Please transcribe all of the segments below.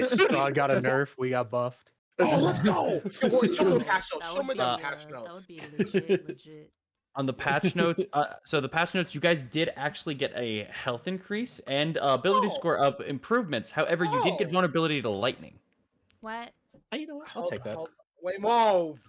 Strahd got a nerf. We got buffed. Oh, let's go! Show me the patch notes. That Show would me be, the patch that notes. would be legit. On the patch notes, so the patch notes, you guys did actually get a health increase and ability score up improvements. However, you did get vulnerability to lightning. What? You know what? I'll take that. Wait, whoa!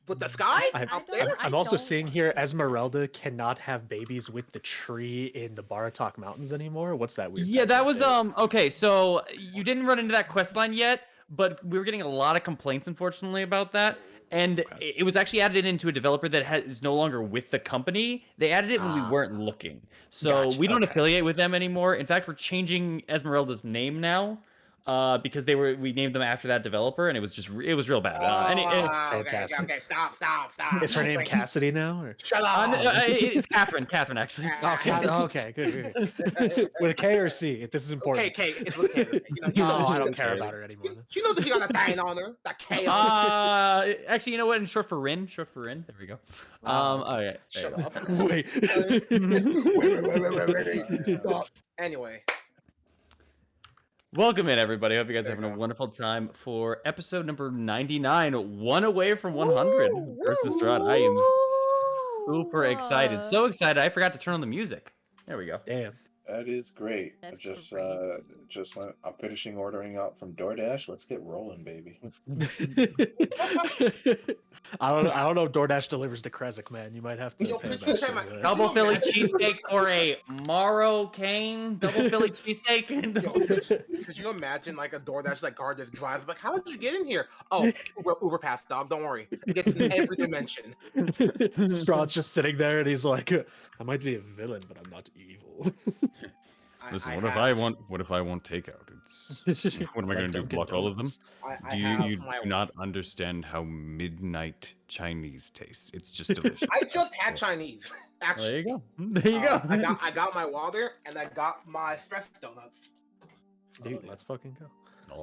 With the sky up there? I'm also seeing here Esmeralda cannot have babies with the tree in the Baratok Mountains anymore. What's that weird? Yeah, that was okay. So you didn't run into that quest line yet, but we were getting a lot of complaints, unfortunately, about that. And it was actually added into a developer that is no longer with the company. They added it when we weren't looking. So we don't affiliate with them anymore. In fact, we're changing Esmeralda's name now because we named them after that developer, and it was real bad. Fantastic. Okay, stop. Is her name Cassidy now? Or? Shut up! It's Catherine actually. Okay, good. With a K or C? This is important. Okay, it's with K. I don't care about her anymore. She knows that she got a thing on her. That K on her. Actually, you know what? In short for Rin. There we go. Okay. Shut up. Wait. Stop. Anyway. Welcome in, everybody. Hope you guys are having a wonderful time for episode number 99, one away from 100 versus Strahd. I am super excited. So excited, I forgot to turn on the music. There we go. Damn. That is great. I'm finishing ordering out from DoorDash. Let's get rolling, baby. I don't know if DoorDash delivers to Kresik, man. You might have to pay extra. Double Philly cheesesteak or a Morrow Cane double Philly cheesesteak. Could you imagine like a DoorDash like guard just drives like, how did you get in here? Oh, Uber pass, dog. Don't worry. It gets in every dimension. Strahd's just sitting there and he's like, I might be a villain, but I'm not evil. Listen, what if I want takeout? It's what am I going to do? Block all of them? Do you not understand how midnight Chinese tastes? It's just delicious. I just had Chinese. Actually, there you go. I got my water and I got my stress donuts. Dude, let's fucking go.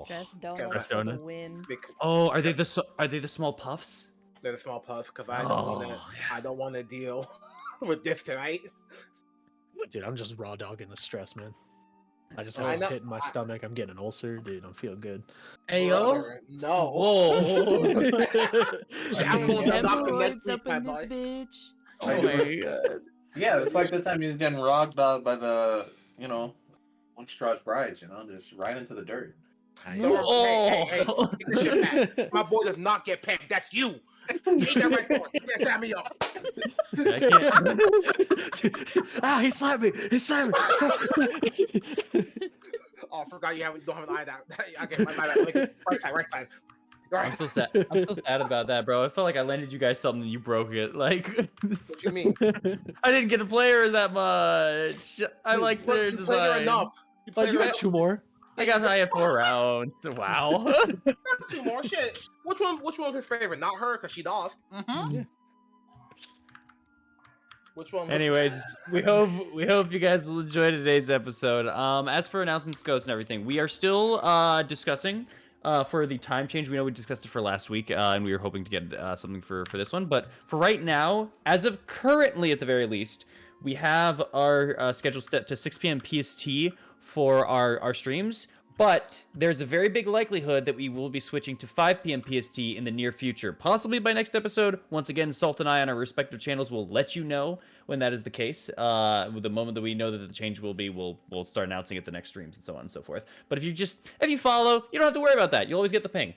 Stress donuts for the win. Oh, are they the small puffs? They're the small puffs because I don't want to deal with this tonight. Dude, I'm just raw dogging the stress, man. I just have a hit in my stomach. I'm getting an ulcer, dude. I'm feeling good. Hey, yo. No. Whoa. Hemorrhoids up in this bitch. Oh my god. Yeah, it's like the time he's getting raw dogged by the, one Strahd's brides, just right into the dirt. Hey, get this shit back. My boy does not get pegged. That's you. Eat that right for it. You can't me up. He slapped me. Oh, I forgot you don't have an eye down. Okay, my bad. Right side. I'm so sad. I'm so sad about that, bro. I felt like I landed you guys something and you broke it. Like, what you mean? I didn't get to play her that much. I like their design. Played her enough. You got two more. I have 4 rounds. Wow. Two more shit. Which one was his favorite? Not her, because she lost. Mm-hmm. Yeah. Which one? Anyways, we hope you guys will enjoy today's episode. As for announcements goes and everything, we are still discussing for the time change. We know we discussed it for last week, and we were hoping to get something for this one. But for right now, as of currently at the very least, we have our schedule set to 6 p.m. PST for our streams, but there's a very big likelihood that we will be switching to 5 p.m. PST in the near future, possibly by next episode. Once again, Salt and I on our respective channels will let you know when that is the case. With the moment that we know that the change will be, we'll start announcing it the next streams and so on and so forth. But if you follow, you don't have to worry about that. You'll always get the ping.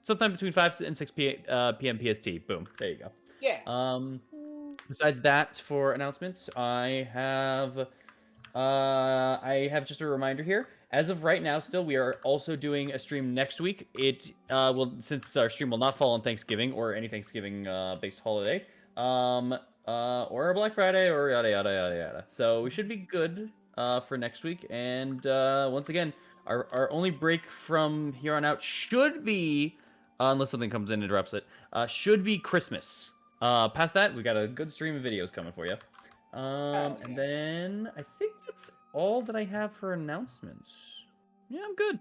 Sometime between 5 and 6 p.m. PST. Boom. There you go. Yeah. Besides that, for announcements, I have just a reminder here. As of right now, still, we are also doing a stream next week. It will, since our stream will not fall on Thanksgiving or any Thanksgiving based holiday, or Black Friday, or yada yada yada yada. So we should be good for next week. And once again, our only break from here on out should be, unless something comes in and interrupts it, should be Christmas. Past that, we got a good stream of videos coming for you. And then I think that's all that I have for announcements. Yeah, I'm good.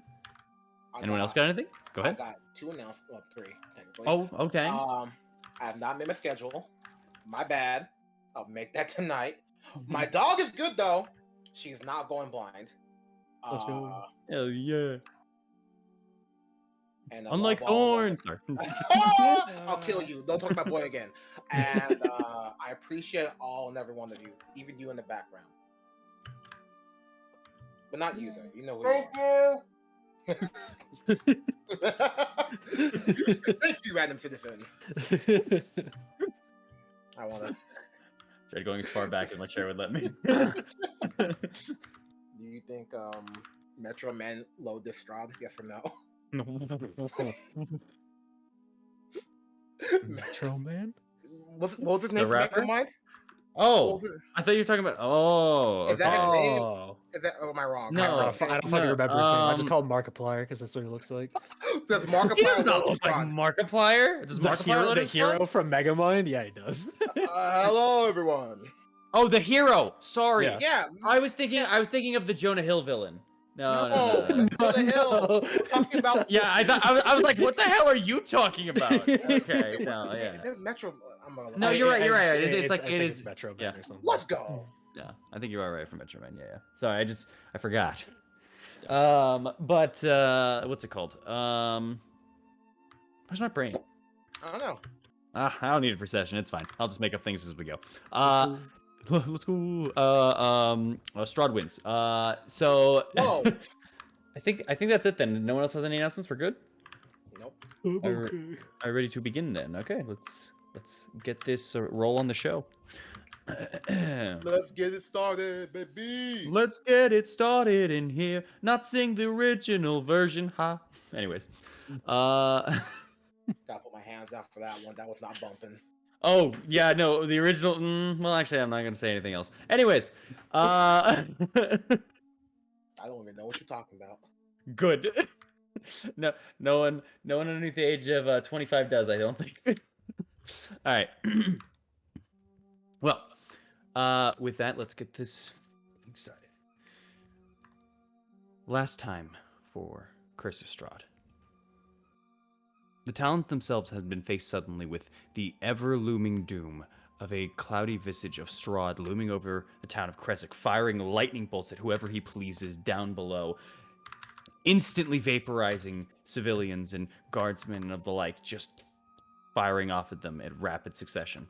Anyone else got anything? Go ahead. I got 2 announcements. Well, 3 technically. Oh, okay. I have not made my schedule. My bad. I'll make that tonight. My dog is good though. She's not going blind. Hell yeah. And unlike Thorn. I'll kill you. Don't talk about boy again. And I appreciate all and every one of you, even you in the background. But not you, though. You know who you are. Thank you, random citizen. I want to. Tried going as far back as my chair would let me. Do you think Metro Man load this Strahd? Yes or no? Metro Man? What was his name? The rapper? Mind? Oh, I thought you were talking about. Oh, Is that his name? Oh. Is that? Or am I wrong? No, I don't fucking remember his name. I just call him Markiplier because that's what he looks like. Does Markiplier he does not load look like Strahd? Markiplier. Does Markiplier load the his hero Strahd? from Megamind? Yeah, he does. Hello, everyone. Oh, the hero. Sorry. Yeah. I was thinking of the Jonah Hill villain. No. What the hell? We're talking about. Yeah, I was like, what the hell are you talking about? Okay, no, yeah. There's Metro. No, you're right. You're right. It's like I it think is it's Metro Man yeah. or something. Let's go. Yeah, I think you are right for Metro Man. Yeah. Sorry, I forgot. But what's it called? Where's my brain? I don't know. I don't need it for session. It's fine. I'll just make up things as we go. Let's go. Strahd wins. So. Whoa. I think that's it then. No one else has any announcements. We're good. Nope. Okay. Are you ready to begin then? Okay, let's get this roll on the show. Let's get it started, baby. Let's get it started in here. Not sing the original version, ha. Anyways, Gotta put my hands out for that one. That was not bumping. Oh yeah, no, the original. Well, actually, I'm not gonna say anything else. Anyways, I don't even know what you're talking about. Good. No one underneath the age of 25 does. I don't think. All right. Well, with that, let's get this started. Last time for Curse of Strahd. The Talons themselves have been faced suddenly with the ever-looming doom of a cloudy visage of Strahd looming over the town of Kresik, firing lightning bolts at whoever he pleases down below, instantly vaporizing civilians and guardsmen of the like, just firing off at them at rapid succession.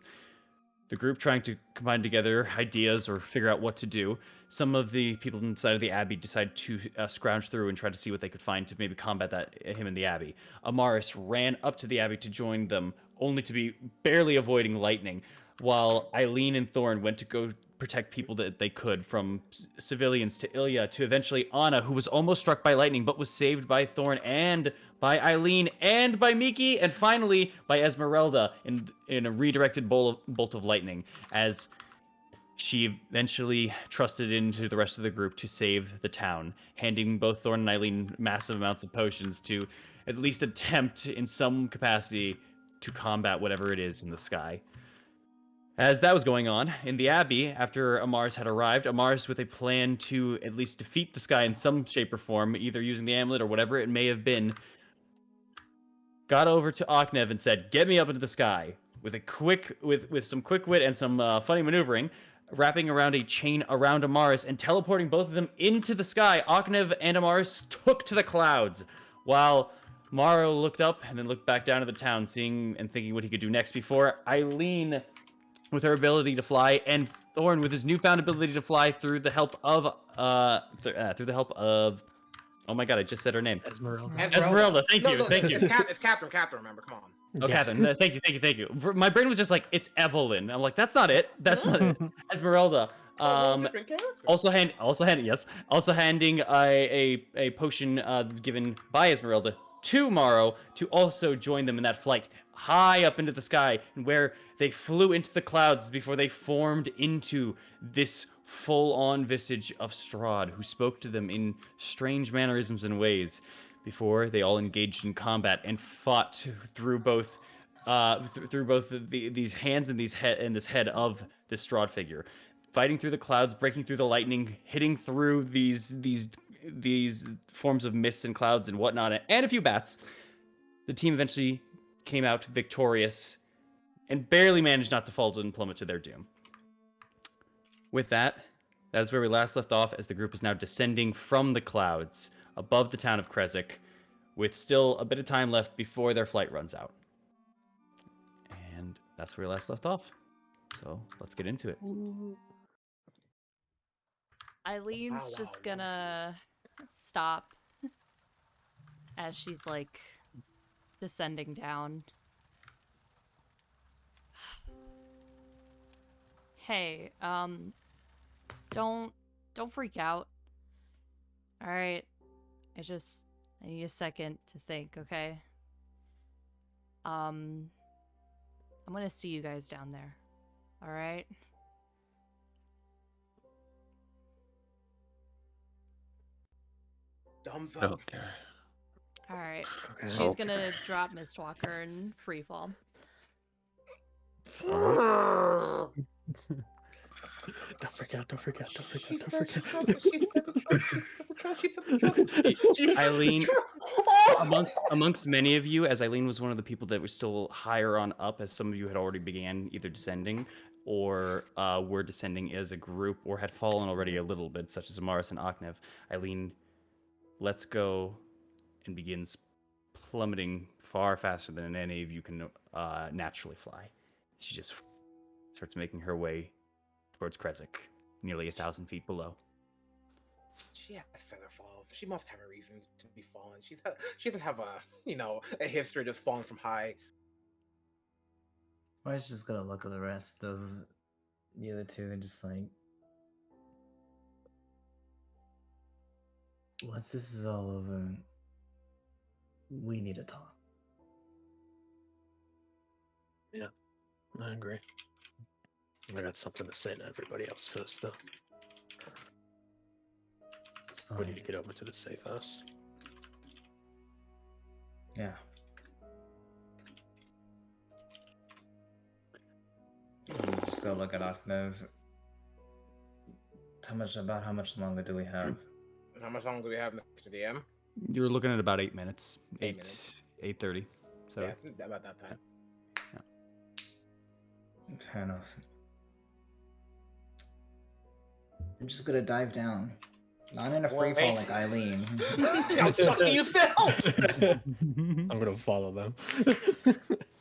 The group trying to combine together ideas or figure out what to do. Some of the people inside of the Abbey decide to scrounge through and try to see what they could find to maybe combat him in the Abbey. Amaris ran up to the Abbey to join them, only to be barely avoiding lightning, while Eileen and Thorn went to go protect people that they could, from civilians to Ilya to eventually Anna, who was almost struck by lightning but was saved by Thorn and by Eileen and by Miki, and finally by Esmeralda in a redirected bolt of lightning, as she eventually trusted into the rest of the group to save the town, handing both Thorn and Eileen massive amounts of potions to at least attempt in some capacity to combat whatever it is in the sky. As that was going on, in the Abbey, after Amaris had arrived, Amaris with a plan to at least defeat the sky in some shape or form, either using the amulet or whatever it may have been, got over to Oknev and said, "Get me up into the sky," with some quick wit and some funny maneuvering, wrapping around a chain around Amaris and teleporting both of them into the sky. Oknev and Amaris took to the clouds, while Maro looked up and then looked back down at the town, seeing and thinking what he could do next, before Eileen, with her ability to fly, and Thorn with his newfound ability to fly through the help of oh my god, I just said her name. Esmeralda. Thank you. It's Catherine, remember, come on. Oh, yeah. Catherine, thank you. My brain was just like, it's Evelyn. I'm like, that's not it. Esmeralda. Also handing a potion given by Esmeralda to Maro to also join them in that flight high up into the sky, and where they flew into the clouds before they formed into this full-on visage of Strahd, who spoke to them in strange mannerisms and ways, before they all engaged in combat and fought through both these hands and this head of this Strahd figure, fighting through the clouds, breaking through the lightning, hitting through these forms of mist and clouds and whatnot, and a few bats. The team eventually came out victorious and barely managed not to fall and plummet to their doom. With that is where we last left off, as the group is now descending from the clouds above the town of Kresik, with still a bit of time left before their flight runs out. And that's where we last left off. So let's get into it. Eileen's just gonna stop as she's like descending down. Hey, don't freak out. All right, I need a second to think, okay? I'm gonna see you guys down there. All right? Thumbs up. Okay. All right. Okay. She's gonna drop Mistwalker and freefall. Don't forget. Eileen, amongst many of you, as Eileen was one of the people that was still higher on up, as some of you had already began either descending or were descending as a group or had fallen already a little bit, such as Amaris and Aknev. Eileen lets go and begins plummeting far faster than any of you can naturally fly. She just starts making her way towards Krezk, nearly 1,000 feet below. She had a feather fall. She must have a reason to be fallen. She doesn't have a history of just falling from high. I was just gonna look at the rest of the other two and just like, once this is all over, we need to talk. Yeah, I agree. I got something to say to everybody else first, though. We need to get over to the safe house. Yeah. You just go look at Aknev. How much longer do we have? How much longer do we have, Mr. DM? You're looking at about 8 minutes. 8 minutes. 8:30. So yeah, about that time. Yeah. Fair enough. I'm just gonna dive down. Not in a free fall like Eileen. I'm stuck to you still! I'm gonna follow them.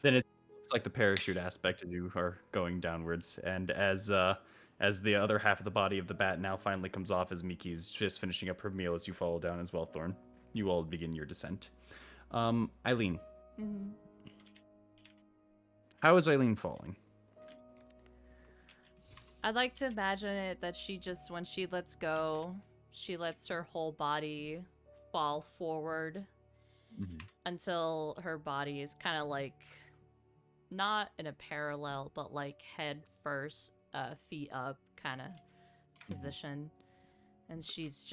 Then it looks like the parachute aspect as you are going downwards, and as the other half of the body of the bat now finally comes off as Miki's just finishing up her meal as you follow down as well, Thorn. You all begin your descent. Eileen. Mm-hmm. How is Eileen falling? I'd like to imagine it that she just, when she lets go, she lets her whole body fall forward until her body is kind of like, not in a parallel, but like head first, feet up kind of position. And she's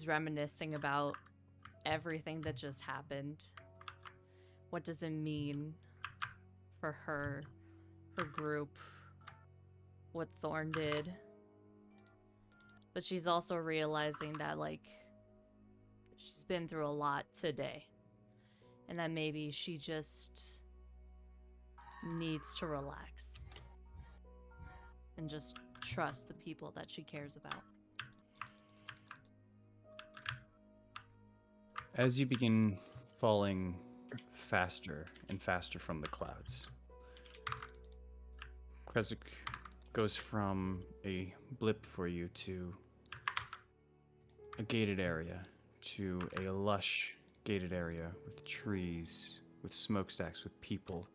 reminiscing about everything that just happened. What does it mean for her group? What Thorn did. But she's also realizing that, like, she's been through a lot today. And that maybe she just needs to relax. And just trust the people that she cares about. As you begin falling faster and faster from the clouds, Krezk goes from a blip for you to a gated area, to a lush gated area with trees, with smokestacks, with people.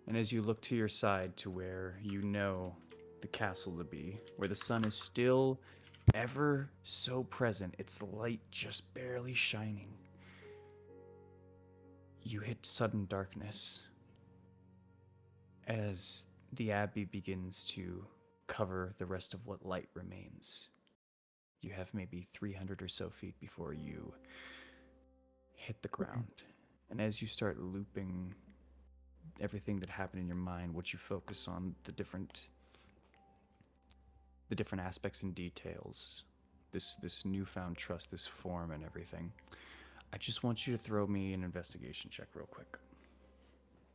And as you look to your side to where you know the castle to be, where the sun is still ever so present, its light just barely shining, you hit sudden darkness as the abbey begins to cover the rest of what light remains. You have maybe 300 or so feet before you hit the ground. And as you start looping everything that happened in your mind, what you focus on, the different aspects and details, this newfound trust, this form and everything, I just want you to throw me an investigation check real quick.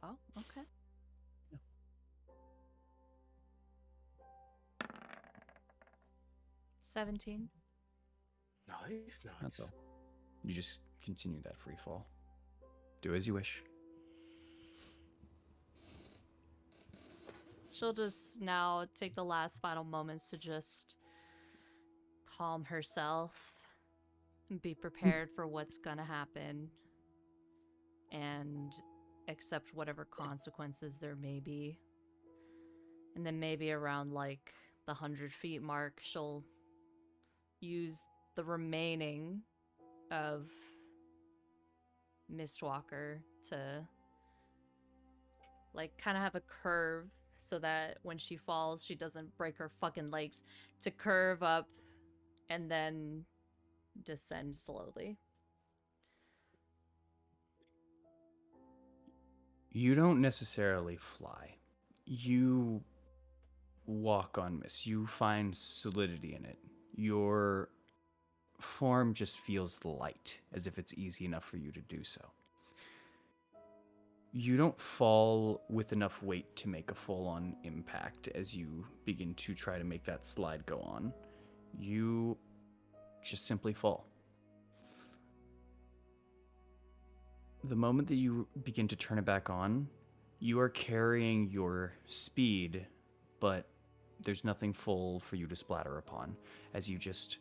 Oh, okay. 17. Nice. That's all. You just continue that free fall. Do as you wish. She'll just now take the last final moments to just calm herself and be prepared for what's gonna happen and accept whatever consequences there may be. And then maybe around like the 100 feet mark, she'll use the remaining of Mistwalker to like kind of have a curve so that when she falls, she doesn't break her fucking legs, to curve up and then descend slowly. You don't necessarily fly. You walk on mist. You find solidity in it. Your form just feels light, as if it's easy enough for you to do so. You don't fall with enough weight to make a full-on impact as you begin to try to make that slide go on. You just simply fall. The moment that you begin to turn it back on, you are carrying your speed, but there's nothing full for you to splatter upon as you just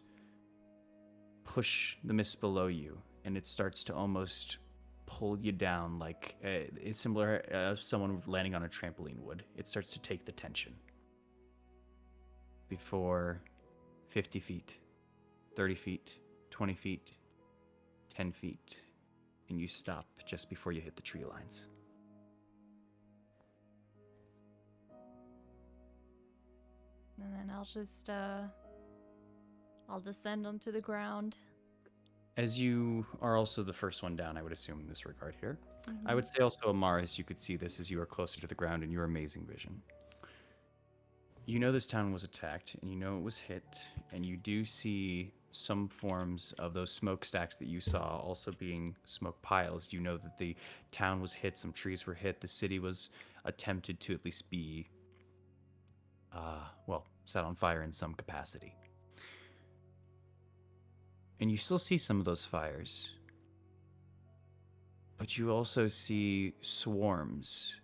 push the mist below you, and it starts to almost pull you down like it's similar as someone landing on a trampoline would. It starts to take the tension. Before 50 feet, 30 feet, 20 feet, 10 feet, and you stop just before you hit the tree lines. And then I'll just, I'll descend onto the ground. As you are also the first one down, I would assume in this regard here. I would say also, Amaris, you could see this as you are closer to the ground in your amazing vision. You know this town was attacked, and you know it was hit, and you do see some forms of those smokestacks that you saw also being smoke piles. You know that the town was hit, some trees were hit, the city was attempted to at least be, set on fire in some capacity. And you still see some of those fires. But you also see swarms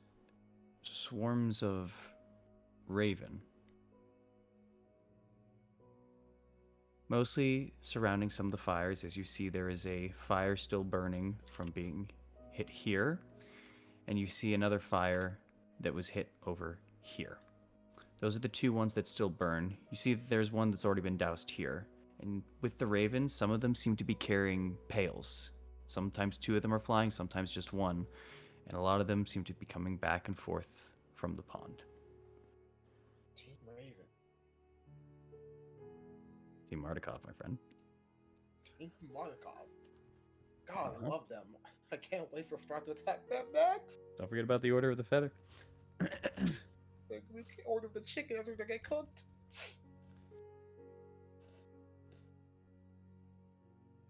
of raven. Mostly surrounding some of the fires, as you see there is a fire still burning from being hit here. And you see another fire that was hit over here. Those are the two ones that still burn. You see that there's one that's already been doused here. And with the ravens, some of them seem to be carrying pails. Sometimes two of them are flying, sometimes just one. And a lot of them seem to be coming back and forth from the pond. Team Raven. Team Mardukov, my friend. Team Mardukov. God, I love them. I can't wait for Strahd to attack them next. Don't forget about the Order of the Feather. Like, we can order the chicken after they get cooked.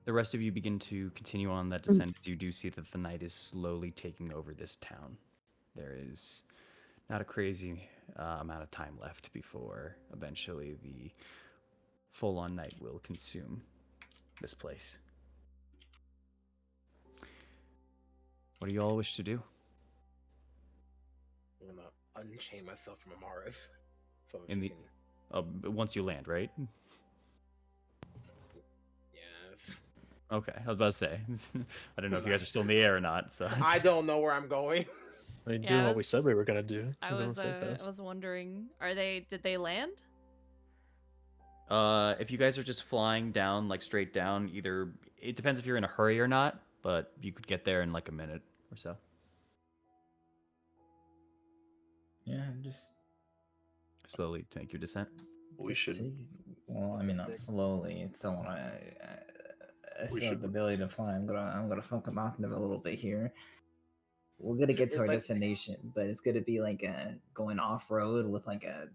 The rest of you begin to continue on that descent as you do see that the night is slowly taking over this town. There is not a crazy amount of time left before eventually the full-on night will consume this place. What do you all wish to do? I'm gonna unchain myself from Amaris. So In she the- can... once you land, right? Yes. Okay, I was about to say. I don't know if you guys are still in the air or not. So I don't know where I'm going. I mean, Yeah, doing I what we was- said we were gonna do. I We're going was, so fast. I was wondering, did they land? If you guys are just flying down, like straight down, either it depends if you're in a hurry or not, but you could get there in like a minute or so. Yeah, just Slowly take your descent. We should. take- Well, I mean, not slowly. It's still I We still have should- the ability to fly. I'm gonna fuck with Octave a little bit here. We're gonna get to It's our like- destination, but it's gonna be like going off road with like a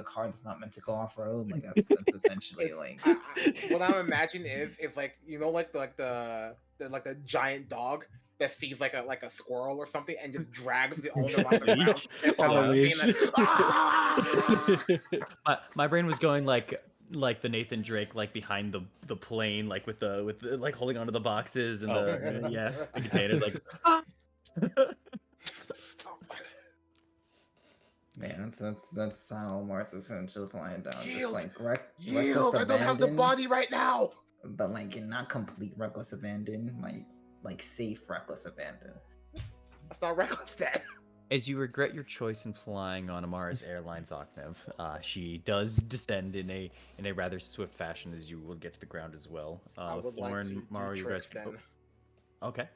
car that's not meant to go off road. Like that's essentially It's- like what I'm imagining is like, you know, like the giant dog that sees like a squirrel or something and just drags the owner on the ground. It's On a like, leash. being like, "Ah!" My brain was going like like the Nathan Drake like behind the plane, like with the like holding onto the boxes and the containers, like. Man, that's how Mars essentially flying down. Yield! Just like Yield! I don't have the body right now. But like not complete reckless abandon, like safe reckless abandon. That's not reckless, Dad. As you regret your choice in flying on Amara's Airlines Oknev, she does descend in a rather swift fashion as you will get to the ground as well. I would Thorn, like to Mara, do you tricks guys then. Okay.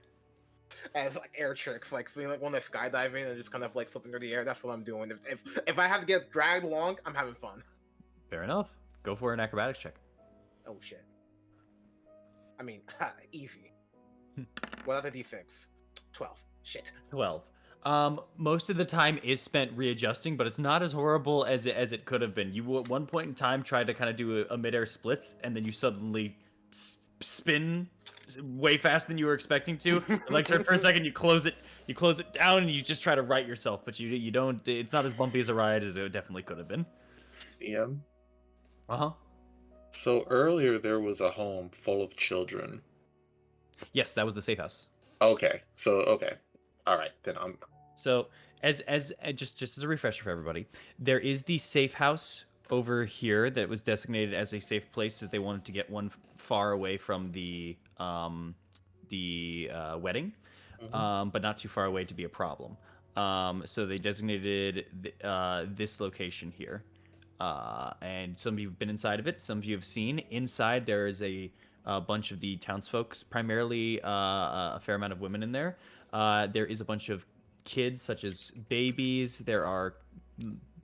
As like air tricks, like feeling like when they're skydiving and just kind of like flipping through the air. That's what I'm doing. If I have to get dragged along, I'm having fun. Fair enough. Go for an acrobatics check. Oh shit. I mean, easy. Without the d6. 12. Shit. 12. Most of the time is spent readjusting, but it's not as horrible as it could have been. You at one point in time tried to kind of do a midair splits, and then you suddenly spin way faster than you were expecting to. Like for a second, you close it down, and you just try to right yourself, but you don't. It's not as bumpy as a ride as it definitely could have been. Yeah. Uh-huh. So earlier there was a home full of children. Yes, that was the safe house. Okay. All right, then I'm. So as just as a refresher for everybody, there is the safe house over here that was designated as a safe place, as they wanted to get one far away from the wedding, but not too far away to be a problem. So they designated this location here, and some of you have been inside of it. Some of you have seen inside. There is a bunch of the townsfolk, primarily a fair amount of women in there. There is a bunch of kids, such as babies. There are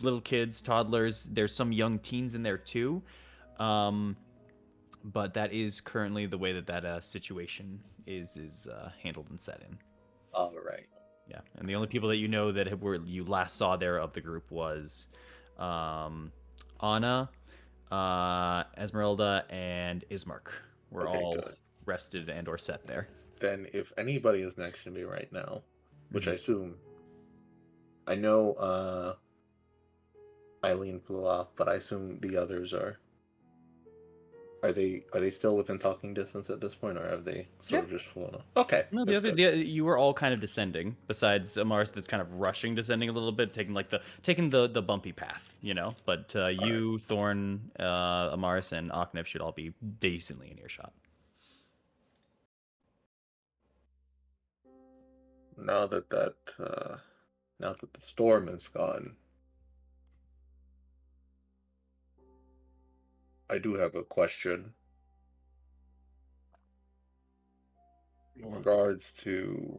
little kids, toddlers. There's some young teens in there too. But that is currently the way that situation is handled and set in. All right. Yeah, and the only people that you know that you last saw there of the group was Anna, Esmeralda, and Ismark. We're all good. rested and or set there. Then if anybody is next to me right now, which I assume, I know Eileen flew off, but I assume the others are. Are they still within talking distance at this point, or have they sort of just flown off? Okay. No, you were all kind of descending. Besides Amaris, that's kind of rushing, descending a little bit, taking the bumpy path, you know. But you, right. Thorn, Amaris, and Oknev should all be decently in earshot. Now that the storm is gone, I do have a question in regards to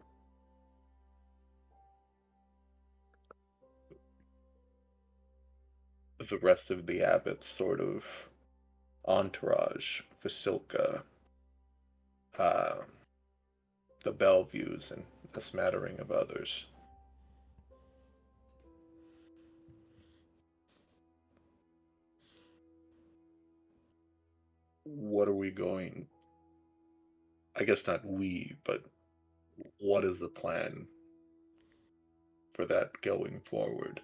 the rest of the Abbott's sort of entourage, Vasilka, the Bellevues, and a smattering of others. What are we going? I guess not we, but what is the plan for that going forward?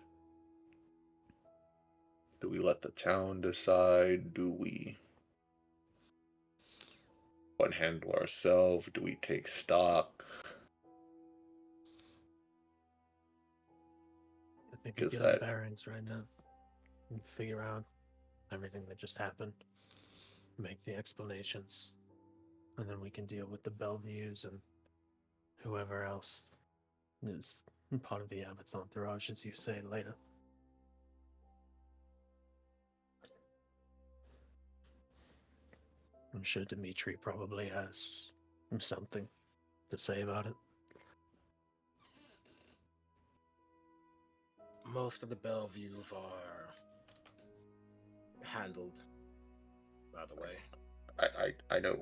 Do we let the town decide? Do we handle ourselves? Do we take stock? I think we get our bearings right now and figure out everything that just happened. Make the explanations, and then we can deal with the Bellevues and whoever else is part of the Abbott's entourage, as you say, later. I'm sure Dimitri probably has something to say about it. Most of the Bellevues are handled, by the way. I know.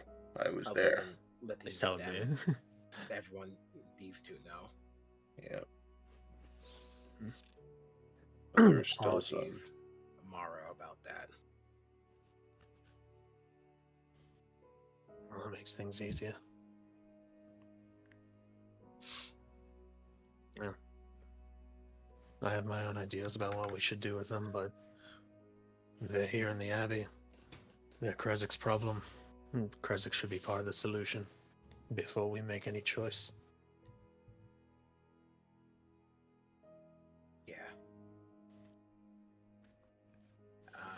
I was there. Let They tell me. Everyone, these two know. Yeah. There's still some. Apologies, Mara, about that. Well, that makes things easier. Yeah. I have my own ideas about what we should do with them, but they're here in the Abbey. They're Kresik's problem. Krezik should be part of the solution before we make any choice. Yeah.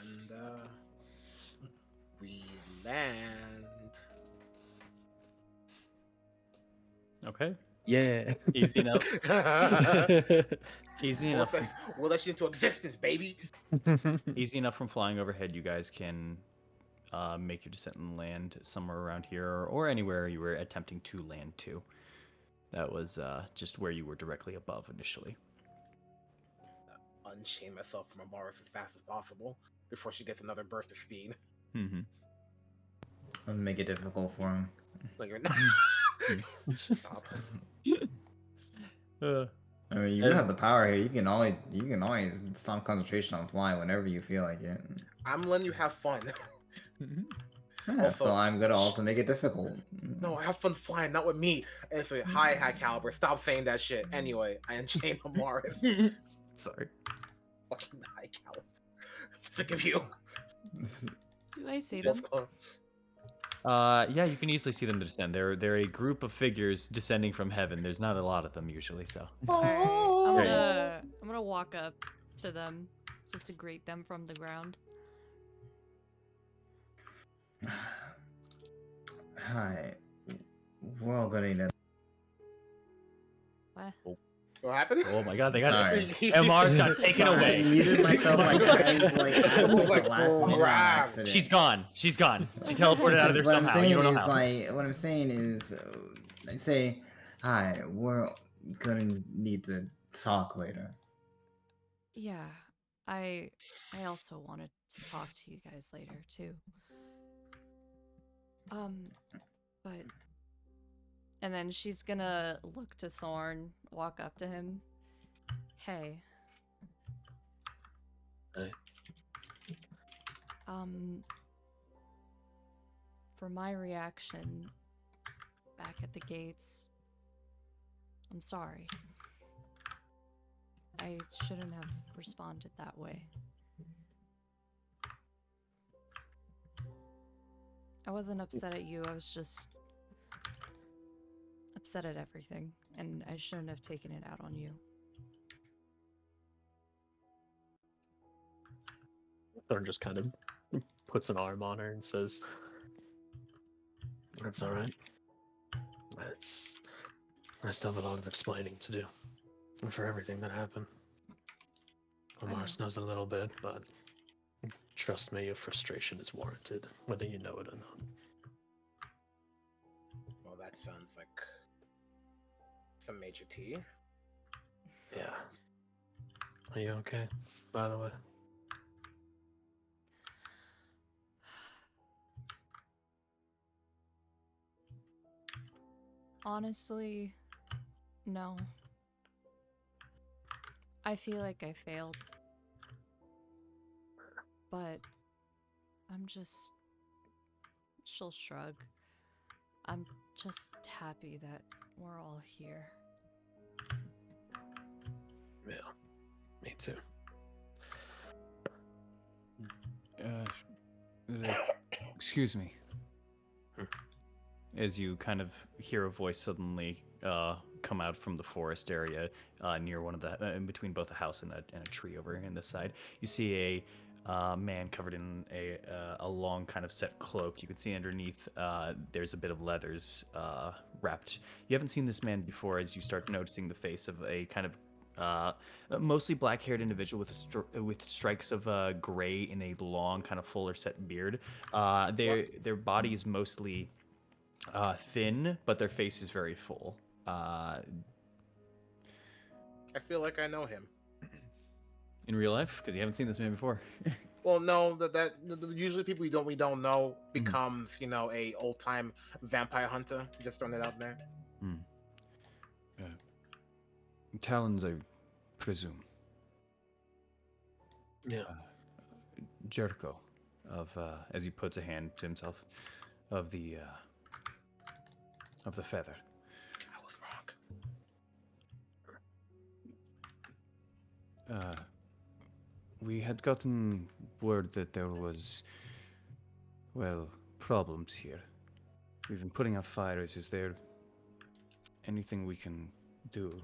And we land. Okay. Yeah. Easy enough. Easy We'll, enough. we'll let you into existence, baby. Easy enough from flying overhead. You guys can make your descent and land somewhere around here or anywhere you were attempting to land to. That was just where you were directly above initially. Unchain myself from Amaris as fast as possible before she gets another burst of speed. Mm-hmm. I'll make it difficult for him. Like you're not. Stop. I mean, you have the power here. You can always stop concentration on flying whenever you feel like it. I'm letting you have fun. Yeah, Also- so I'm gonna also make it difficult. No, have fun flying, not with me. And so, hi, high caliber. Stop saying that shit. Anyway, I unchain Amaris. Sorry. Fucking high caliber. I'm sick of you. Do I see them? Yeah, you can easily see them descend. They're a group of figures descending from heaven. There's not a lot of them usually, so. Alright, I'm gonna walk up to them just to greet them from the ground. Hi, we're all gonna need it. What? What happened? Oh my god, they got Sorry. it. MR's got taken I away. muted myself like guys, like I was Like, like last minute on crap. accident. She's gone. She's gone. She teleported out of there What I'm somehow. saying You don't know is, how. like, what I'm saying is, I'd say, hi, we're gonna need to talk later. Yeah, I also wanted to talk to you guys later too. But and then she's gonna look to Thorn, walk up to him. Hey. Hey. For my reaction back at the gates, I'm sorry. I shouldn't have responded that way. I wasn't upset at you, I was just upset at everything, and I shouldn't have taken it out on you. Thorn just kind of puts an arm on her and says, "That's all right. I still have a lot of explaining to do for everything that happened. Mars knows a little bit, but trust me, your frustration is warranted, whether you know it or not." Well, that sounds like some major tea. Yeah. Are you okay, by the way? Honestly, no. I feel like I failed. But she'll shrug. I'm just happy that we're all here. Yeah. Me too. Excuse me. Hmm. As you kind of hear a voice suddenly come out from the forest area near one of the in between both a house and a tree over in this side, you see a man covered in a long kind of set cloak. You can see underneath there's a bit of leathers wrapped. You haven't seen this man before as you start noticing the face of a kind of mostly black-haired individual with strikes of gray in a long kind of fuller set beard. Their body is mostly thin, but their face is very full. I feel like I know him. In real life, because you haven't seen this man before. Well, no, that usually people we don't know becomes a old time vampire hunter. Just throwing it out there. Talons, I presume. Yeah. Jericho, of as he puts a hand to himself, of the feather. I was wrong. We had gotten word that there was Well, problems here. We've been putting out fires. Is there anything we can do?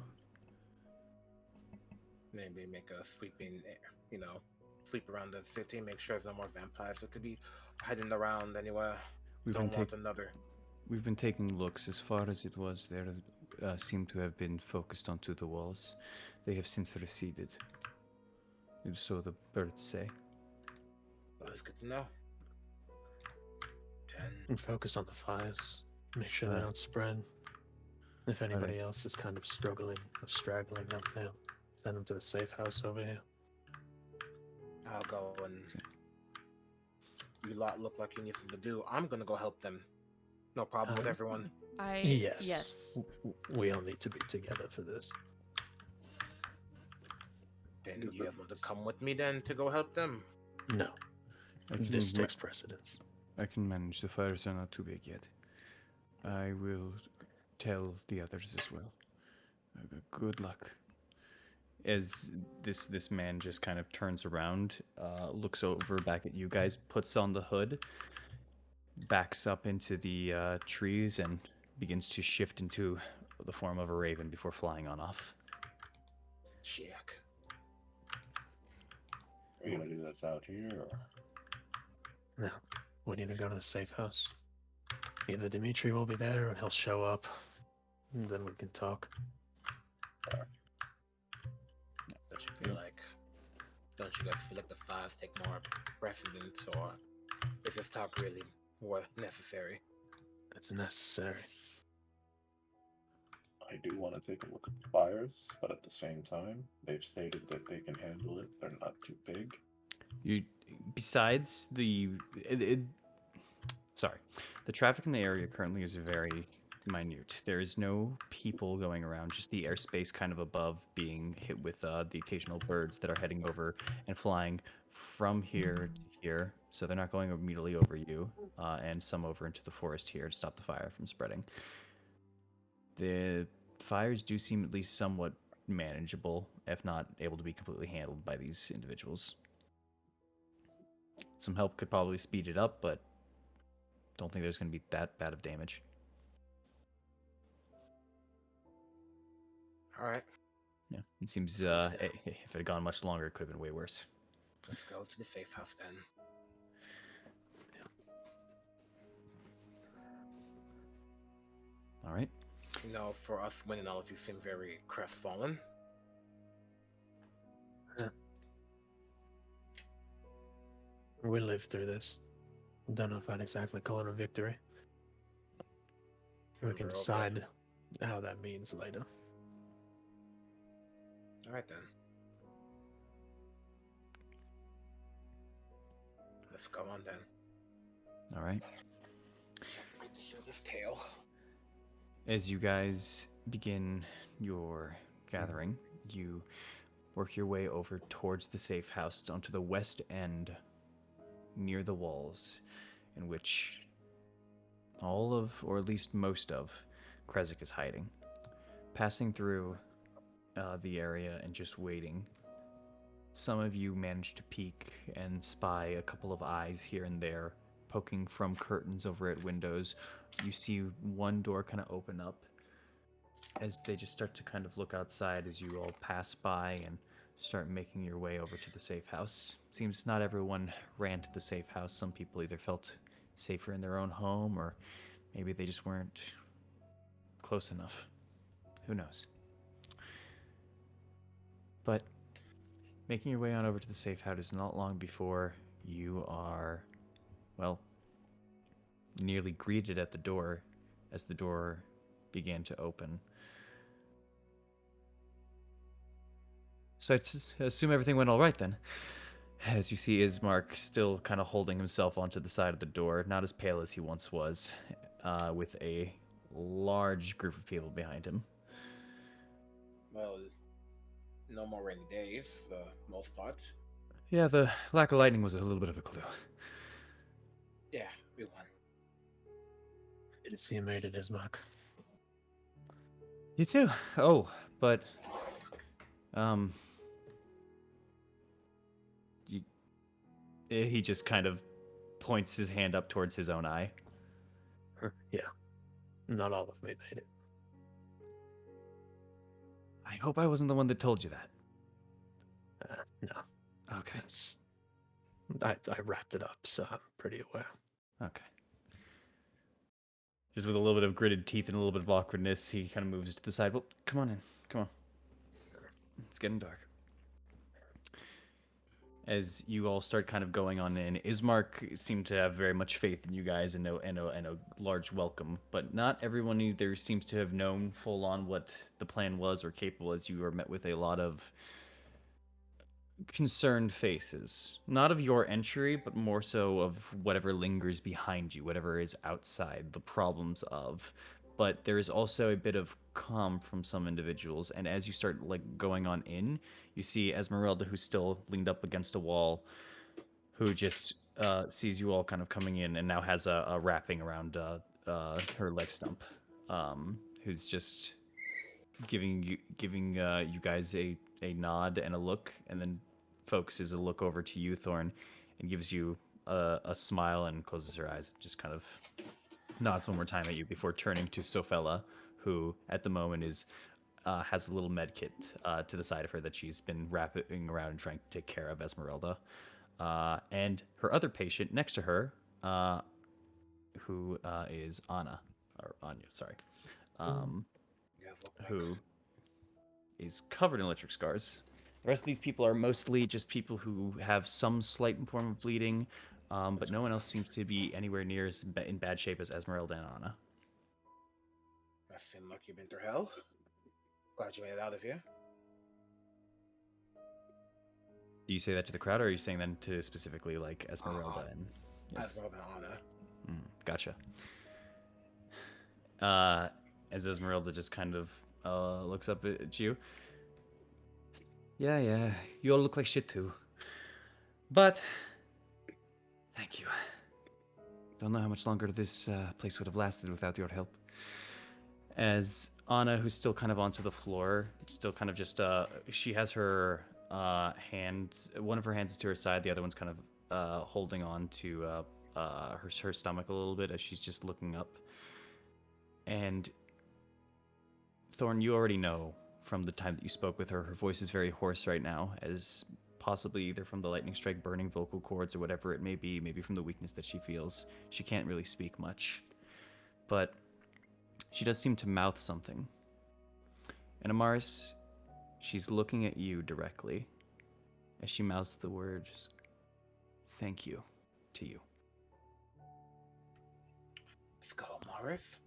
Maybe make a sweeping, sweep around the city, make sure there's no more vampires that could be hiding around anywhere. We've Don't been want taking another. We've been taking looks. As far as it was, there seem to have been focused onto the walls. They have since receded. So the birds say. That's good to know. Then And focus on the fires. Make sure they Alright. don't spread. If anybody Alright. else is kind of struggling or straggling up there, send them to a safe house over here. I'll go and you lot look like you need something to do. I'm gonna go help them. No problem with everyone. Yes. Yes. We all need to be together for this. Then you guys want to come with me then to go help them? No, I can, this takes precedence. I can manage. The fires are not too big yet. I will tell the others as well. Good luck. As this man just kind of turns around, looks over back at you guys, puts on the hood, backs up into the trees, and begins to shift into the form of a raven before flying on off. Jack. Are you gonna do this out here, or? No, we need to go to the safe house. Either Dimitri will be there or he'll show up, and then we can talk. Don't you feel like? Don't you guys feel like the fires take more precedence, or is this talk really more necessary? It's necessary. I do want to take a look at the fires, but at the same time, they've stated that they can handle it. They're not too big. You, besides the, sorry, the traffic in the area currently is very minute. There is no people going around, just the airspace kind of above being hit with the occasional birds that are heading over and flying from here to here. So they're not going immediately over you, and some over into the forest here to stop the fire from spreading. The fires do seem at least somewhat manageable, if not able to be completely handled by these individuals. Some help could probably speed it up, but don't think there's going to be that bad of damage. All right, Yeah, it seems Let's go if it had gone much longer, it could have been way worse. let's go to the safe house then. All right. You know, for us winning, all of you seem very crestfallen. We lived through this. Don't know if I'd exactly call it a victory. We can We're over decide how that means later. All right then. Let's go on then. All right. Wait to hear this tale. As you guys begin your gathering, you work your way over towards the safe house onto the west end near the walls, in which all of, or at least most of, Krezk is hiding. Passing through the area and just waiting, some of you manage to peek and spy a couple of eyes here and there, poking from curtains over at windows. You see one door kind of open up as they just start to kind of look outside as you all pass by and start making your way over to the safe house. Seems not everyone ran to the safe house. Some people either felt safer in their own home, or maybe they just weren't close enough. Who knows? But making your way on over to the safe house is not long before you are, well, nearly greeted at the door as the door began to open. So I assume everything went all right then. As you see Ismark still kind of holding himself onto the side of the door, not as pale as he once was, with a large group of people behind him. Well, no more rainy days for the most part. Yeah, the lack of lightning was a little bit of a clue. Yeah, we won. Good to see you made it, Ismark. You too. Oh, but he just kind of points his hand up towards his own eye. Yeah. Not all of me made it. I hope I wasn't the one that told you that. No. Okay. I wrapped it up, so I'm pretty aware. Okay. Just with a little bit of gritted teeth and a little bit of awkwardness, he kind of moves to the side. Well, come on in. Come on. It's getting dark. As you all start kind of going on in, Ismark seemed to have very much faith in you guys and a large welcome, but not everyone either seems to have known full on what the plan was or capable, as you are met with a lot of concerned faces. Not of your entry, but more so of whatever lingers behind you, whatever is outside, the problems of. But there is also a bit of calm from some individuals, and as you start going on in, you see Esmeralda, who's still leaned up against a wall, who just sees you all kind of coming in and now has a wrapping around her leg stump, who's just giving you guys a nod and a look, and then focuses a look over to you, Thorn, and gives you a smile and closes her eyes, just kind of nods one more time at you before turning to Sophella, who at the moment is has a little med kit to the side of her that she's been wrapping around and trying to take care of Esmeralda, and her other patient next to her, who is Anya, sorry, who is covered in electric scars. The rest of these people are mostly just people who have some slight form of bleeding, but no one else seems to be anywhere near as in bad shape as Esmeralda and Anna. I feel like you've been through hell. Glad you made it out of here. Do you say that to the crowd, or are you saying that to specifically like Esmeralda and Esmeralda and Anna. Gotcha. As Esmeralda just kind of looks up at you. Yeah, you all look like shit too. But thank you. Don't know how much longer this place would have lasted without your help. As Anna, who's still kind of onto the floor, still kind of just she has her hand, one of her hands is to her side, the other one's kind of holding on to her stomach a little bit as she's just looking up. And Thorn, you already know from the time that you spoke with her, her voice is very hoarse right now, as possibly either from the lightning strike burning vocal cords or whatever it may be, maybe from the weakness that she feels. She can't really speak much. But she does seem to mouth something. And Amaris, she's looking at you directly as she mouths the words, "Thank you," to you. Let's go, Morris.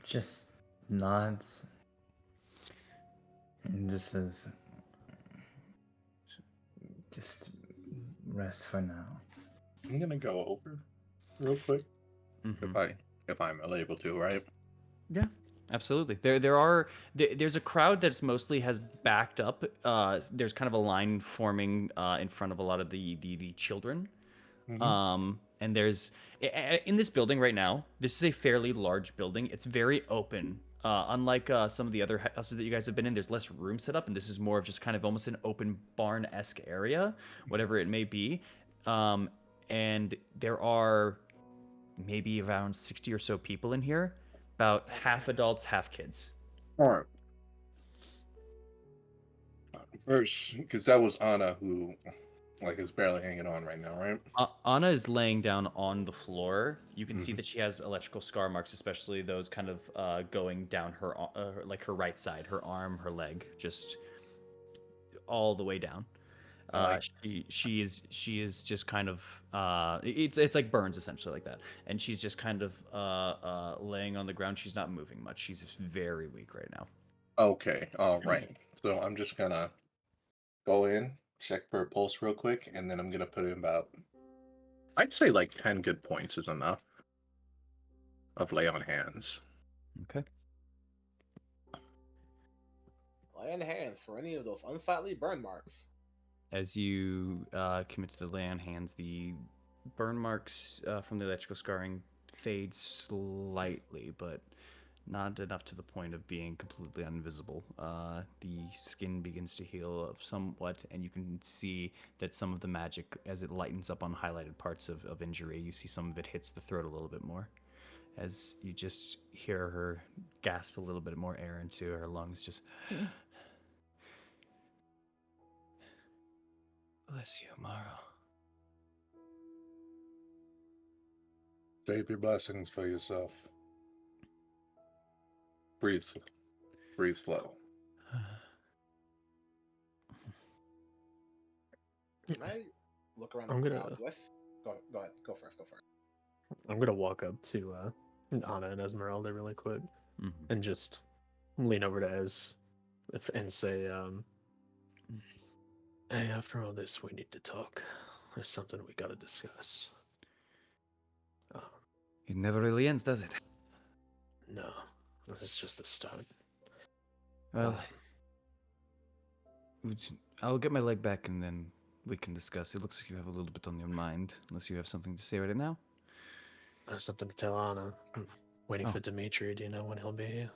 Just nods. And just says, just rest for now. I'm gonna go over real quick if I'm able to, right? Yeah, absolutely. There's a crowd that's mostly has backed up. There's kind of a line forming in front of a lot of the children. And there's in this building right now, this is a fairly large building. It's very open. Unlike some of the other houses that you guys have been in, there's less room set up, and this is more of just kind of almost an open barn-esque area, whatever it may be. And there are maybe around 60 or so people in here, about half adults, half kids. All right. First, because that was Anna who, is barely hanging on right now, right? Anna is laying down on the floor. You can see that she has electrical scar marks, especially those kind of going down her her right side, her arm, her leg, just all the way down. She is just kind of it's like burns essentially like that, and she's just kind of laying on the ground. She's not moving much. She's very weak right now. Okay, all right. So I'm just gonna go in, check her pulse real quick, and then I'm gonna put in about, I'd say 10 good points is enough of lay on hands. Okay. Lay on hands for any of those unsightly burn marks. As you commit to the lay on hands, the burn marks from the electrical scarring fade slightly, but Not enough to the point of being completely invisible. The skin begins to heal somewhat, and you can see that some of the magic, as it lightens up on highlighted parts of injury, you see some of it hits the throat a little bit more. As you just hear her gasp a little bit more air into her lungs, just. Bless you, Maro. Save your blessings for yourself. Breathe, breathe slow. Can I look around the I'm gonna- crowd? Go ahead. Go first. I'm gonna walk up to Anna and Esmeralda really quick and just lean over to Ez and say, "Hey, after all this, we need to talk. There's something we gotta discuss." It never really ends, does it? No, this is just the start. Well, I'll get my leg back and then we can discuss. It looks like you have a little bit on your mind, unless you have something to say right now. I have something to tell Anna. I'm waiting for Dimitri. Do you know when he'll be here?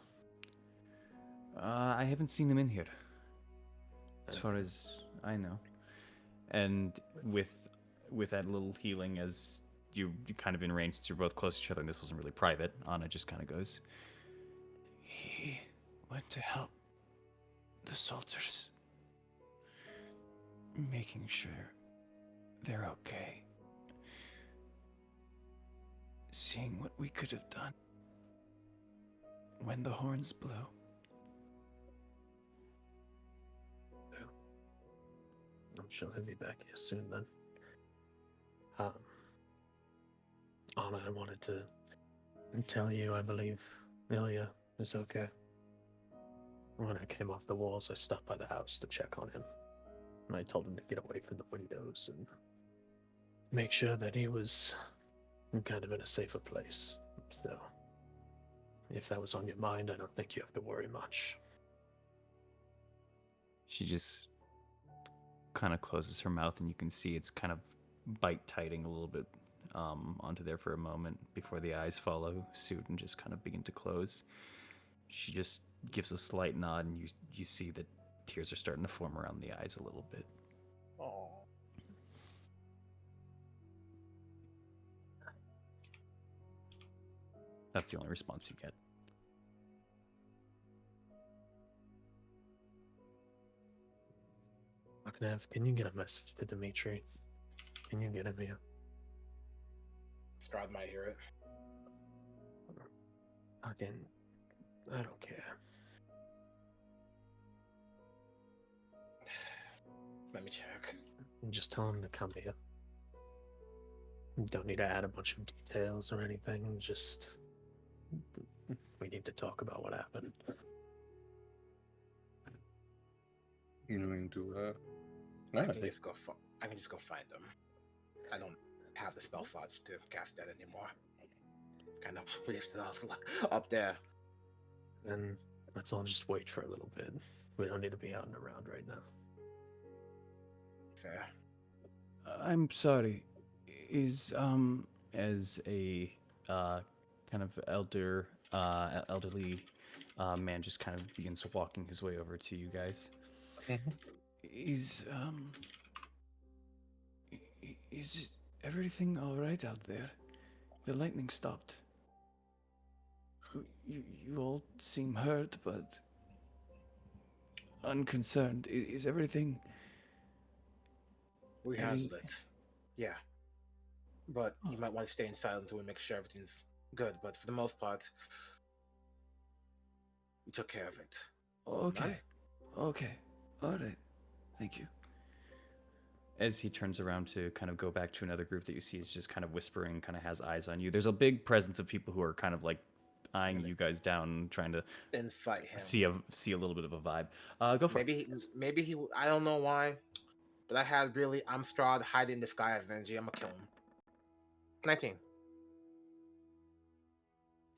I haven't seen him in here, as far as I know. And with that little healing, as you kind of in range, since you're both close to each other, and this wasn't really private, Anna just kind of goes, "He went to help the soldiers, making sure they're okay. Seeing what we could have done when the horns blew." I'm sure he'll be back here soon then. Anna, I wanted to tell you I believe Ilya is okay. When I came off the walls, I stopped by the house to check on him. And I told him to get away from the windows and make sure that he was kind of in a safer place. So, if that was on your mind, I don't think you have to worry much. She just kind of closes her mouth, and you can see it's kind of bite-tighting a little bit onto there for a moment before the eyes follow suit and just kind of begin to close. She just gives a slight nod, and you see that tears are starting to form around the eyes a little bit. Oh. That's the only response you get. Can you get a message to Dimitri? Can you get him here? Strahd might hear it. I don't care. Let me check. Just tell him to come here. You don't need to add a bunch of details or anything. Just we need to talk about what happened. You mean to I can just go find them. I don't have the spell slots to cast that anymore. Kind of leaves it all up there. Then let's all just wait for a little bit. We don't need to be out and around right now. Fair. I'm sorry. Is as a kind of elderly man just kind of begins walking his way over to you guys. Is everything all right out there? The lightning stopped. You all seem hurt, but unconcerned. Is everything? We handled it. Yeah. But you might want to stay inside until we make sure everything's good. But for the most part, we took care of it. Okay. Okay. All right. Thank you. As he turns around to kind of go back to another group that you see is just kind of whispering, kind of has eyes on you. There's a big presence of people who are kind of like eyeing you guys down, trying to incite him. See a little bit of a vibe. Go for it. Maybe he. I don't know why, but I'm Strahd, hide in the sky as Venji. I'm gonna kill him. 19.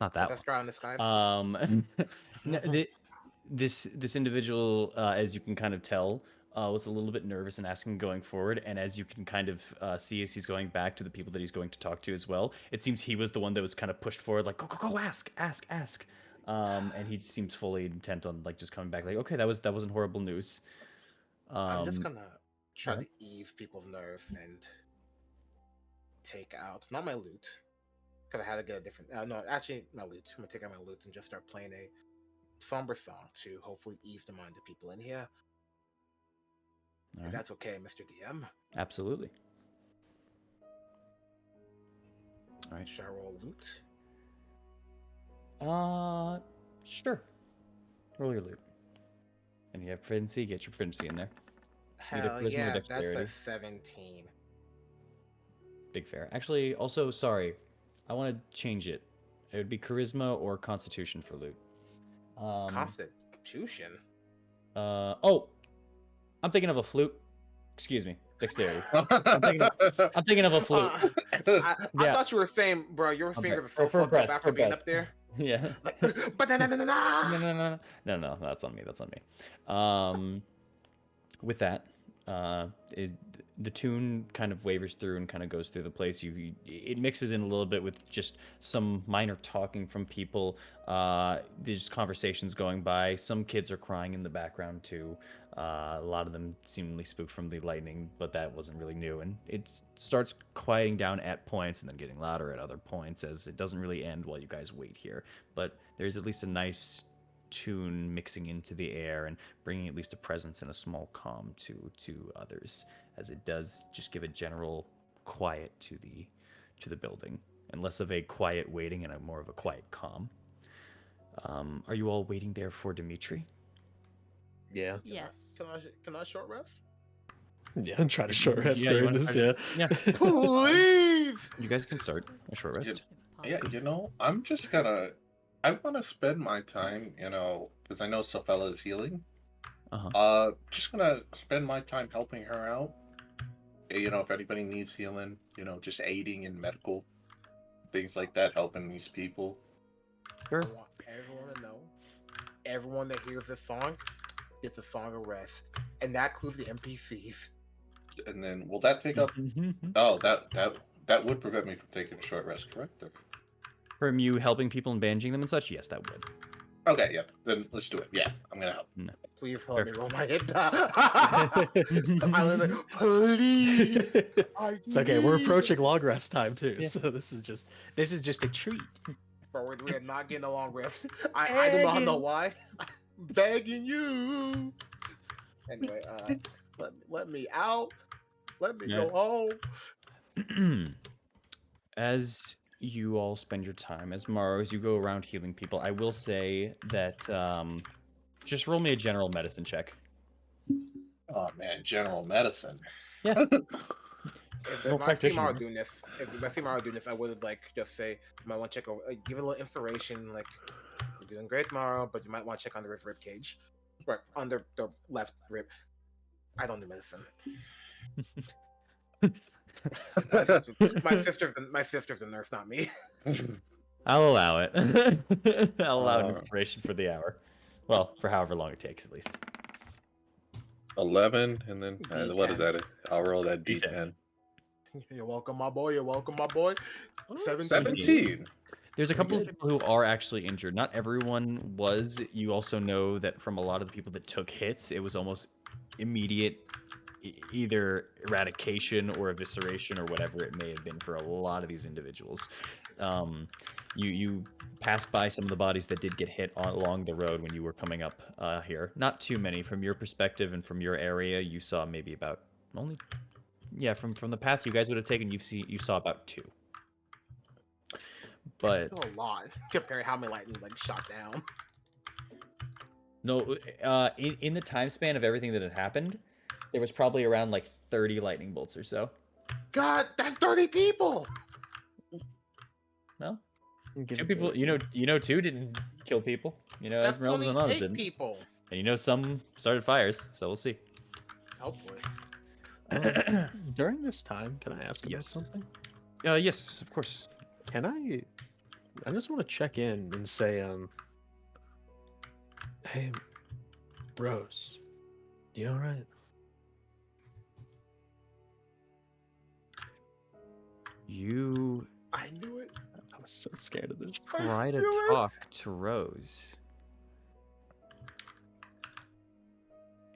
Not that That's Strahd in the sky. No, this individual, as you can kind of tell, was a little bit nervous and asking going forward. And as you can kind of see as he's going back to the people that he's going to talk to as well, it seems he was the one that was kind of pushed forward, like, go, ask. And he seems fully intent on like just coming back, like, okay, that wasn't horrible news. I'm just gonna try ahead. to ease people's nerves and take out not my loot because I had to get a different. No, actually, my loot. I'm gonna take out my loot and just start playing a somber song to hopefully ease the mind of people in here. All If right. that's okay, Mr. DM. Absolutely. All right. Shall I roll loot? Sure. Roll your loot. And you have proficiency. Get your proficiency in there. Either Hell charisma or yeah, that's dexterity. a 17. Big fair. Actually, also, sorry, I want to change it. It would be charisma or constitution for loot. Constitution. Oh, I'm thinking of a flute. Excuse me, dexterity. I'm thinking of a flute. I Yeah. thought you were saying, bro, your Okay. fingers are so For fucked breath, up after for being breath. up there. Yeah. Like, but No, that's on me. That's on me. With that, the tune kind of wavers through and kind of goes through the place. It mixes in a little bit with just some minor talking from people. There's conversations going by. Some kids are crying in the background too. A lot of them seemingly spooked from the lightning, but that wasn't really new. And it starts quieting down at points and then getting louder at other points as it doesn't really end while you guys wait here. But there's at least a nice tune mixing into the air and bringing at least a presence and a small calm to others, as it does just give a general quiet to the building, and less of a quiet waiting and a more of a quiet calm. Are you all waiting there for Dimitri? Yeah. Yes. Can I short rest? Yeah, I'm trying to short rest Yeah, you during wanna this. try Yeah. to- Please. You guys can start a short rest. Yeah, I'm just gonna. I want to spend my time, because I know Sophella is healing. Just gonna spend my time helping her out. If anybody needs healing, just aiding in medical things like that, helping these people. Sure. I want everyone to know. Everyone that hears this song gets a song of rest, and that includes the NPCs. And then, will that take up? Oh, that would prevent me from taking a short rest, correct? Or... From you helping people and bandaging them and such? Yes, that would. Okay, yeah. Then let's do it. Yeah, I'm gonna help. No. Please help me roll my hit die. Please. It's okay. We're need- approaching long rest time too, Yeah. so this is just a treat. Bro, we are not getting a long rest. I do not know why. Begging you. Anyway, let me out. Let me Yeah. go home. As you all spend your time, as you go around healing people, I will say that just roll me a general medicine check. Oh man, general medicine. Yeah. If Well, I see Mara practitioner. doing this, I would just say you might want to check over, give it a little inspiration. Like, you're doing great, Mara, but you might want to check under his rib cage, right under the left rib. I don't do medicine. my sister's the nurse, not me. I'll allow it. I'll allow an inspiration for the hour. Well, for however long it takes, at least. 11, and then what is D10. that? I'll roll that D10. D10. You're welcome, my boy. You're welcome, my boy. 17. There's a couple of people who are actually injured. Not everyone was. You also know that from a lot of the people that took hits, it was almost immediate either eradication or evisceration or whatever it may have been for a lot of these individuals. You passed by some of the bodies that did get hit along the road when you were coming up here. Not too many from your perspective and from your area. You saw maybe about from the path you guys would have taken. You saw about 2. But It's still a lot comparing how many lightning shot down. no, in the time span of everything that had happened, there was probably around 30 lightning bolts or so. God, that's 30 people. No, 2 people. 2 didn't kill people. That's Esmeralda's and others 28 didn't. people. And some started fires, so we'll see. Hopefully. During this time, can I ask about Yes. something? Yes, of course. Can I just want to check in and say, hey, Rose, you all right? You I knew it. so scared of this. try to knew it. talk to Rose.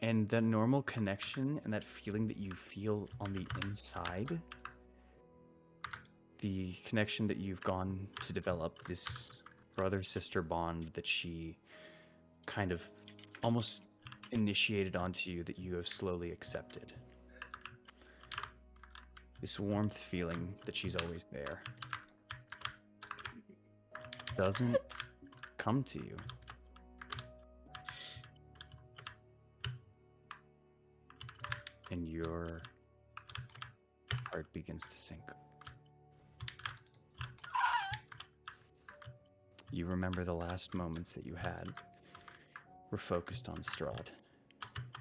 And that normal connection and that feeling that you feel on the inside, the connection that you've gone to develop, this brother-sister bond that she kind of almost initiated onto you, that you have slowly accepted. This warmth feeling that she's always there doesn't come to you. And your heart begins to sink. You remember the last moments that you had were focused on Strahd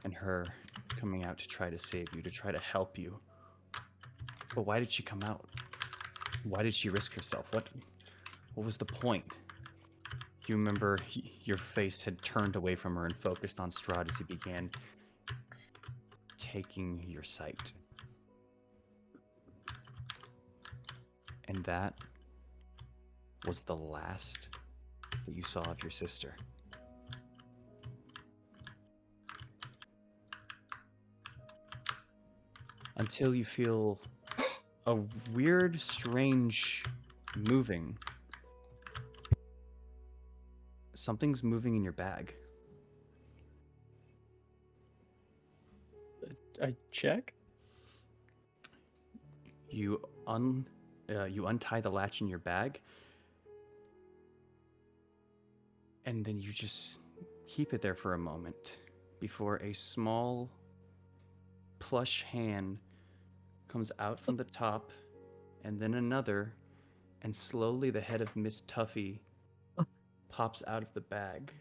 and her coming out to try to save you, to try to help you. But why did she come out? Why did she risk herself? What was the point? You remember your face had turned away from her and focused on Strahd as he began taking your sight. And that was the last that you saw of your sister. Until you feel a weird, strange moving. Something's moving in your bag. I check. You untie the latch in your bag, and then you just keep it there for a moment before a small plush hand comes out from the top, and then another, and slowly the head of Miss Tuffy pops out of the bag.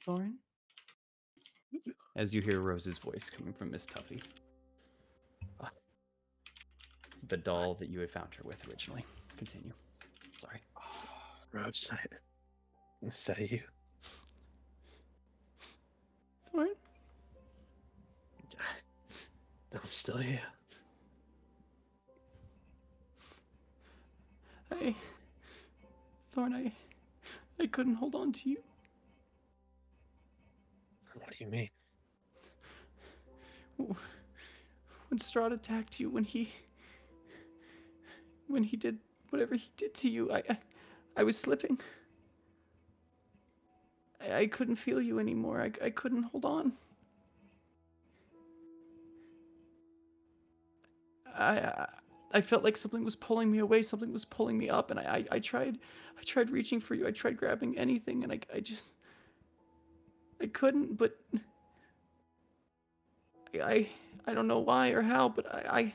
Thorin? As you hear Rose's voice coming from Miss Tuffy. The doll that you had found her with originally. Continue. Sorry. Rose, is that you? Thorin? I'm still here. Thorin, I couldn't hold on to you. What do you mean? When Strahd attacked you, when he did whatever he did to you, I was slipping. I couldn't feel you anymore. I couldn't hold on. I felt like something was pulling me away, something was pulling me up, and I tried reaching for you. I tried grabbing anything, and I couldn't, but I don't know why or how, but I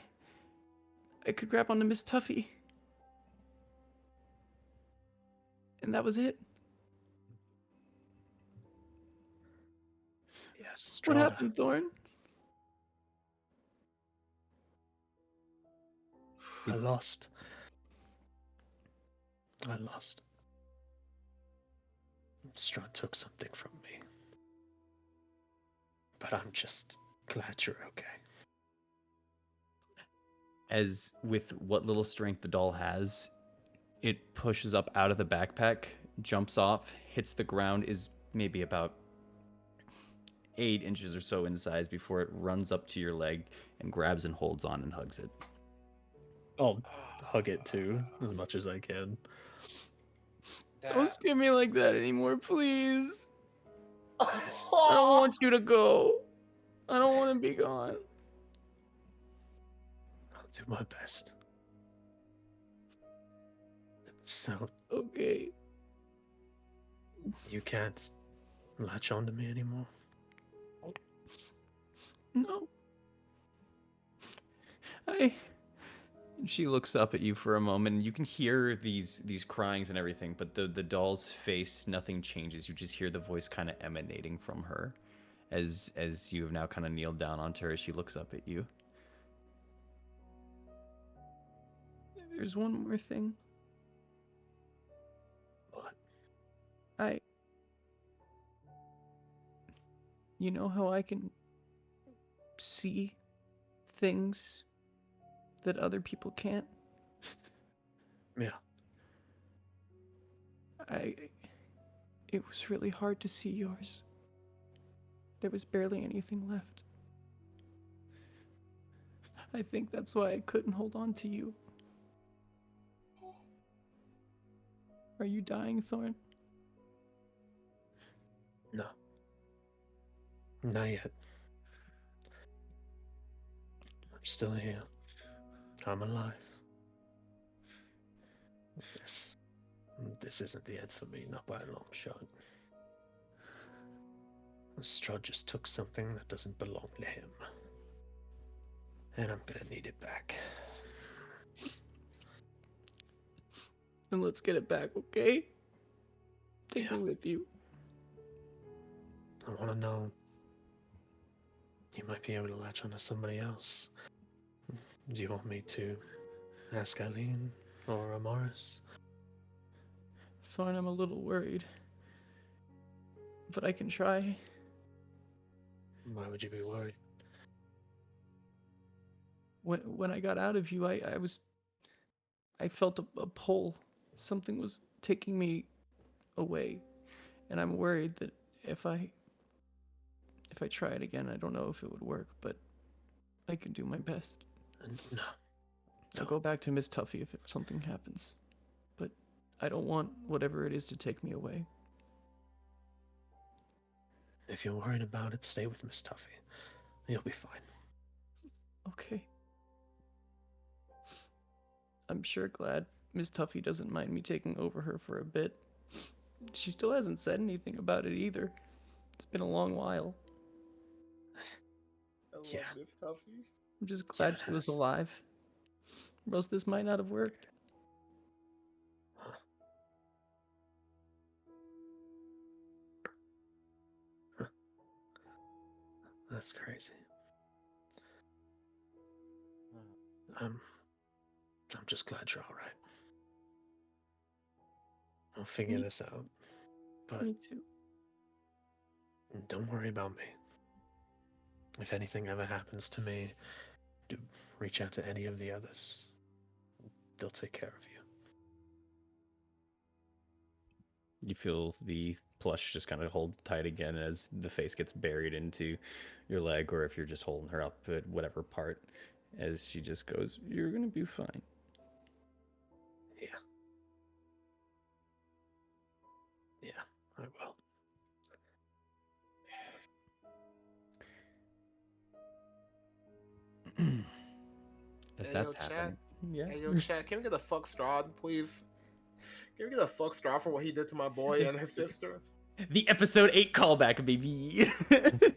could grab onto Miss Tuffy. And that was it. Yes, What Strahd. happened, Thorin? I lost. Strahd took something from me. But I'm just glad you're okay. As with what little strength the doll has, it pushes up out of the backpack, jumps off, hits the ground, is maybe about 8 inches or so in size before it runs up to your leg and grabs and holds on and hugs it. I'll hug it too, as much as I can. Don't scare me like that anymore, please. I don't want you to go. I don't want to be gone. I'll do my best. So, Okay. you can't latch onto me anymore? No. She looks up at you for a moment, and you can hear these cryings and everything, but the doll's face, nothing changes. You just hear the voice kind of emanating from her as you have now kind of kneeled down onto her as she looks up at you. There's one more thing. What? You know how I can see things that other people can't? Yeah. It was really hard to see yours. There was barely anything left. I think that's why I couldn't hold on to you. Are you dying, Thorn? No. Not yet. I'm still here. I'm alive. This isn't the end for me, not by a long shot. Strahd just took something that doesn't belong to him. And I'm gonna need it back. Then let's get it back, okay? Take Yeah. me with you. I wanna know. You might be able to latch onto somebody else. Do you want me to ask Eileen or Amaris? Thorn, I'm a little worried. But I can try. Why would you be worried? When I got out of you, I felt a pull. Something was taking me away. And I'm worried that if I try it again, I don't know if it would work, but I can do my best. No. I'll go back to Miss Tuffy if something happens. But I don't want whatever it is to take me away. If you're worried about it, stay with Miss Tuffy. You'll be fine. Okay. I'm sure glad Miss Tuffy doesn't mind me taking over her for a bit. She still hasn't said anything about it either. It's been a long while. I love Yeah. Miss Tuffy. I'm just glad she was Yes. alive. Or else this might not have worked. That's crazy. I'm just glad you're all right. I'll figure Me- this out. But Me too. don't worry about me. If anything ever happens to me, do reach out to any of the others. They'll take care of you. You feel the plush just kind of hold tight again as the face gets buried into your leg, or if you're just holding her up at whatever part, as she just goes, "You're gonna be fine." Yeah. Yeah, I will. As Hey, that's yo, Chad. happening. Yeah. Hey, yo, Chad, can we get a fuck Strahd, please? Can we get a fuck Strahd for what he did to my boy and his sister? The episode 8 callback, baby. The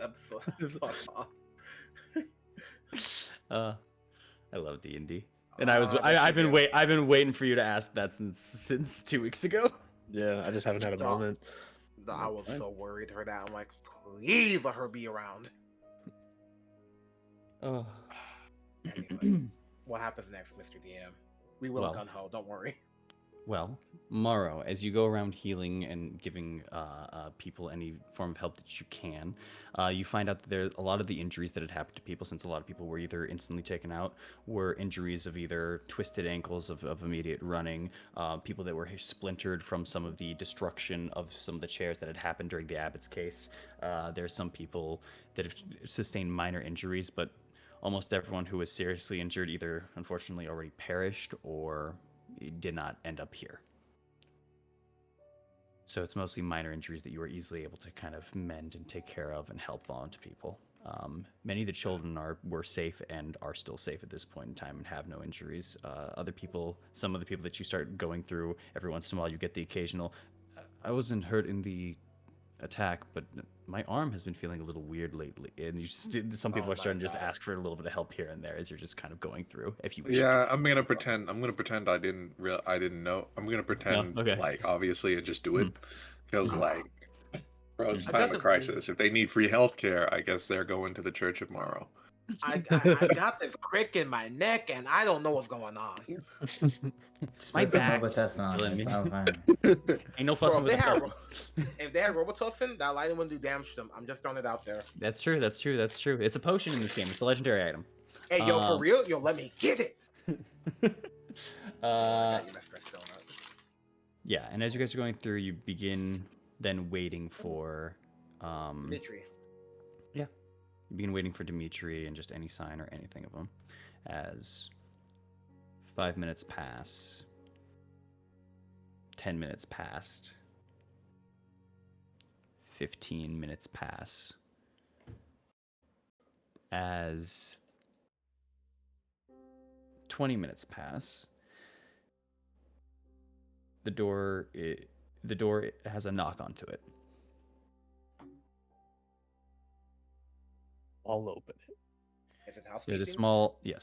episode. Fuck off. I love D&D. And I've That's been waiting for you to ask that since 2 weeks ago. Yeah, I just haven't had a Dog. moment. I was so worried for that. I'm like, please let her be around. Oh. Anyway, what happens next, Mr. DM? We will Well. gun ho, don't worry. Well, Morrow, as you go around healing and giving people any form of help that you can, you find out that there a lot of the injuries that had happened to people, since a lot of people were either instantly taken out, were injuries of either twisted ankles of immediate running, people that were splintered from some of the destruction of some of the chairs that had happened during the Abbott's case. There's some people that have sustained minor injuries, but almost everyone who was seriously injured either unfortunately already perished or did not end up here. So it's mostly minor injuries that you were easily able to kind of mend and take care of and help on to people. Many of the children were safe and are still safe at this point in time and have no injuries. Other people, some of the people that you start going through, every once in a while you get the occasional, I wasn't hurt in the attack, but my arm has been feeling a little weird lately. And some people Oh are starting my just to God. ask for a little bit of help here and there as you're just kind of going through. If you wish. Yeah, I'm gonna pretend I didn't know. I'm gonna pretend okay. like obviously and just do it because Mhm. like, bro, it's I time got of the- crisis. If they need free healthcare, I guess they're going to the church of Morrow. I got this crick in my neck and I don't know what's going on. Just My put some back Robitussin on killing it. It's me. all fine. Ain't no Bro, fussing with the fussing. if they had Robitussin, that light wouldn't do damage to them. I'm just throwing it out there. That's true. It's a potion in this game. It's a legendary item. Hey, yo, for real? Yo, let me get it. I got you, Mr. Donut. Yeah, and as you guys are going through, you begin then waiting for Dimitri. you begin waiting for Dimitri and just any sign or anything of him. As 5 minutes pass, 10 minutes passed, 15 minutes pass. As 20 minutes pass, the door has a knock onto it. I'll open it. Is it housekeeping?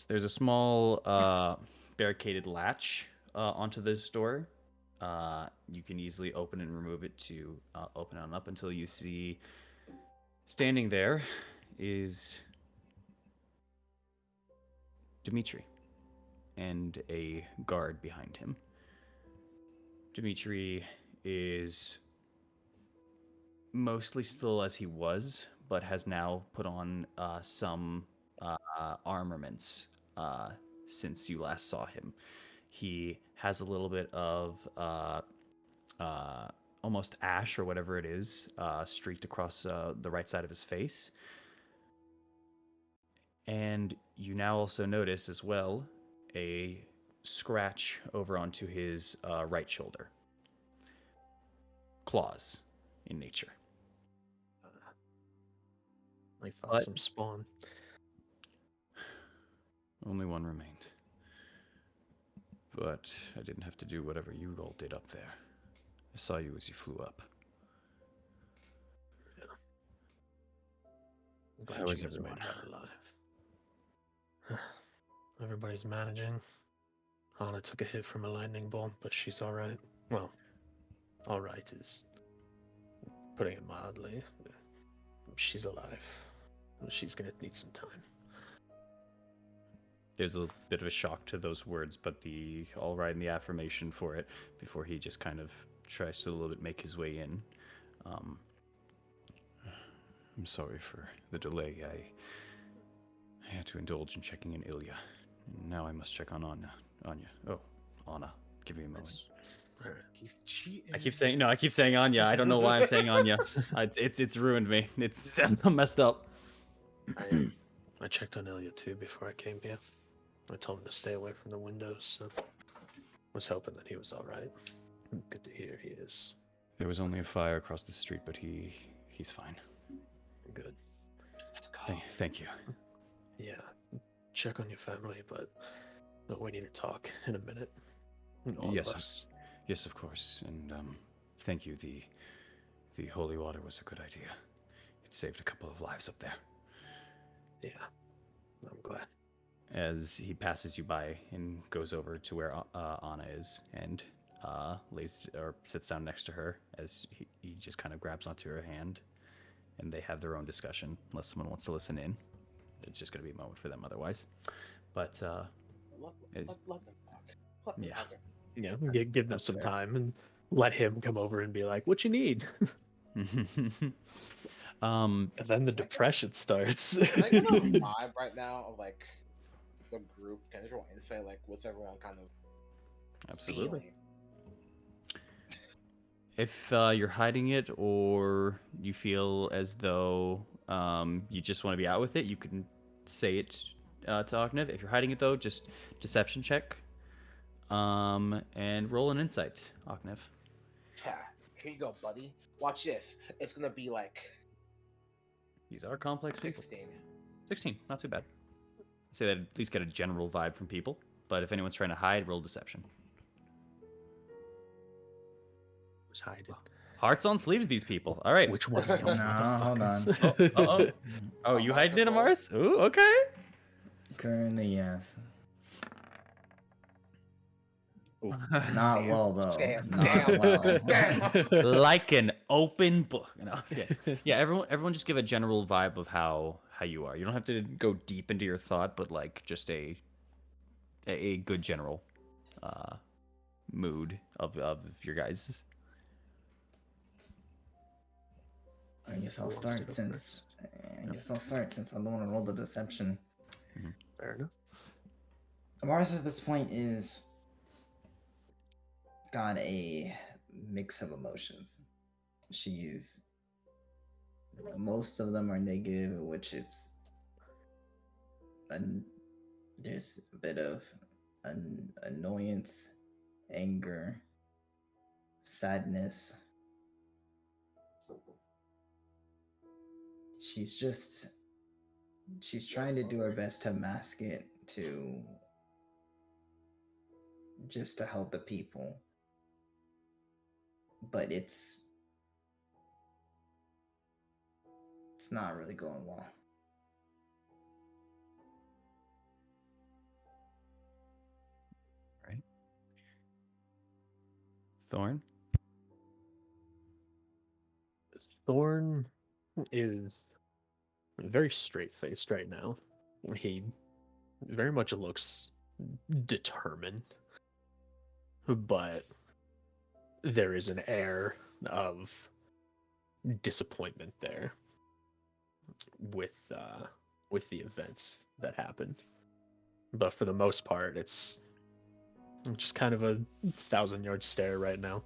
There's a small barricaded latch onto this door. You can easily open and remove it to open on up until you see standing there is Dimitri and a guard behind him. Dimitri is mostly still as he was, but has now put on some armaments since you last saw him. He has a little bit of almost ash or whatever it is streaked across the right side of his face. And you now also notice as well a scratch over onto his right shoulder. Claws in nature. I found But- some spawn. Only one remained. But I didn't have to do whatever you all did up there. I saw you as you flew up. I'm glad How you is guys made everyone? it alive. Everybody's managing. Anna took a hit from a lightning bolt, but she's alright. Well, alright is putting it mildly. She's alive. She's gonna need some time. There's a bit of a shock to those words, but the all right and the affirmation for it before he just kind of tries to a little bit make his way in. I'm sorry for the delay. I had to indulge in checking in Ilya. Now I must check on Anya. Oh, Anna. Give me a moment. Alright. He's cheating. I keep saying Anya. I don't know why I'm saying Anya. It's ruined me. It's I'm messed up. I checked on Ilya too before I came here. I told him to stay away from the windows, so was hoping that he was alright. Good to hear he is. There was only a fire across the street, but he's fine. Good. Let's go. Thank you. Yeah. Check on your family, but we need to talk in a minute. All Yes, of us. Yes, of course. And thank you. The holy water was a good idea. It saved a couple of lives up there. Yeah. I'm glad. As he passes you by and goes over to where Anna is and lays or sits down next to her, as he just kind of grabs onto her hand, and they have their own discussion. Unless someone wants to listen in, it's just going to be a moment for them otherwise. But Let them talk. Let them Yeah. talk. Yeah, That's- give them that's some fair. time and let him come over and be like, "What you need?" And then the depression starts. I get a vibe right now of like the group. Can everyone insight like what's everyone kind of Absolutely. feeling? If you're hiding it or you feel as though you just want to be out with it, you can say it to Ognev. If you're hiding it, though, just deception check and roll an insight, Ognev. Ha, here you go, buddy. Watch this. It's gonna be like These are complex people. 16. 16, not too bad. I'd say that at least get a general vibe from people. But if anyone's trying to hide, roll deception. Who's hiding? Hearts on sleeves, these people. All right. Which one's No, hold on. Uh-oh. Oh, you hiding it, Amaris? Ooh, okay. Currently, yes. Ooh. Not Damn. well though. Damn. Not Damn. well. Damn. Like an open book. No, I was kidding. Yeah, everyone just give a general vibe of how you are. You don't have to go deep into your thought, but like just a good general mood of your guys'. I guess Who I'll wants to start go since. first? I guess I'll start since I don't want to roll the deception. Fair enough. Amaris at this point is got a mix of emotions. She's most of them are negative, which it's an there's a bit of annoyance, anger, sadness. She's trying to do her best to mask it to just to help the people, but it's not really going well. Right. Thorn? Thorn is very straight-faced right now. He very much looks determined, but there is an air of disappointment there with the events that happened. But for the most part, it's just kind of a 1,000-yard stare right now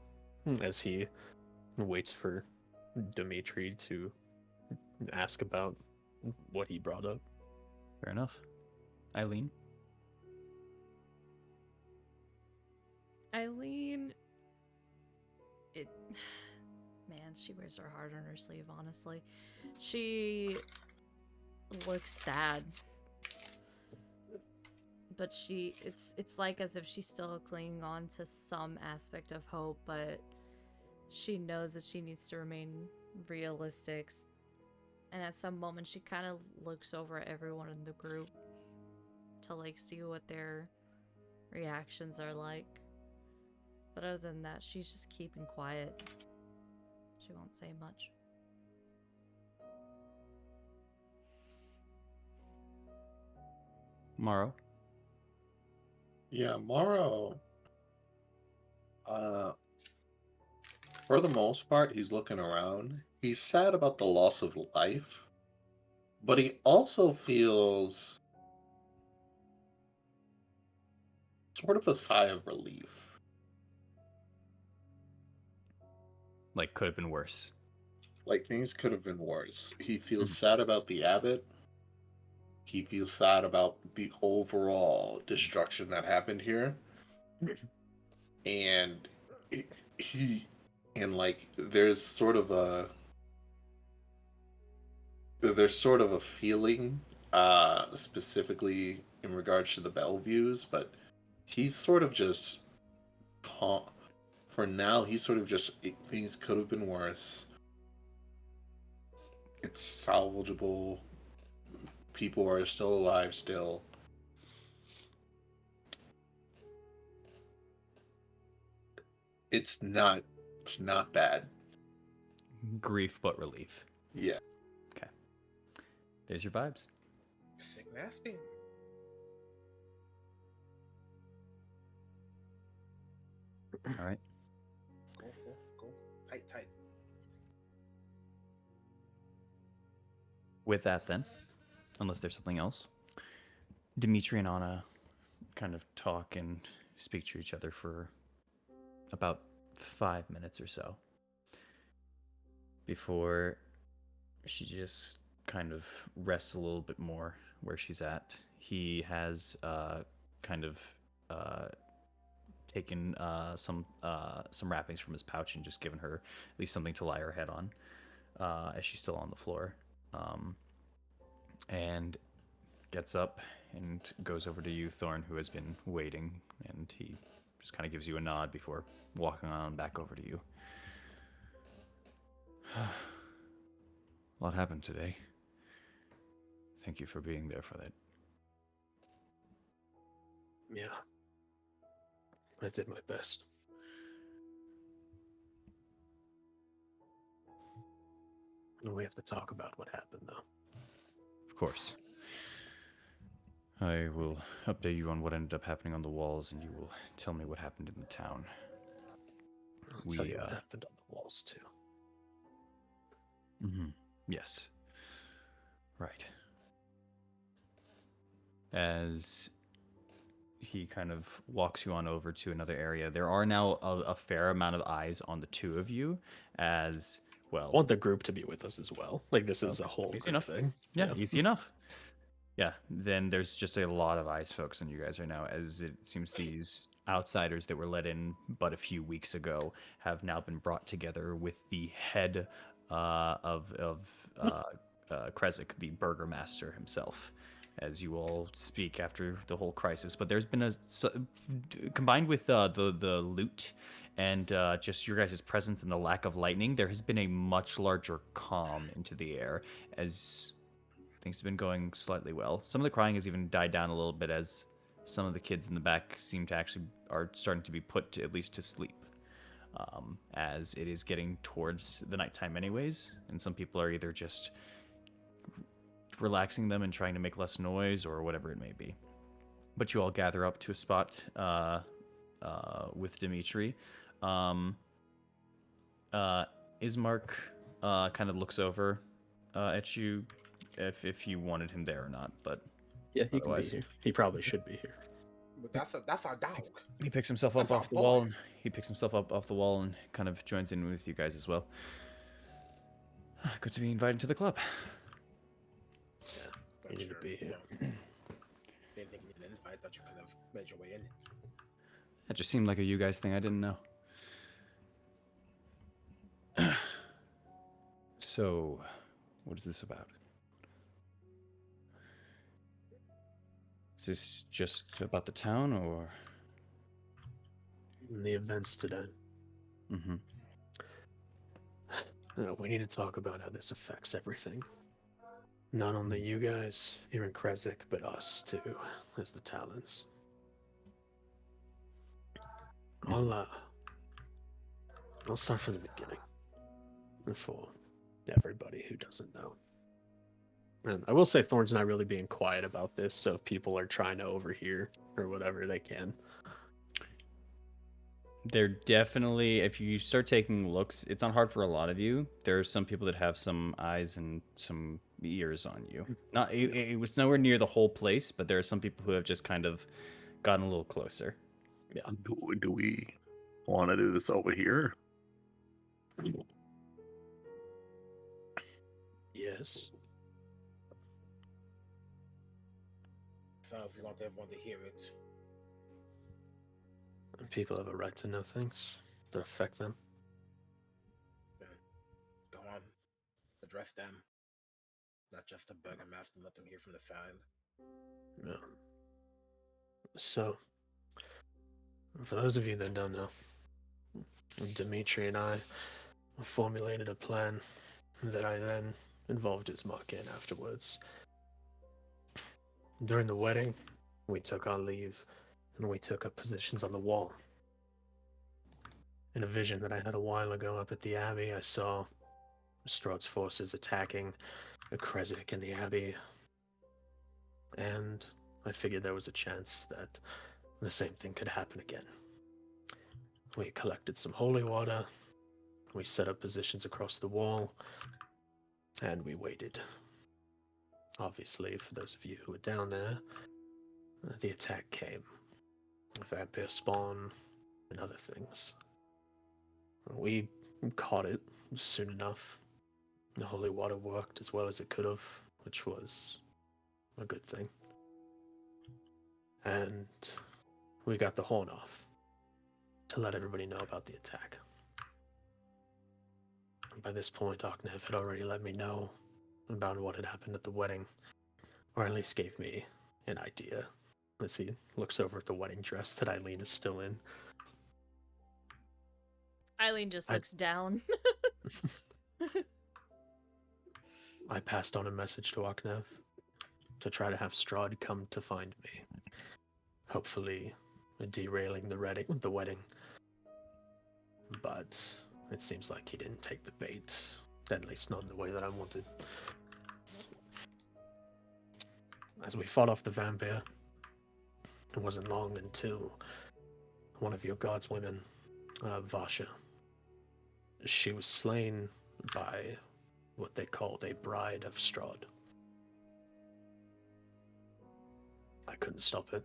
as he waits for Dimitri to ask about what he brought up. Fair enough. Eileen? Eileen, man, she wears her heart on her sleeve, honestly. She looks sad. But it's like as if she's still clinging on to some aspect of hope, but she knows that she needs to remain realistic. And at some moment, she kind of looks over at everyone in the group to, like, see what their reactions are like. But other than that, she's just keeping quiet. She won't say much. Morrow? Yeah, Morrow. For the most part, he's looking around. He's sad about the loss of life, but he also feels sort of a sigh of relief. Like, could have been worse. Like things could have been worse. He feels sad about the abbot. He feels sad about the overall destruction that happened here. And he and like there's sort of a feeling specifically in regards to the Belleviews, but he's sort of just calm for now. He's sort of just things could have been worse. It's salvageable. People are still alive still. It's not bad. Grief but relief. Yeah. Okay. There's your vibes. Sick nasty. All right. Cool. Tight. With that, then, unless there's something else, Dimitri and Anna kind of talk and speak to each other for about 5 minutes or so before she just kind of rests a little bit more where she's at. He has kind of taken some wrappings from his pouch and just given her at least something to lie her head on as she's still on the floor. And gets up and goes over to you, Thorn, who has been waiting, and he just kind of gives you a nod before walking on back over to you. A lot happened today. Thank you for being there for that. Yeah. I did my best. We have to talk about what happened, though. Of course. I will update you on what ended up happening on the walls, and you will tell me what happened in the town. I'll tell you what happened on the walls, too. Yes. Right. As he kind of walks you on over to another area. There are now a fair amount of eyes on the two of you, as I well. want the group to be with us as well. Like this is a whole Easy group enough. thing. Yeah, easy enough. Yeah, then there's just a lot of eyes focused on you guys right now, as it seems these outsiders that were let in but a few weeks ago have now been brought together with the head of Kresik, the burgermaster himself, as you all speak after the whole crisis. But there's been combined with the loot and just your guys' presence and the lack of lightning, there has been a much larger calm into the air as things have been going slightly well. Some of the crying has even died down a little bit as some of the kids in the back seem to actually are starting to be put to, at least to sleep, as it is getting towards the nighttime anyways, and some people are either just relaxing them and trying to make less noise or whatever it may be. But you all gather up to a spot with Dimitri. Ismark kind of looks over at you if you wanted him there or not, but Yeah, he can be otherwise, here. He probably should be here. But that's our dog. he picks himself up That's our off the boy. wall. And he picks himself up off the wall and kind of joins in with you guys as well. Good to be invited to the club. Yeah, But you need to you're, be here. Didn't think you needed an invite. Thought you could have made your way in. That just seemed like a you guys thing. I didn't know. So, what is this about? Is this just about the town, or? The events today. Mm-hmm. We need to talk about how this affects everything. Not only you guys here in Kresik, but us too, as the Talons. I'll start from the beginning. For everybody who doesn't know. And I will say Thorn's not really being quiet about this, so if people are trying to overhear or whatever, they can. They're definitely, if you start taking looks, it's not hard for a lot of you. There are some people that have some eyes and some ears on you. Not, it was nowhere near the whole place, but there are some people who have just kind of gotten a little closer. Yeah. Do we want to do this over here? Yes. So if you want everyone to hear it, And people have a right to know things that affect them. then go on, address them. Not just the burgomaster. Let them hear from the side. Yeah. So, for those of you that don't know, Dimitri and I formulated a plan that I then involved Ismark in afterwards. During the wedding, we took our leave and we took up positions on the wall. In a vision that I had a while ago up at the Abbey, I saw Strahd's forces attacking Kresik and the Abbey, and I figured there was a chance that the same thing could happen again. We collected some holy water, we set up positions across the wall, and we waited. Obviously, for those of you who were down there, the attack came. A vampire spawn and other things. We caught it soon enough. The holy water worked as well as it could have, which was a good thing. And we got the horn off to let everybody know about the attack. By this point, Oknev had already let me know about what had happened at the wedding, or at least gave me an idea as he looks over at the wedding dress that Eileen is still in. Eileen just looks down. I passed on a message to Oknev to try to have Strahd come to find me, hopefully derailing the wedding. But it seems like he didn't take the bait, at least not in the way that I wanted. As we fought off the vampire, it wasn't long until one of your god's women, Vasha, she was slain by what they called a bride of Strahd. I couldn't stop it.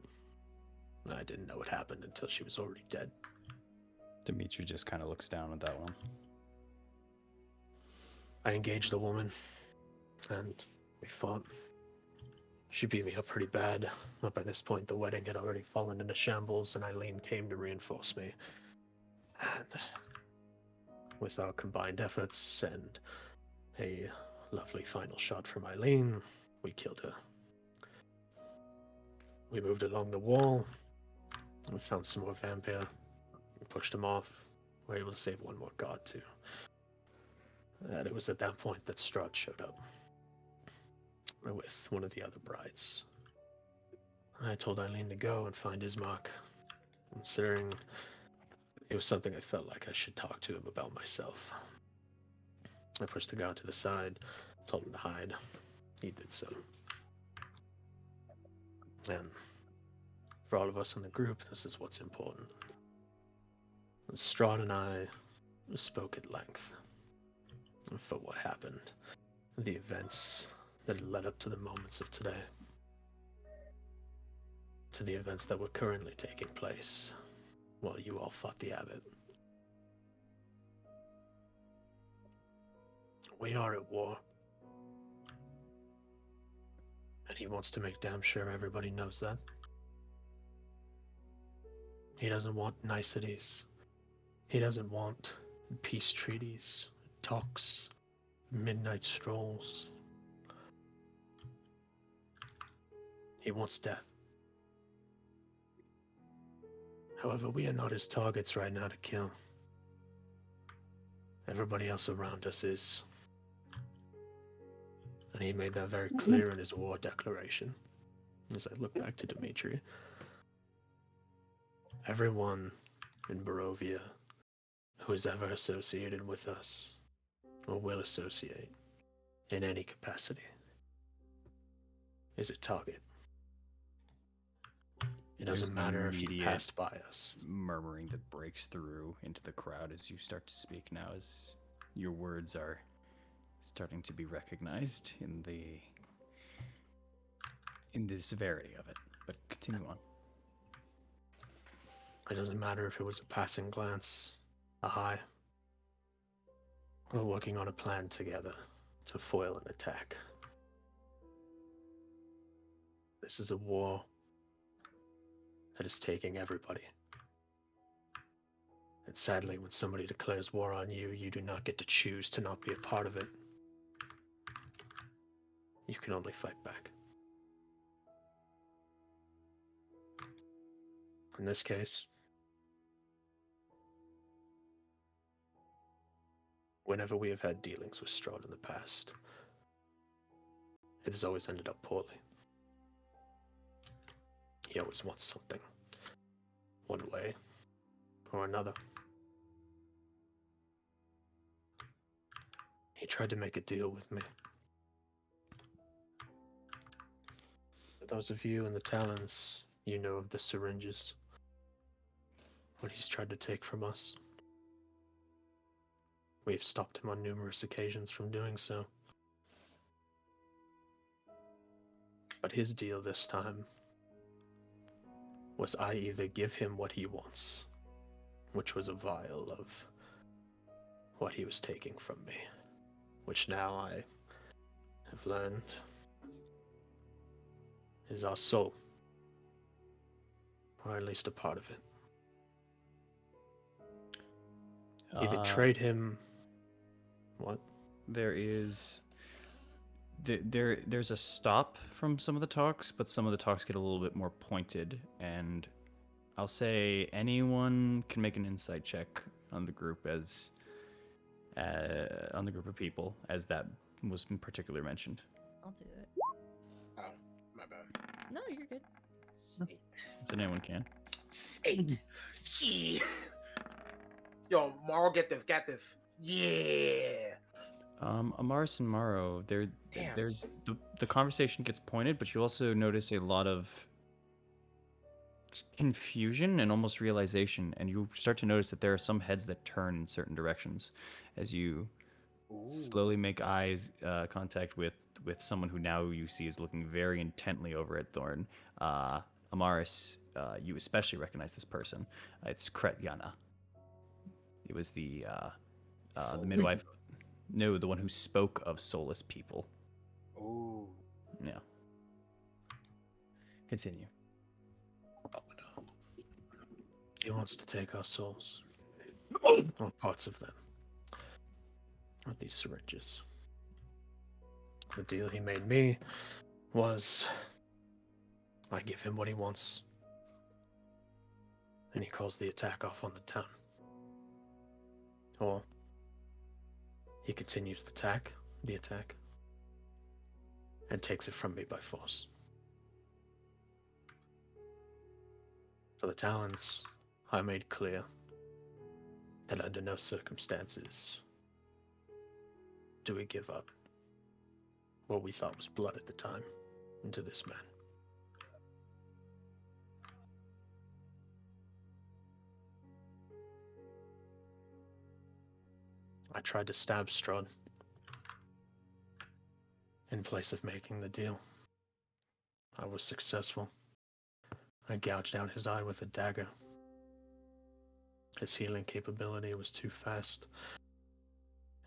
I didn't know it happened until she was already dead. Dimitri just kind of looks down at that one. I engaged the woman, and we fought. She beat me up pretty bad, but by this point the wedding had already fallen into shambles, and Eileen came to reinforce me. And with our combined efforts and a lovely final shot from Eileen, we killed her. We moved along the wall, we found some more vampire, we pushed them off. We were able to save one more guard too. And it was at that point that Strahd showed up with one of the other brides. I told Eileen to go and find Ismark, considering it was something I felt like I should talk to him about myself. I pushed the guard to the side, told him to hide. He did so. And for all of us in the group, this is what's important. Strahd and I spoke at length for what happened, the events that had led up to the moments of today, to the events that were currently taking place while you all fought the abbot. We are at war, and he wants to make damn sure everybody knows that. He doesn't want niceties. He doesn't want peace treaties, talks, midnight strolls. He wants death. However, we are not his targets right now to kill. Everybody else around us is. And he made that very clear in his war declaration. As I look back to Dimitri, everyone in Barovia who is ever associated with us, or will associate, in any capacity, is a target. It There's doesn't an matter if you immediate passed by us. murmuring that breaks through into the crowd as you start to speak now, as your words are starting to be recognized in the severity of it. But continue on. It doesn't matter if it was a passing glance, a hi. We're working on a plan together to foil an attack. This is a war that is taking everybody. And sadly, when somebody declares war on you, you do not get to choose to not be a part of it. You can only fight back. In this case, whenever we have had dealings with Strahd in the past, it has always ended up poorly. He always wants something, one way or another. He tried to make a deal with me. For those of you in the Talons, you know of the syringes. What he's tried to take from us. We've stopped him on numerous occasions from doing so. But his deal this time was I either give him what he wants, which was a vial of what he was taking from me, which now I have learned is our soul, or at least a part of it. Either trade him. What? There's a stop from some of the talks, but some of the talks get a little bit more pointed, and I'll say anyone can make an insight check on the group as on the group of people as that was in particular mentioned. I'll do it. Oh, my bad. No, you're good. 8. So anyone can. 8. Yeah. Yo, Morrow, get this. Yeah. Amaris and Morrow, Damn. there's the conversation gets pointed, but you also notice a lot of confusion and almost realization, and you start to notice that there are some heads that turn in certain directions as you slowly make eyes contact with someone who now you see is looking very intently over at Thorn. Amaris, you especially recognize this person. It's Kretyana. It was the midwife. No, the one who spoke of soulless people. Ooh. Yeah. Continue. Oh no. He wants to take our souls, or parts of them, with these syringes. The deal he made me was I give him what he wants, and he calls the attack off on the town. Or he continues the attack, and takes it from me by force. For the Talons, I made clear that under no circumstances do we give up what we thought was blood at the time into this man. I tried to stab Strahd in place of making the deal. I was successful. I gouged out his eye with a dagger. His healing capability was too fast,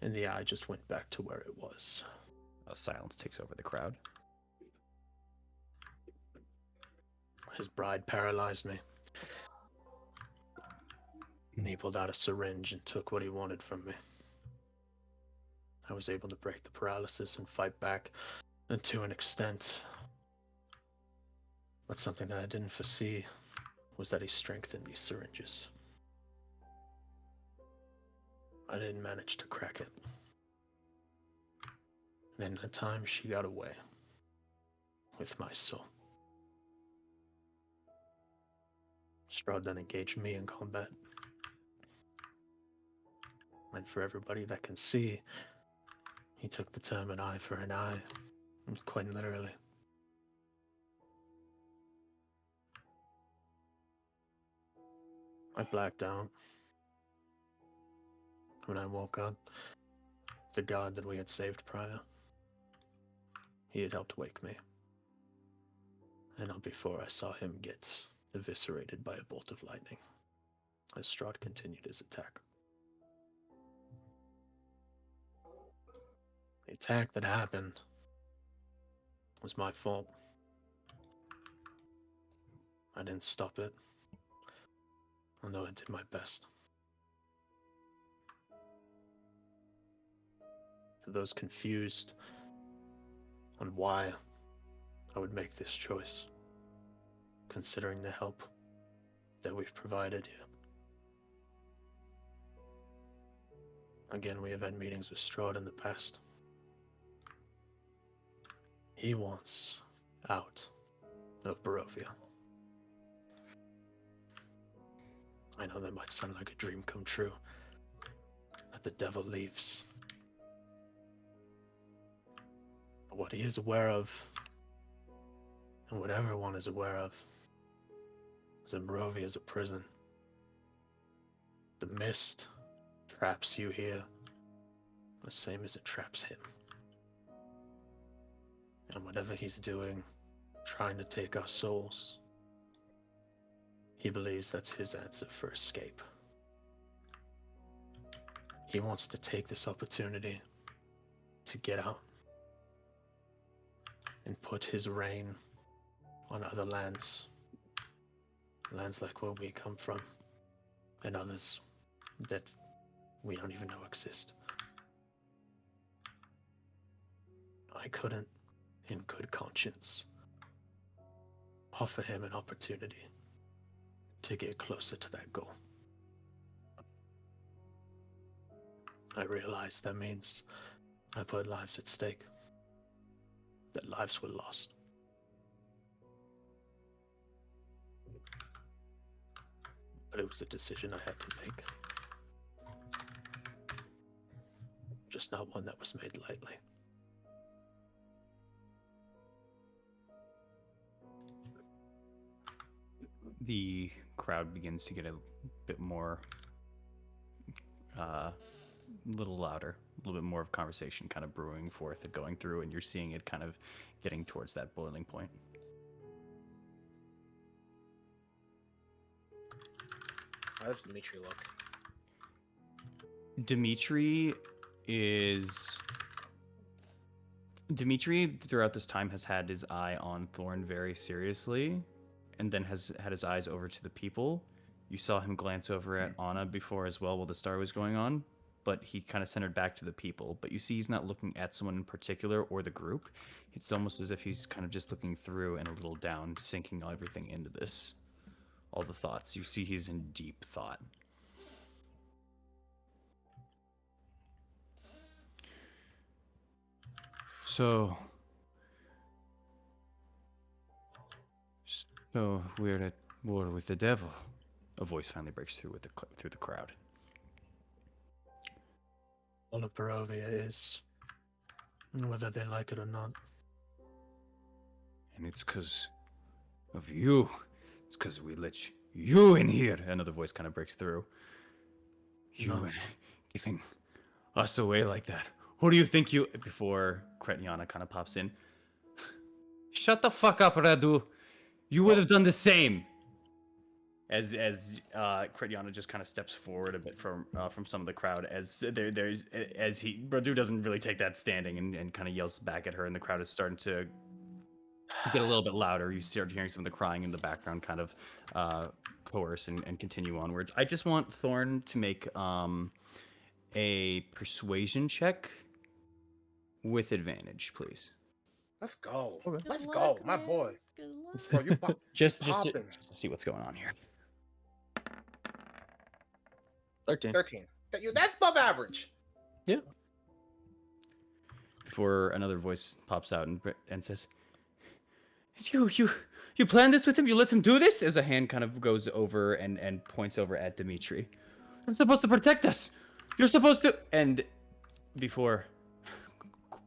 and the eye just went back to where it was. Silence takes over the crowd. His bride paralyzed me. And he pulled out a syringe and took what he wanted from me. I was able to break the paralysis and fight back, and to an extent. But something that I didn't foresee was that he strengthened these syringes. I didn't manage to crack it. And in that time, she got away with my soul. Strahd then engaged me in combat. And for everybody that can see, he took the term an eye for an eye, quite literally. I blacked out. When I woke up, the god that we had saved prior, he had helped wake me. And not before I saw him get eviscerated by a bolt of lightning, as Strahd continued his attack. The attack that happened was my fault. I didn't stop it, although I did my best. For those confused on why I would make this choice, considering the help that we've provided you. Again, we have had meetings with Strahd in the past. He wants out of Barovia. I know that might sound like a dream come true, that the devil leaves. But what he is aware of, and what everyone is aware of, is that Barovia is a prison. The mist traps you here, the same as it traps him. And whatever he's doing, trying to take our souls, he believes that's his answer for escape. He wants to take this opportunity to get out and put his reign on other lands. Lands like where we come from, and others that we don't even know exist. I couldn't, in good conscience, offer him an opportunity to get closer to that goal. I realize that means I put lives at stake, that lives were lost. But it was a decision I had to make. Just not one that was made lightly. The crowd begins to get a bit more, little louder, a little bit more of conversation kind of brewing forth and going through, and you're seeing it kind of getting towards that boiling point. How does Dimitri look? Dimitri throughout this time has had his eye on Thorn very seriously, and then has had his eyes over to the people. You saw him glance over at Anna before as well while the star was going on, but he kind of centered back to the people. But you see he's not looking at someone in particular or the group. It's almost as if he's kind of just looking through and a little down, sinking everything into this. All the thoughts. You see he's in deep thought. So we're at war with the devil. A voice finally breaks through through the crowd. All of Barovia is, whether they like it or not. And it's because of you. It's because we let you in here. Another voice kind of breaks through. You No. giving us away like that. Who do you think you... Before Kretiana kind of pops in. Shut the fuck up, Radu. You would have done the same. As Kretiana just kind of steps forward a bit from some of the crowd, as Radu doesn't really take that standing and kind of yells back at her, and the crowd is starting to get a little bit louder. You start hearing some of the crying in the background kind of coerce and continue onwards. I just want Thorn to make a persuasion check with advantage, please. Let's go. Okay. Good Let's luck, go, my man. boy. Good luck. Bro, you Just popping. to see what's going on here. 13. 13. That's above average. Yeah. Before another voice pops out and says, You planned this with him? You let him do this? As a hand kind of goes over and points over at Dimitri. I'm supposed to protect us. You're supposed to... And before...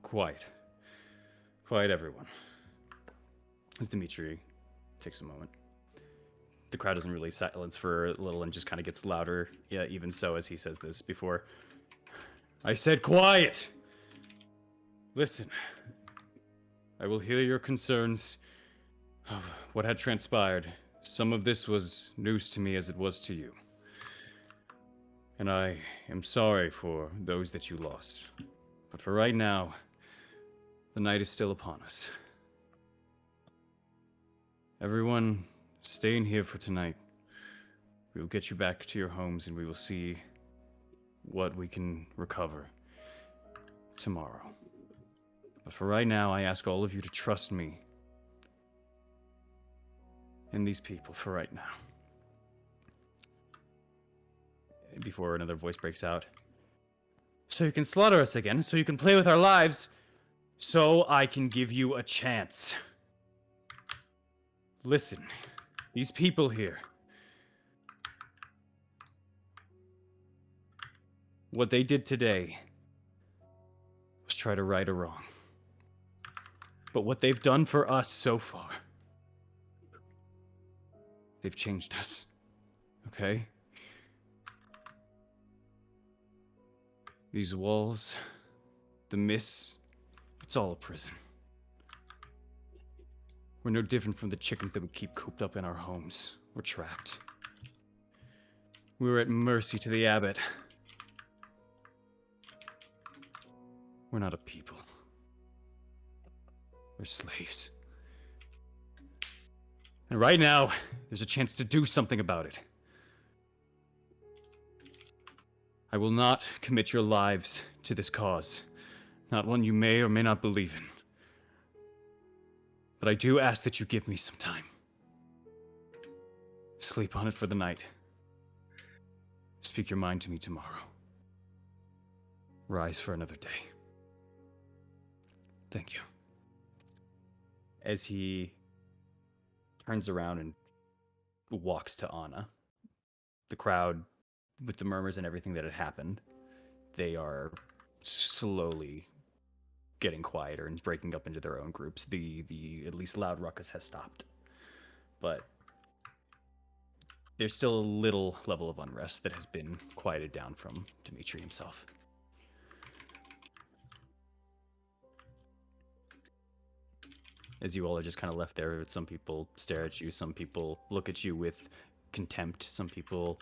Quiet. Quiet, everyone. As Dimitri takes a moment. The crowd doesn't really silence for a little and just kind of gets louder, yeah, even so, as he says this before. I said quiet! Listen. I will hear your concerns of what had transpired. Some of this was news to me as it was to you. And I am sorry for those that you lost. But for right now, the night is still upon us. Everyone, stay in here for tonight. We will get you back to your homes and we will see what we can recover tomorrow. But for right now, I ask all of you to trust me and these people for right now. Before another voice breaks out. So you can slaughter us again, so you can play with our lives, so I can give you a chance. Listen, these people here. What they did today was try to right a wrong. But what they've done for us so far, they've changed us. Okay? These walls, the mist, it's all a prison. We're no different from the chickens that we keep cooped up in our homes. We're trapped. We were at mercy to the abbot. We're not a people. We're slaves. And right now, there's a chance to do something about it. I will not commit your lives to this cause. Not one you may or may not believe in. But I do ask that you give me some time. Sleep on it for the night. Speak your mind to me tomorrow. Rise for another day. Thank you. As he turns around and walks to Anna, the crowd, with the murmurs and everything that had happened, they are slowly getting quieter and breaking up into their own groups. The at least loud ruckus has stopped. But there's still a little level of unrest that has been quieted down from Dimitri himself. As you all are just kind of left there, some people stare at you, some people look at you with contempt, some people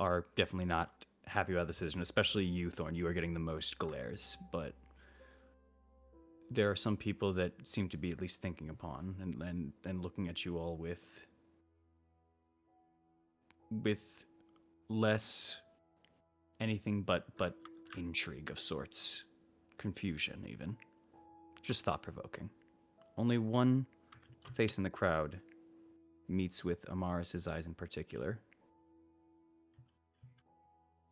are definitely not happy about the decision, especially you, Thorn. You are getting the most glares, but there are some people that seem to be at least thinking upon and looking at you all with less anything but intrigue of sorts, confusion even, just thought provoking. Only one face in the crowd meets with Amaris's eyes in particular,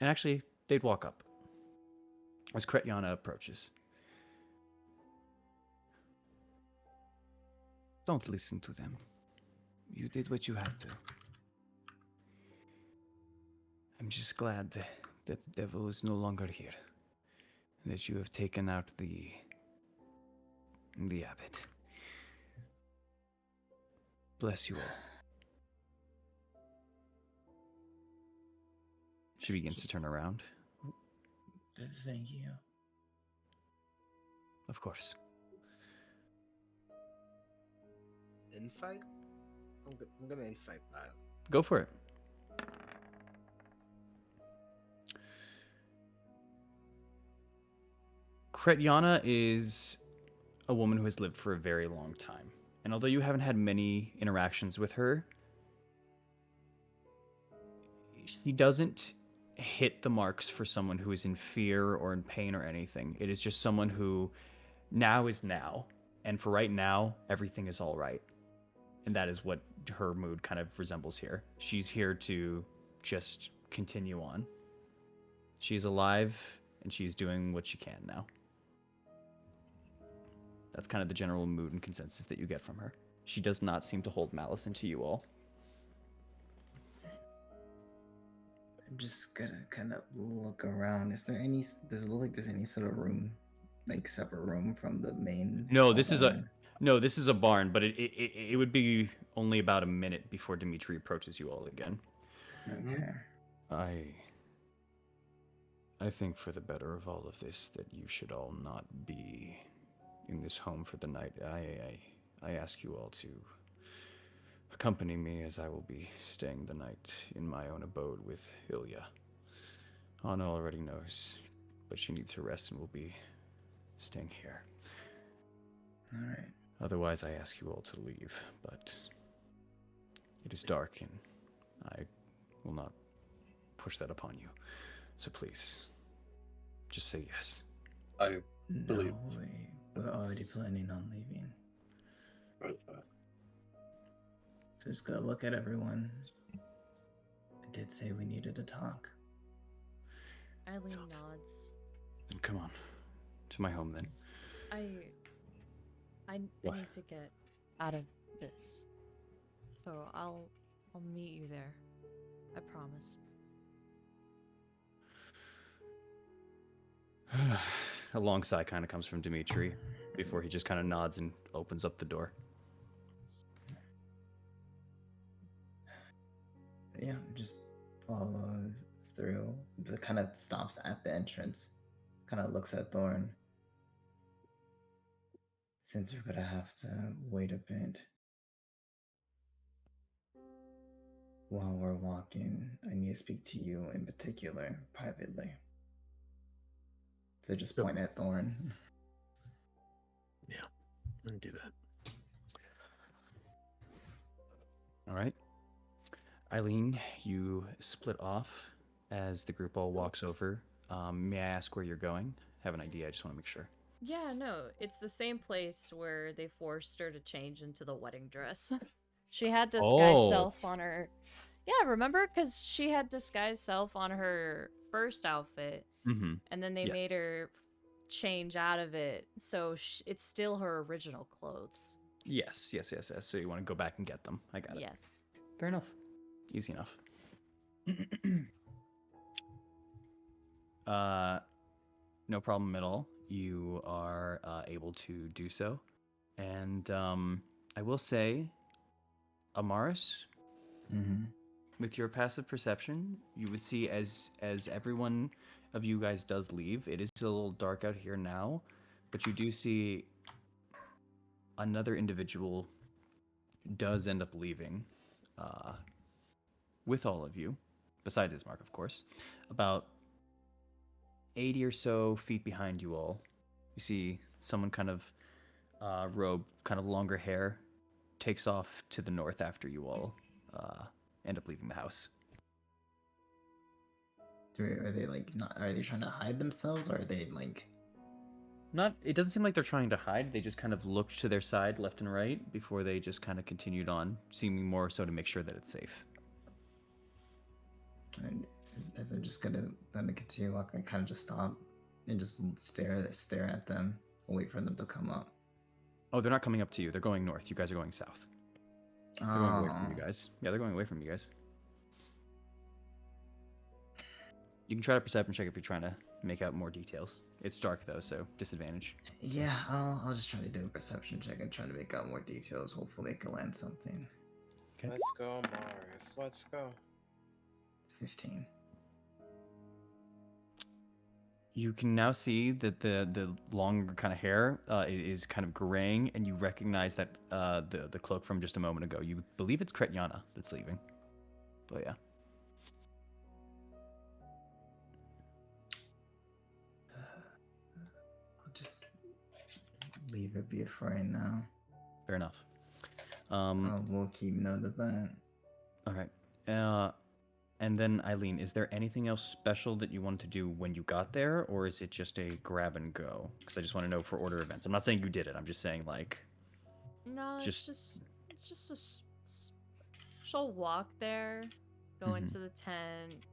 and actually they'd walk up as Kretyana approaches. Don't listen to them. You did what you had to. I'm just glad that the devil is no longer here, and that you have taken out the abbot. Bless you all. She begins to turn around. Thank you. Of course. Insight? I'm gonna insight that. Go for it. Kretyana is a woman who has lived for a very long time. And although you haven't had many interactions with her, she doesn't hit the marks for someone who is in fear or in pain or anything. It is just someone who now is now. And for right now, everything is all right. And that is what her mood kind of resembles here. She's here to just continue on. She's alive and she's doing what she can now. That's kind of the general mood and consensus that you get from her. She does not seem to hold malice into you all. I'm just gonna kind of look around. Does it look like there's any sort of room, like separate room from the main? No, this is a barn, but it would be only about a minute before Dimitri approaches you all again. Okay. I think for the better of all of this that you should all not be in this home for the night. I ask you all to accompany me, as I will be staying the night in my own abode with Ilya. Anna already knows, but she needs her rest and will be staying here. All right. Otherwise, I ask you all to leave, but it is dark and I will not push that upon you. So please, just say yes. I No, believe. we're already planning on leaving. So just gotta look at everyone. I did say we needed to talk. Eileen nods. Then come on, to my home then. I What? need to get out of this. So I'll meet you there. I promise. A long sigh kind of comes from Dimitri before he just kind of nods and opens up the door. Yeah, just follows through. It kind of stops at the entrance. Kind of looks at Thorn. Since we're gonna have to wait a bit while we're walking, I need to speak to you in particular, privately. So just point at Thorn. Yeah, I'm gonna do that. All right. Eileen, you split off as the group all walks over. May I ask where you're going? Have an idea. I just want to make sure. Yeah, no, it's the same place where they forced her to change into the wedding dress. She had disguised self on her. Yeah, remember? Because she had disguised self on her first outfit, Mm-hmm. and then they made her change out of it, so it's still her original clothes. Yes. So you want to go back and get them. I got it. Yes. Fair enough. Easy enough. No problem at all. You are able to do so. And I will say, Amaris, with your passive perception, you would see as everyone of you guys does leave, it is a little dark out here now, but you do see another individual does end up leaving with all of you. besides Ismark, of course, about 80 or so feet behind you all, you see someone kind of robe, kind of longer hair, takes off to the north after you all end up leaving the house. Are they like not? Are they trying to hide themselves, or are they like? It doesn't seem like they're trying to hide. They just kind of looked to their side, left and right, before they just kind of continued on, seeming more so to make sure that it's safe. And as I'm just gonna continue walk, I kind of just stop and just stare at them, wait for them to come up. Oh, they're not coming up to you. They're going north. You guys are going south. They're going away from you guys. Yeah, they're going away from you guys. You can try to perception check if you're trying to make out more details. It's dark though, so disadvantage. Yeah, I'll just try to do a perception check and try to make out more details. Hopefully, I can land something. Okay. Let's go, Mars. Let's go. It's 15. You can now see that the longer kind of hair is kind of graying, and you recognize that the cloak from just a moment ago. You believe it's Kretyana that's leaving. But yeah. I'll just leave it be for right now. Fair enough. We'll keep note of that. All right. And then, Eileen, is there anything else special that you wanted to do when you got there, or is it just a grab and go? Because I just want to know for order of events. I'm not saying you did it. I'm just saying, like... No, Just- it's just she'll walk there, go Mhm. into the tent,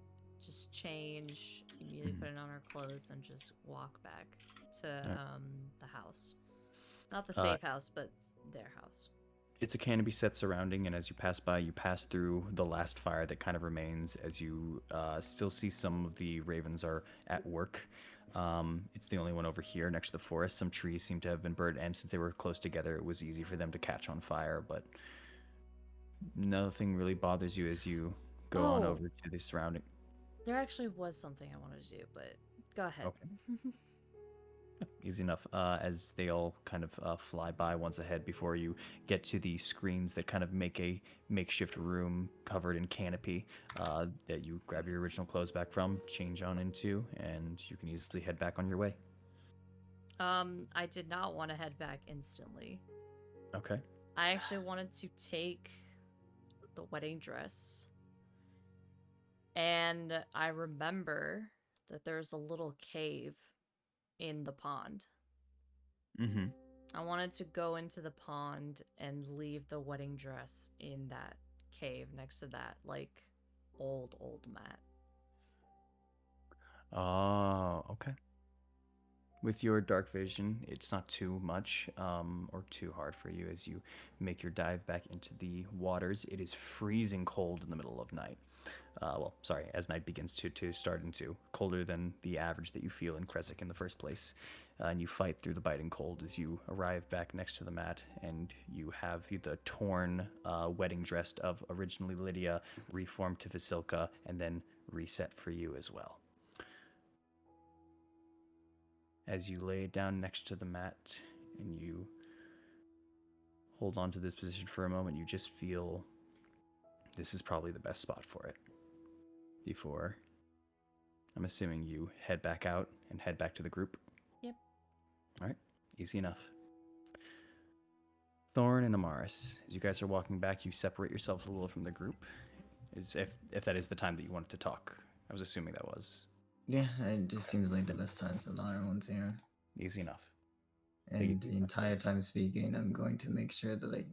just change, immediately Mhm. put it on her clothes, and just walk back to Alright. the house. Not the Uh, safe house, but their house. It's a canopy set surrounding, and as you pass by, you pass through the last fire that kind of remains as you still see some of the ravens are at work. It's the only one over here next to the forest. Some trees seem to have been burned, and since they were close together, it was easy for them to catch on fire, but nothing really bothers you as you go on Oh. over to the surrounding. There actually was something I wanted to do, but go ahead. Okay. Easy enough. As they all kind of fly by once ahead before you get to the screens that kind of make a makeshift room covered in canopy that you grab your original clothes back from, change on into, and you can easily head back on your way. I did not want to head back instantly. Okay. I actually wanted to take the wedding dress. And I remember that there's a little cave in the pond. Mm-hmm. I wanted to go into the pond and leave the wedding dress in that cave next to that, like, old mat. Oh, okay. With your dark vision, it's not too much or too hard for you as you make your dive back into the waters. It is freezing cold in the middle of night. As night begins to start into colder than the average that you feel in Kresik in the first place. And you fight through the biting cold as you arrive back next to the mat, and you have the torn wedding dress of originally Lydia reformed to Vasilka and then reset for you as well. As you lay it down next to the mat and you hold on to this position for a moment, you just feel this is probably the best spot for it. Before, I'm assuming you head back out and head back to the group. Yep. All right, easy enough. Thorn and Amaris, as you guys are walking back, you separate yourselves a little from the group. If that is the time that you wanted to talk. I was assuming that was. Yeah, it just seems like the best time so the other one's here. Easy enough. And the entire time speaking, I'm going to make sure that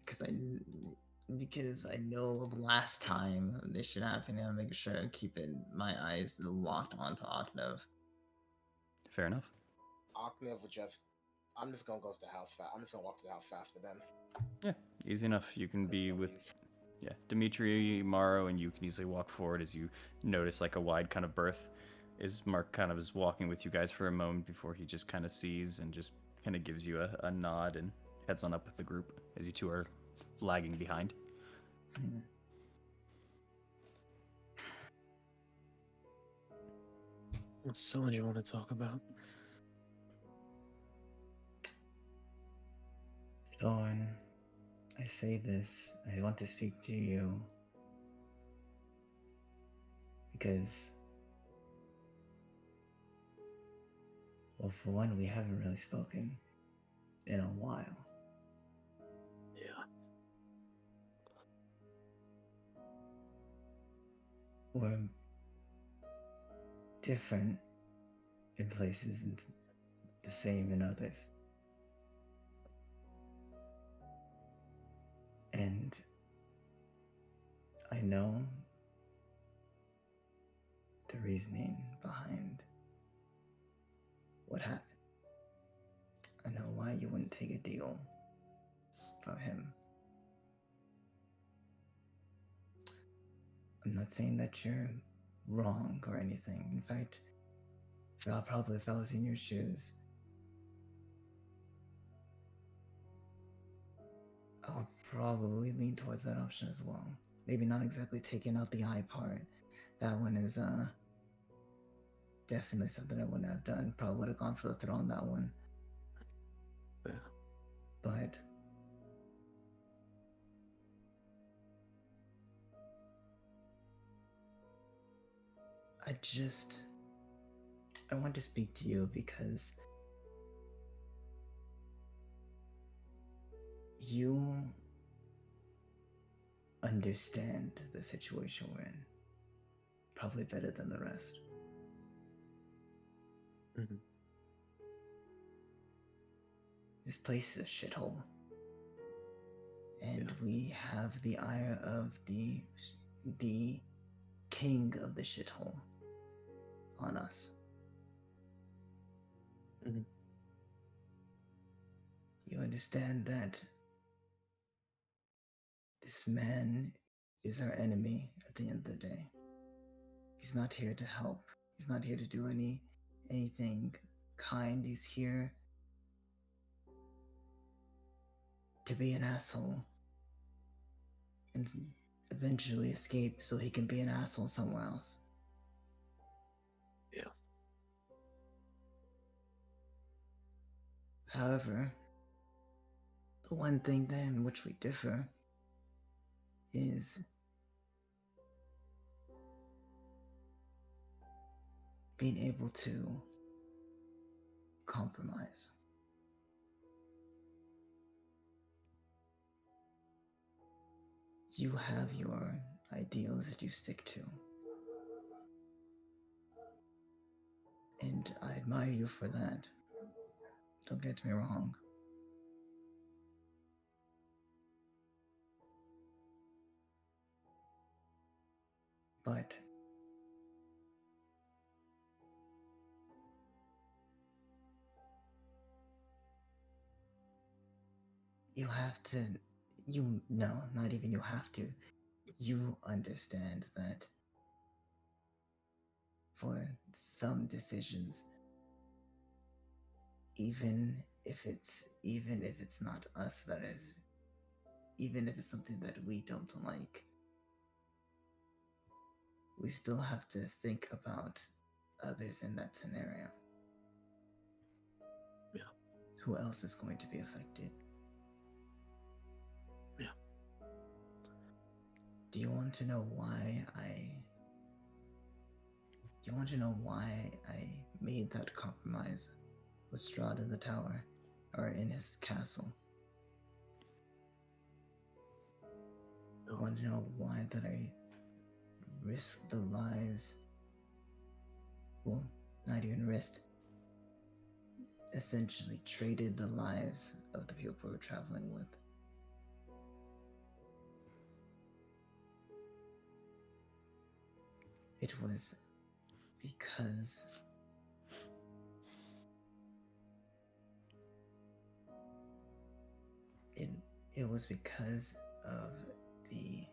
because I know the last time this should happen, I'm making sure I keep my eyes locked onto Oknev. Fair enough. Oknev would just. I'm just gonna go to the house fast. I'm just gonna walk to the house faster then. Yeah, easy enough. You can Let's be go with leave. Dimitri, Maro, and you can easily walk forward as you notice like a wide kind of berth. Is Mark kind of is walking with you guys for a moment before he just kind of sees and just kind of gives you a nod and heads on up with the group as you two are lagging behind. Yeah. So what do you want to talk about? Thorn, I say this. I want to speak to you. Because, well, for one, we haven't really spoken in a while. Yeah. We're different in places and the same in others. And I know the reasoning behind what happened. I know why you wouldn't take a deal from him. I'm not saying that you're wrong or anything. In fact, if I was in your shoes, I would probably lean towards that option as well. Maybe not exactly taking out the eye part. That one is definitely something I wouldn't have done. Probably would have gone for the throw on that one. Yeah. But I want to speak to you because you understand the situation we're in probably better than the rest. Mm-hmm. This place is a shithole. And Yeah. we have the ire of the king of the shithole on us. Mm-hmm. You understand that this man is our enemy at the end of the day. He's not here to help. He's not here to do anything kind. He's here to be an asshole and eventually escape so he can be an asshole somewhere else. Yeah. However, the one thing then in which we differ is being able to compromise. You have your ideals that you stick to. And I admire you for that. Don't get me wrong. But you have to, not even you have to. You understand that for some decisions, even if it's not us that is, even if it's something that we don't like, we still have to think about others in that scenario. Yeah. Who else is going to be affected? Yeah. Do you want to know why I made that compromise with Strahd in the tower, or in his castle? No. I want to know why that I risked the lives, well, not even risked, essentially traded the lives of the people we were traveling with. It was because it was because of the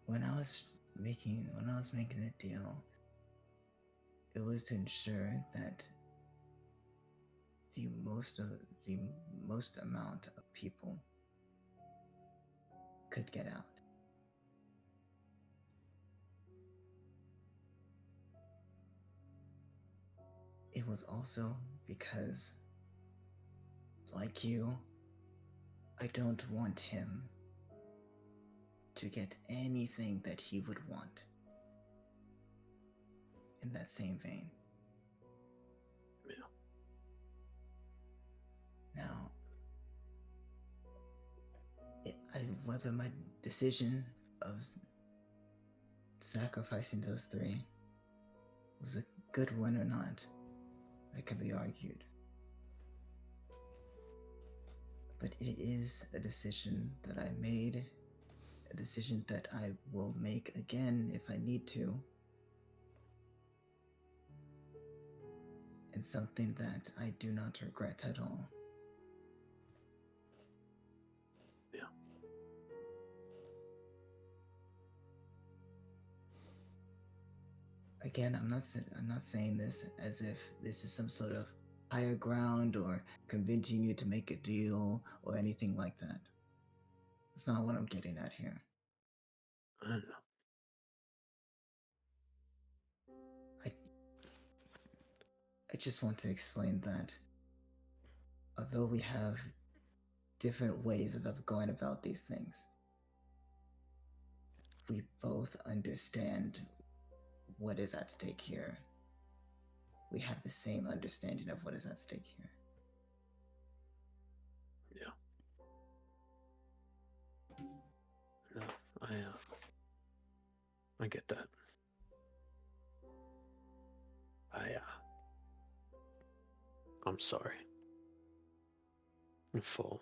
when I was making a deal, it was to ensure that the most amount of people could get out. It was also because, like you, I don't want him to get anything that he would want. In that same vein. Yeah. Now, whether my decision of sacrificing those three was a good one or not, that can be argued. But it is a decision that I made, a decision that I will make again if I need to, and something that I do not regret at all. Yeah. Again, I'm not saying this as if this is some sort of higher ground or convincing you to make a deal or anything like that. That's not what I'm getting at here. I don't know. I just want to explain that although we have different ways of going about these things, we both understand what is at stake here. We have the same understanding of what is at stake here. Yeah. No, I get that. I'm sorry for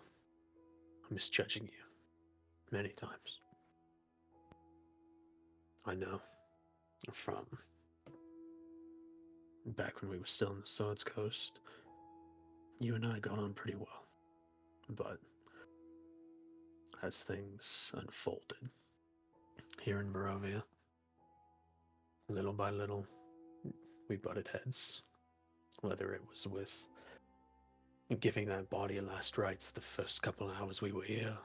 misjudging you many times. I know from back when we were still in the Swords Coast, you and I got on pretty well. But as things unfolded here in Barovia, little by little, we butted heads. Whether it was with giving that body a last rites the first couple hours we were here,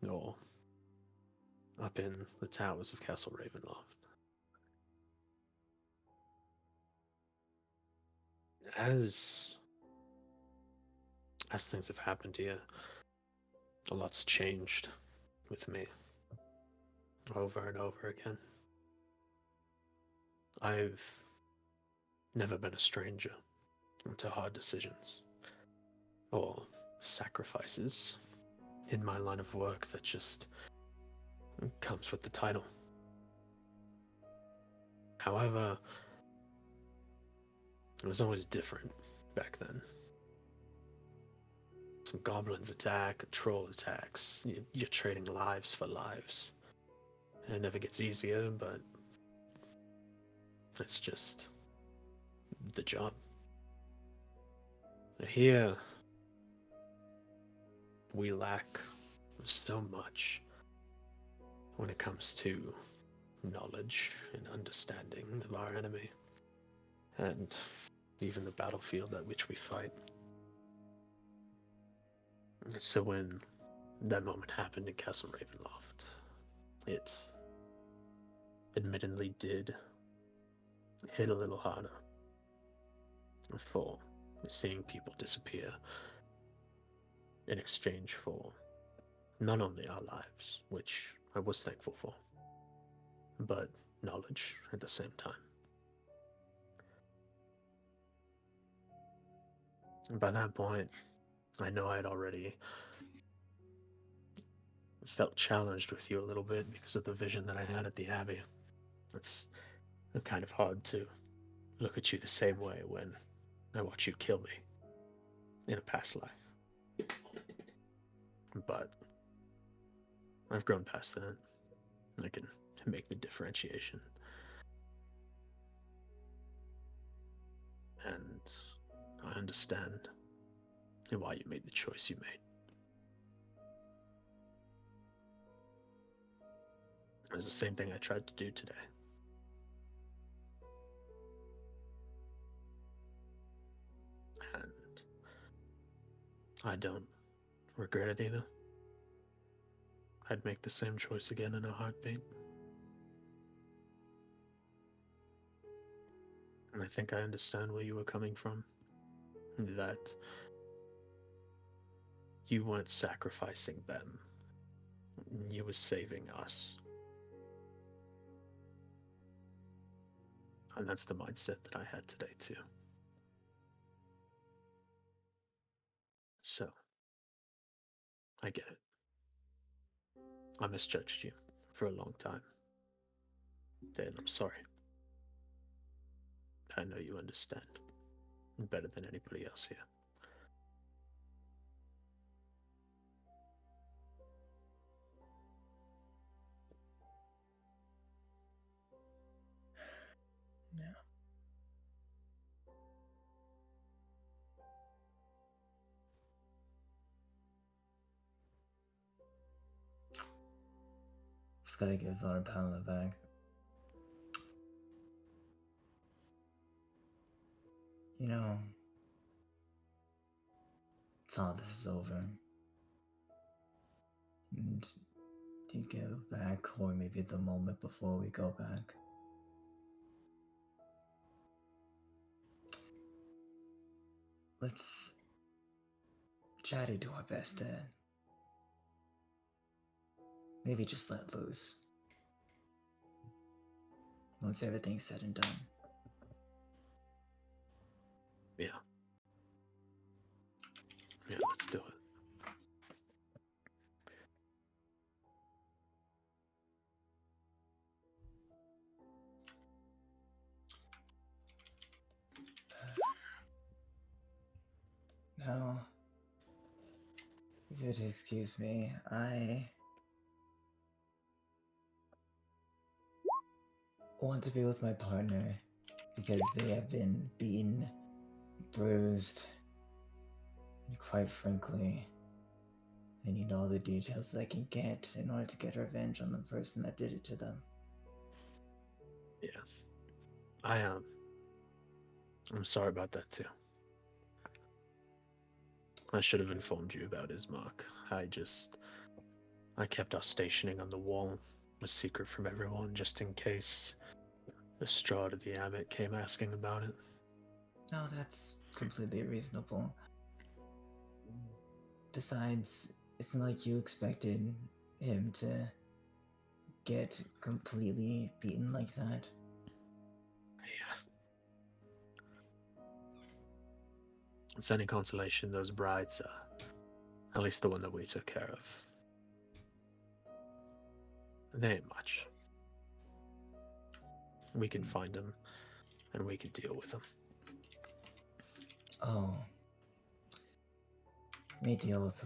or up in the towers of Castle Ravenloft. As things have happened here, a lot's changed with me over and over again. I've never been a stranger to hard decisions or sacrifices in my line of work that just comes with the title. However, it was always different back then. Some goblins attack, a troll attacks. You're trading lives for lives. And it never gets easier, but it's just the job. Here, we lack so much when it comes to knowledge and understanding of our enemy, and even the battlefield at which we fight. So when that moment happened in Castle Ravenloft, it admittedly did hit a little harder for seeing people disappear in exchange for not only our lives, which I was thankful for, but knowledge at the same time. And by that point, I know I had already felt challenged with you a little bit because of the vision that I had at the Abbey. It's kind of hard to look at you the same way when I watch you kill me in a past life. But I've grown past that. I can make the differentiation. And I understand why you made the choice you made. It was the same thing I tried to do today. And I don't regret it either. I'd make the same choice again in a heartbeat. And I think I understand where you were coming from. That You weren't sacrificing them. You were saving us. And that's the mindset that I had today, too. So, I get it. I misjudged you for a long time. Dan, I'm sorry. I know you understand better than anybody else here. Yeah. Just gotta give Thor a pat on the back. You know, it's all this is over. And you give back, or maybe the moment before we go back. Let's try to do our best to maybe just let loose once everything's said and done. Yeah. Yeah, let's do it. Now, if you'd excuse me, I want to be with my partner because they have been beaten, bruised, and quite frankly, I need all the details that I can get in order to get revenge on the person that did it to them. Yeah. I'm sorry about that too. I should have informed you about Ismark. I kept our stationing on the wall a secret from everyone just in case the Strahd or the Abbot came asking about it. No, that's completely reasonable. Besides, it's not like you expected him to get completely beaten like that. Yeah. It's any consolation, those brides, at least the one that we took care of, they ain't much. We can find them, and we can deal with them. Oh. May deal with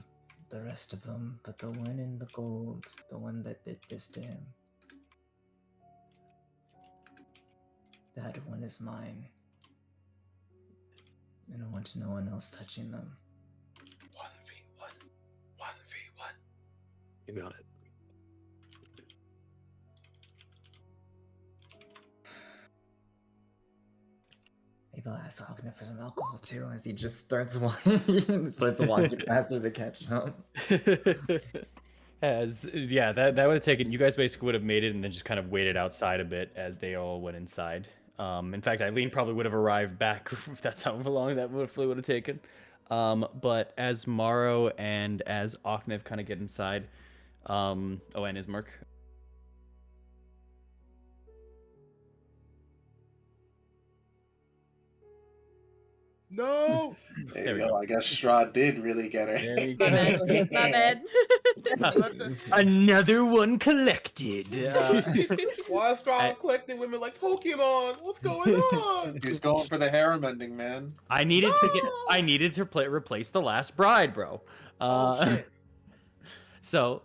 the rest of them, but the one in the gold, the one that did this to him, that one is mine. And I want no one else touching them. 1v1. 1v1. You got it. Maybe I'll ask Ogden for some alcohol too, as he just starts walking, faster to catch up. That would have taken, you guys basically would have made it and then just kind of waited outside a bit as they all went inside. In fact, Eileen probably would have arrived back if that's how long that would have taken. But as Morrow and as Oknev kind of get inside, and Ismark. No! There we you go. go. I guess Strahd did really get her. There you My go. bad. My bad. Another one collected. Why is Strahd collecting women like Pokemon? What's going on? He's going for the harem ending, man. I needed to replace the last bride, bro. Oh shit. So,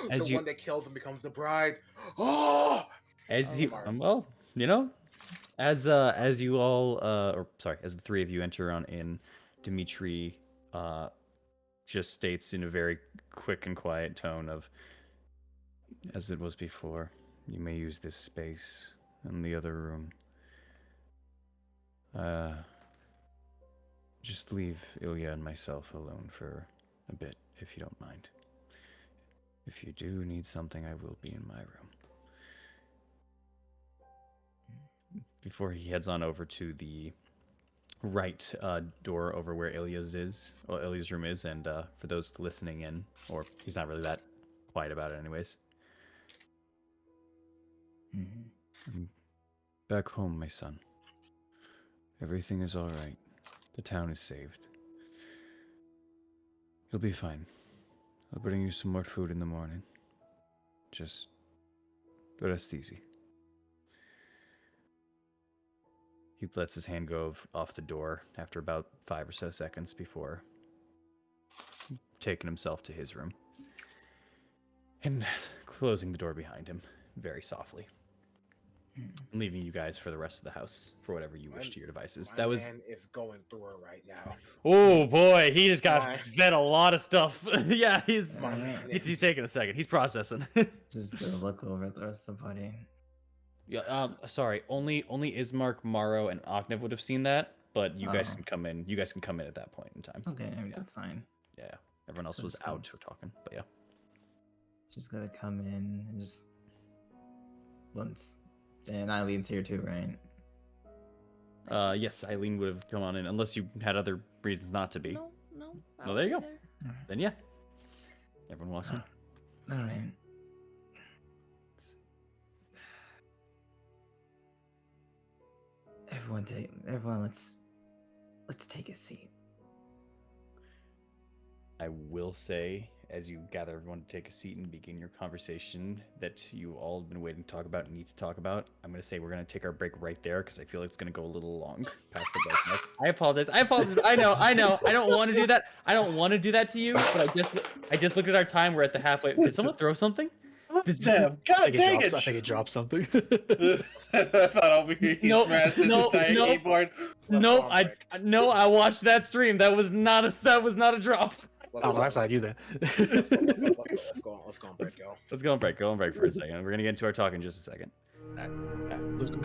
The one that kills him becomes the bride. Oh! as you Mark. well, you know, as you all as the three of you enter on in, Dimitri just states in a very quick and quiet tone of, as it was before, you may use this space in the other room. Just leave Ilya and myself alone for a bit, if you don't mind. If you do need something, I will be in my room. Before he heads on over to the right door over where Ilya's room is, and for those listening in, or he's not really that quiet about it anyways. Mhm. I'm back home, my son. Everything is all right. The town is saved. You'll be fine. I'll bring you some more food in the morning. Just rest easy. He lets his hand go off the door after about 5 or so seconds before taking himself to his room and closing the door behind him very softly, and leaving you guys for the rest of the house for whatever you wish to your devices. My That was man is going through it right now. oh boy, he just got My- fed a lot of stuff. Yeah, he's My man is he's taking a second. He's processing. Just gonna look over at the rest of the party. Yeah, sorry. Only Ismark, Morrow, and Ognev would have seen that, but you guys Oh. can come in. You guys can come in at that point in time. Okay, that's fine. Yeah. Everyone else So was it's cool. out or talking, but yeah. Just gotta come in and just once. And Eileen's here too, right? Yes, Eileen would have come on in unless you had other reasons not to be. No. Well, there you go. There. Then yeah, everyone walks in. All right. Everyone, let's take a seat. I will say, as you gather everyone to take a seat and begin your conversation that you all have been waiting to talk about and need to talk about, I'm going to say we're going to take our break right there because I feel like it's going to go a little long past the break mark. I apologize. I know. I don't want to do that. I don't want to do that to you, but I just looked at our time. We're at the halfway. Did someone throw something? Damn, God dang it! I think it dropped something. I thought over here he Nope, smashed his nope, entire nope. keyboard. Nope, I watched that stream. That was not a drop. Oh, that's how I do that. Let's go on break, yo. Let's go on break for a second. We're gonna get into our talk in just a second. Let's go.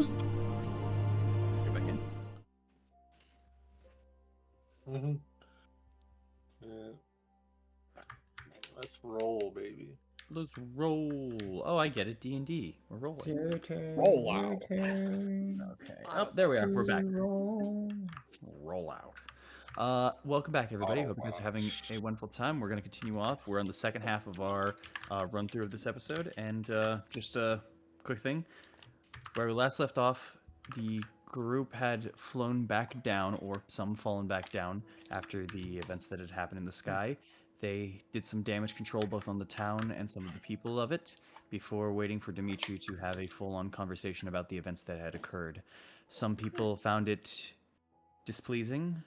closed. Let's get back in. Mm-hmm. Let's roll, baby. Let's roll. Oh, I get it. D&D. We're rolling. It's your turn. Roll your out. turn. Okay. Oh, there we are. We're To back. roll. Roll out. Welcome back, everybody. Oh, Hope you guys are wow. having a wonderful time. We're going to continue off. We're on the second half of our run through of this episode, and just a quick thing. Where we last left off, the group had flown back down, or some fallen back down, after the events that had happened in the sky. They did some damage control both on the town and some of the people of it before waiting for Dimitri to have a full-on conversation about the events that had occurred. Some people found it displeasing.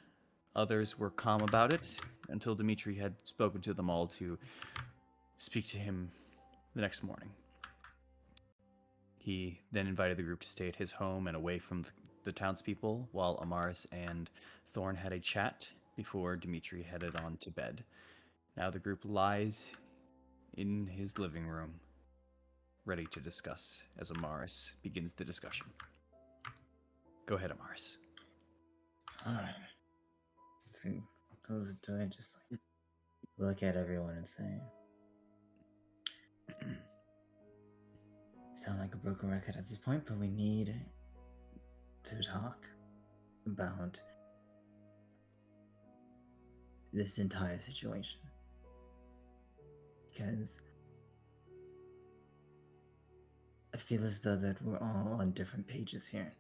Others were calm about it until Dimitri had spoken to them all to speak to him the next morning. He then invited the group to stay at his home and away from the townspeople while Amaris and Thorn had a chat before Dimitri headed on to bed. Now the group lies in his living room, ready to discuss as Amaris begins the discussion. Go ahead, Amaris. Alright. So close the door and just like look at everyone and say, sound like a broken record at this point, but we need to talk about this entire situation. Because I feel as though that we're all on different pages here.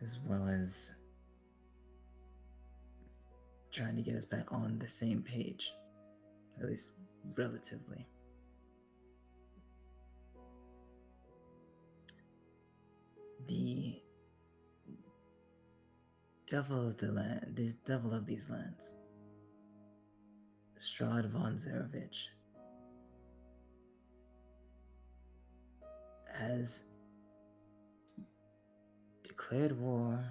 As well as trying to get us back on the same page. At least relatively. The devil of the land, the devil of these lands, Strahd von Zarovich, has declared war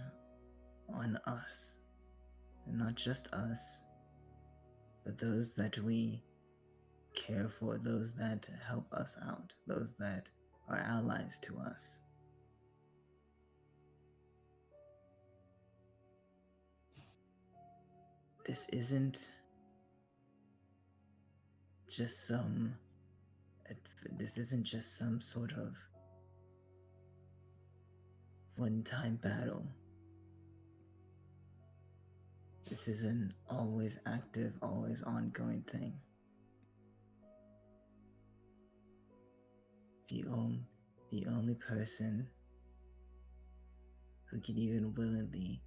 on us. And not just us, but those that we care for, those that help us out, those that are allies to us. This isn't just some sort of one-time battle. This is an always active, always ongoing thing. The only person who can even willingly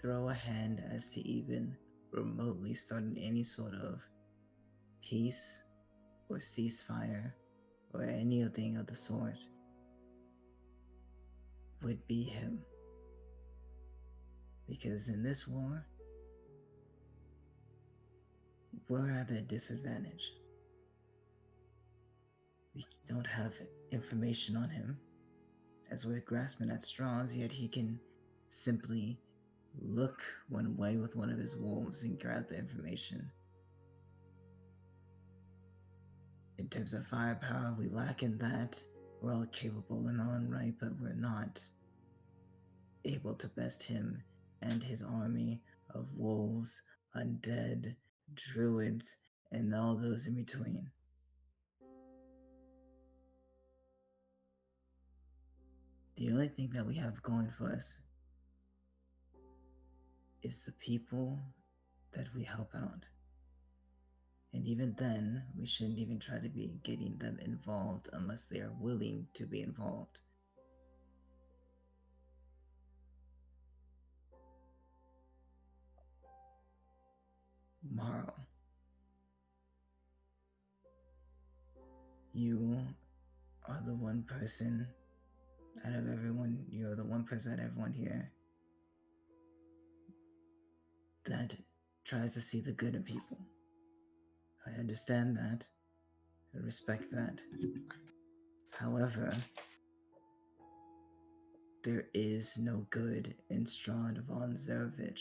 throw a hand as to even remotely starting any sort of peace or ceasefire or anything of the sort would be him. Because in this war, we're at a disadvantage. We don't have information on him, as we're grasping at straws, yet he can simply look one way with one of his wolves and grab the information. In terms of firepower, we lack in that. We're all capable in our own right, but we're not able to best him and his army of wolves, undead, druids, and all those in between. The only thing that we have going for us is the people that we help out. And even then, we shouldn't even try to be getting them involved unless they are willing to be involved. Marl, you are the one person out of everyone, you're the one person out of everyone here that tries to see the good in people. I understand that. I respect that. However, there is no good in Strahd von Zarovich.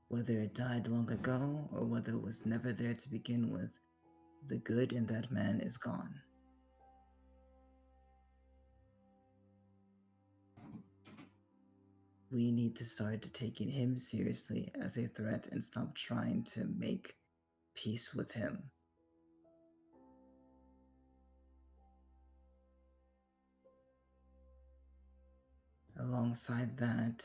Whether it died long ago or whether it was never there to begin with, the good in that man is gone. We need to start taking him seriously as a threat and stop trying to make peace with him. Alongside that,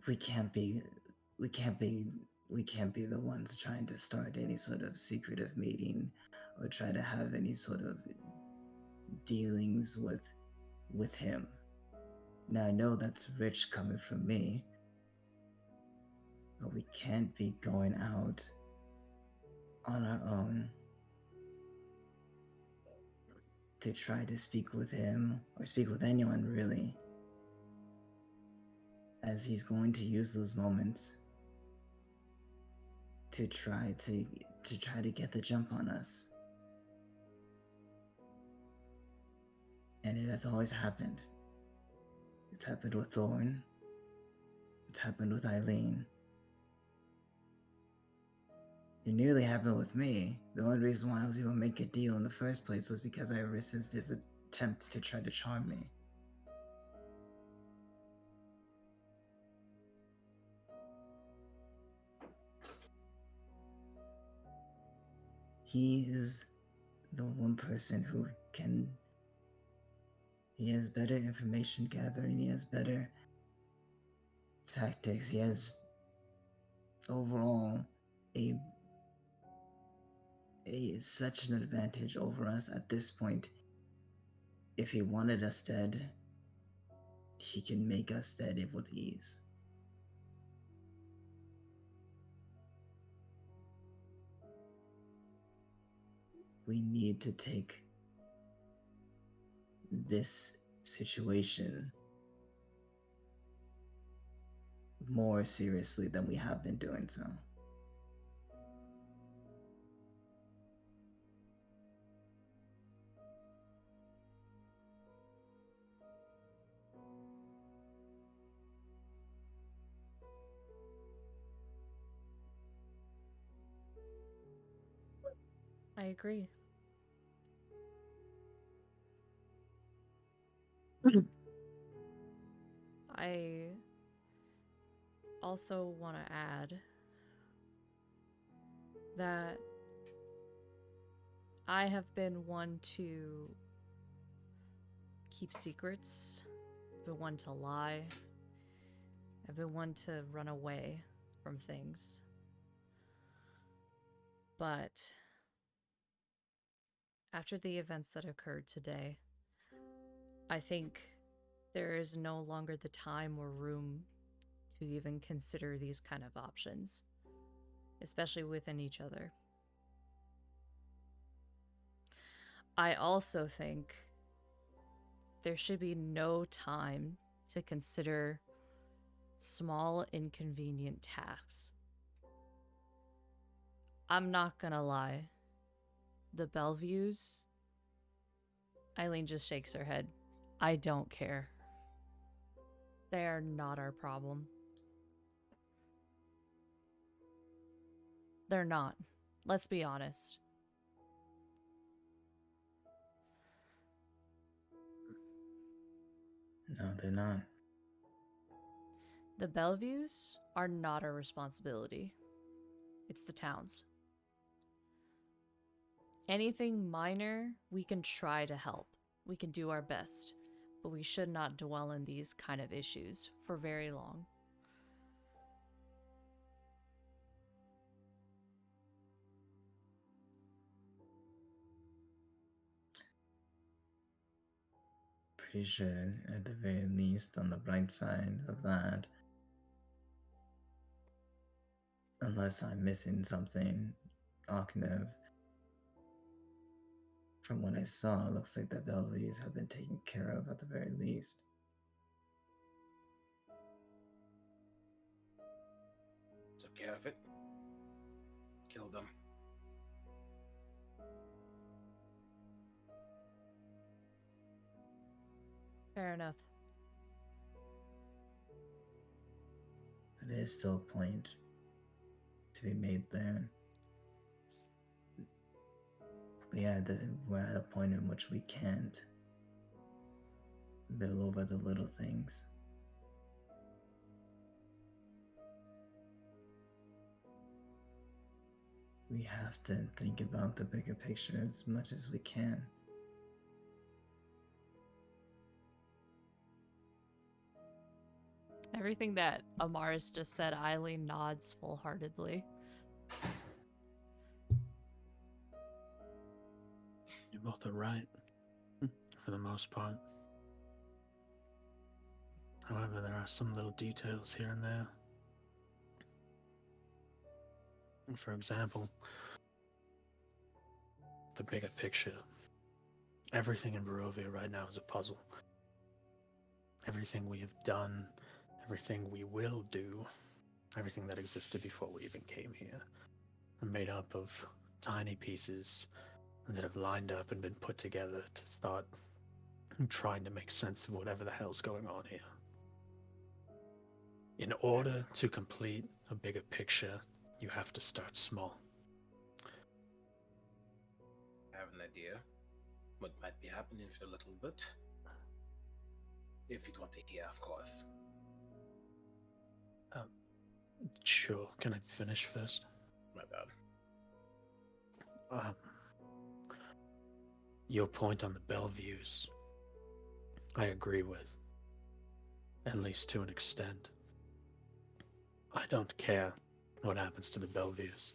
we can't be the ones trying to start any sort of secretive meeting or try to have any sort of dealings with him. Now I know that's rich coming from me, but we can't be going out on our own to try to speak with him or speak with anyone really, as he's going to use those moments to try to get the jump on us. And it has always happened. It's happened with Thorn. It's happened with Eileen. It nearly happened with me. The only reason why I was able to make a deal in the first place was because I resisted his attempt to try to charm me. He is the one person who can... He has better information gathering, he has better tactics, he has overall such an advantage over us at this point. If he wanted us dead, he can make us dead with ease. We need to take this situation more seriously than we have been doing so. I agree. I also want to add that I have been one to keep secrets, I've been one to lie, I've been one to run away from things. But after the events that occurred today, I think there is no longer the time or room to even consider these kind of options, especially within each other. I also think there should be no time to consider small inconvenient tasks. I'm not gonna lie. The Bellevues, Eileen just shakes her head. I don't care. They are not our problem. They're not. Let's be honest. No, they're not. The Bellevues are not our responsibility. It's the town's. Anything minor, we can try to help. We can do our best, but we should not dwell in these kind of issues for very long. Pretty sure, at the very least, on the bright side of that, unless I'm missing something, Arknev, from what I saw, it looks like the Belvies have been taken care of at the very least. Took care of it. Killed them. Fair enough. there's still a point to be made there. But yeah, we're at a point in which we can't build over the little things. We have to think about the bigger picture as much as we can. Everything that Amaris just said, Eileen nods full-heartedly. You both are right, for the most part. However, there are some little details here and there. For example, the bigger picture. Everything in Barovia right now is a puzzle. Everything we have done, everything we will do, everything that existed before we even came here, are made up of tiny pieces that have lined up and been put together to start trying to make sense of whatever the hell's going on here. In order to complete a bigger picture, you have to start small. I have an idea what might be happening for a little bit. If you'd want to hear, of course. Sure, can I finish first? My bad. Your point on the Bellevues, I agree with, at least to an extent. I don't care what happens to the Bellevues.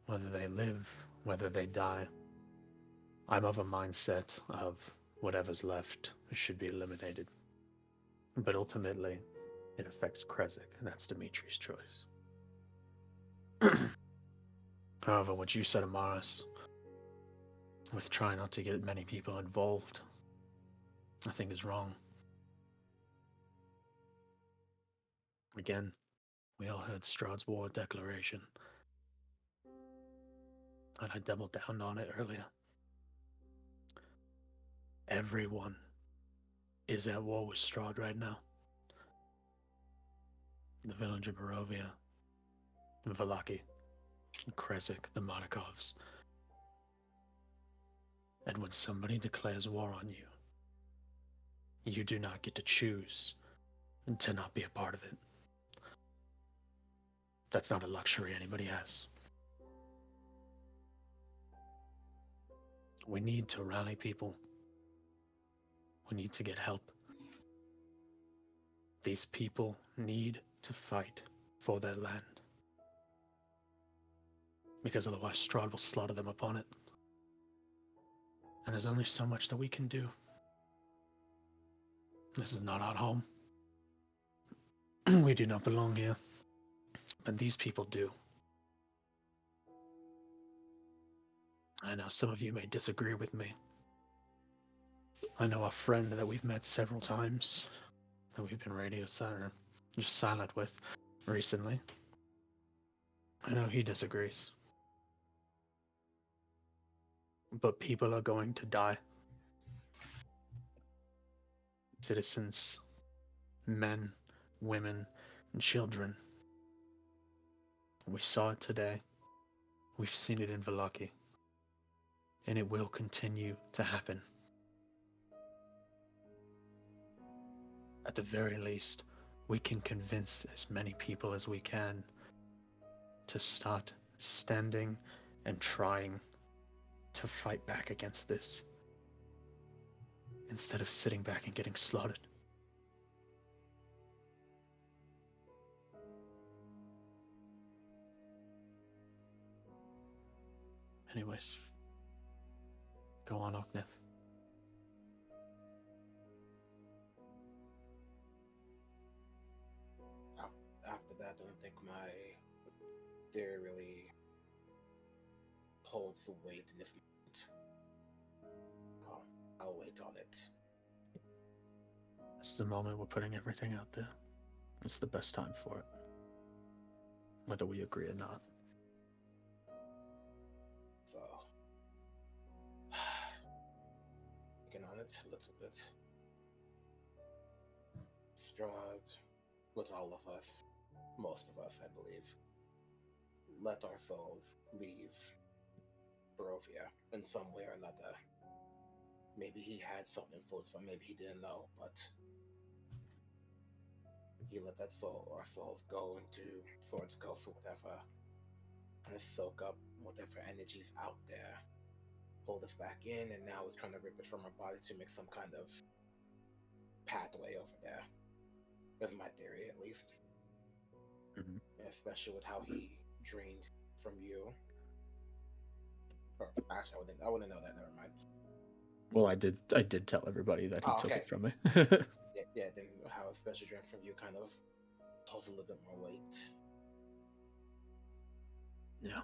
Whether they live, whether they die. I'm of a mindset of whatever's left should be eliminated. But ultimately, it affects Krezk, and that's Dimitri's choice. However, what you said, Amaris, with trying not to get many people involved, I think is wrong. Again, we all heard Strahd's war declaration, and I doubled down on it earlier. Everyone is at war with Strahd right now. The village of Barovia, the Vallaki, Krezk, the Markovs. And when somebody declares war on you, you do not get to choose to not be a part of it. That's not a luxury anybody has. We need to rally people. We need to get help. These people need to fight for their land. Because otherwise Strahd will slaughter them upon it. And there's only so much that we can do. This is not our home. We do not belong here. But these people do. I know some of you may disagree with me. I know a friend that we've met several times, that we've been radio silent, just silent with recently. I know he disagrees. But people are going to die. Citizens, men, women, and children. We saw it today. We've seen it in Vallaki. And it will continue to happen. At the very least, we can convince as many people as we can to start standing and trying to fight back against this, instead of sitting back and getting slaughtered. Anyways, go on, Oknef. After that, I don't think my theory really holds the weight in this moment. I'll wait on it. This is the moment we're putting everything out there. It's the best time for it. Whether we agree or not. So, thinking on it a little bit. Strahd, with all of us, most of us, I believe, let our souls leave Barovia in some way or another. Maybe he had some influence, or maybe he didn't know, but he let that soul, our souls, go into Sword's Coast or whatever, kind of soak up whatever energy's out there, pulled us back in, and now is trying to rip it from our body to make some kind of pathway over there. That's my theory, at least. Mhm. Especially with how he drained from you. Or actually, I wouldn't know that. Never mind. Well, I did tell everybody that he Oh, took okay. it from me. Yeah. Then how a special drain from you kind of holds a little bit more weight. Yeah.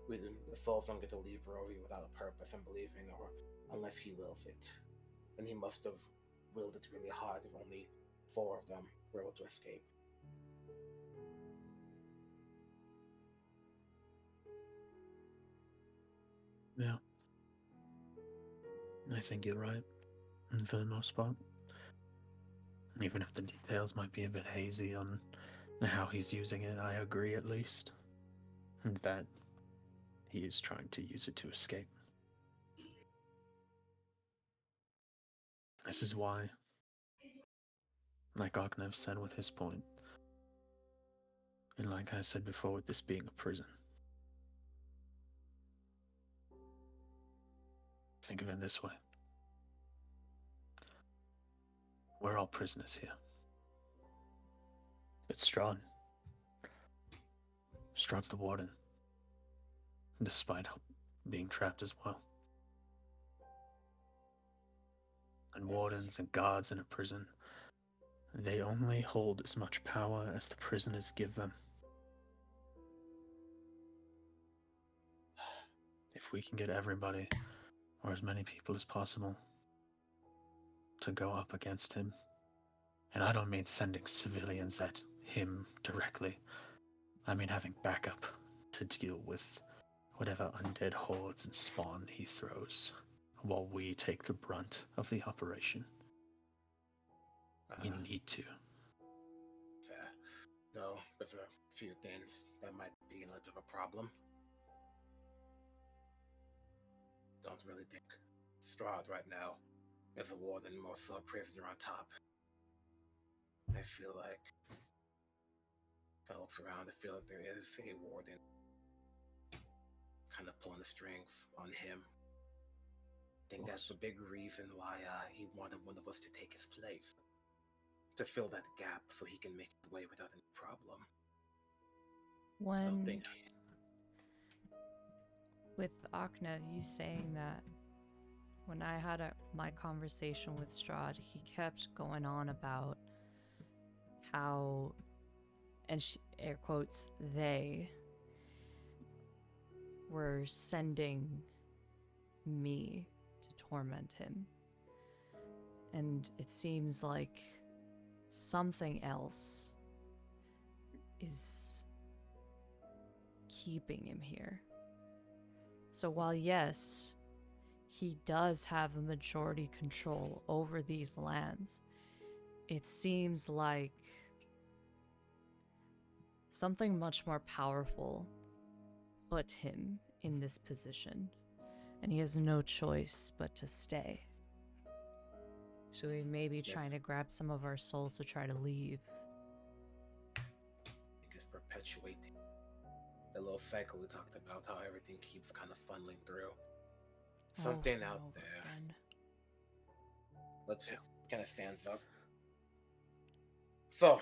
The souls don't get to leave Barovia without a purpose and believing, or unless he wills it. And he must have willed it really hard if only 4 of them were able to escape. Yeah. I think you're right, for the most part. Even if the details might be a bit hazy on how he's using it, I agree at least that he is trying to use it to escape. This is why, like Arknev said with his point, and like I said before with this being a prison, think of it this way. We're all prisoners here. But Strahd's the warden, despite being trapped as well. And wardens and guards in a prison, they only hold as much power as the prisoners give them. If we can get everybody, or as many people as possible, to go up against him, and I don't mean sending civilians at him directly, I mean having backup to deal with whatever undead hordes and spawn he throws, while we take the brunt of the operation. You need to. Fair. Though, there's a few things that might be a little bit of a problem. Don't really think Strahd right now is a warden, more so a prisoner on top. I feel like, if I look around, I feel like there is a warden kind of pulling the strings on him. I think that's a big reason why he wanted one of us to take his place. To fill that gap so he can make his way without any problem. I don't think. With Arknev, you saying that when I had my conversation with Strahd, he kept going on about how, and air quotes, they were sending me to torment him. And it seems like something else is keeping him here. So while yes, he does have a majority control over these lands, it seems like something much more powerful put him in this position, and he has no choice but to stay. So he may be trying to grab some of our souls to try to leave. I think it's perpetuating the little cycle we talked about, how everything keeps kind of funneling through. Something out there. Again. Let's see. Kind of stands up. So,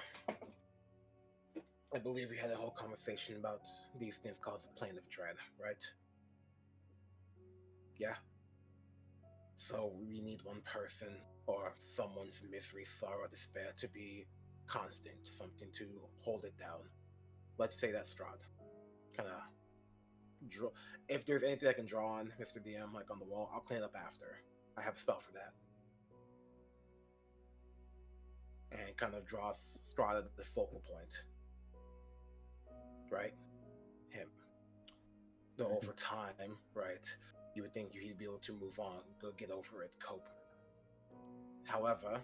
I believe we had a whole conversation about these things called the plane of dread, right? Yeah. So we need one person or someone's misery, sorrow, despair to be constant, something to hold it down. Let's say that's Strahd. Kind of draw. If there's anything I can draw on, Mr. DM, like on the wall, I'll clean it up after. I have a spell for that. And kind of draw Strahd at the focal point. Right? Him. Though over time, right, you would think he'd be able to move on, go get over it, cope. However,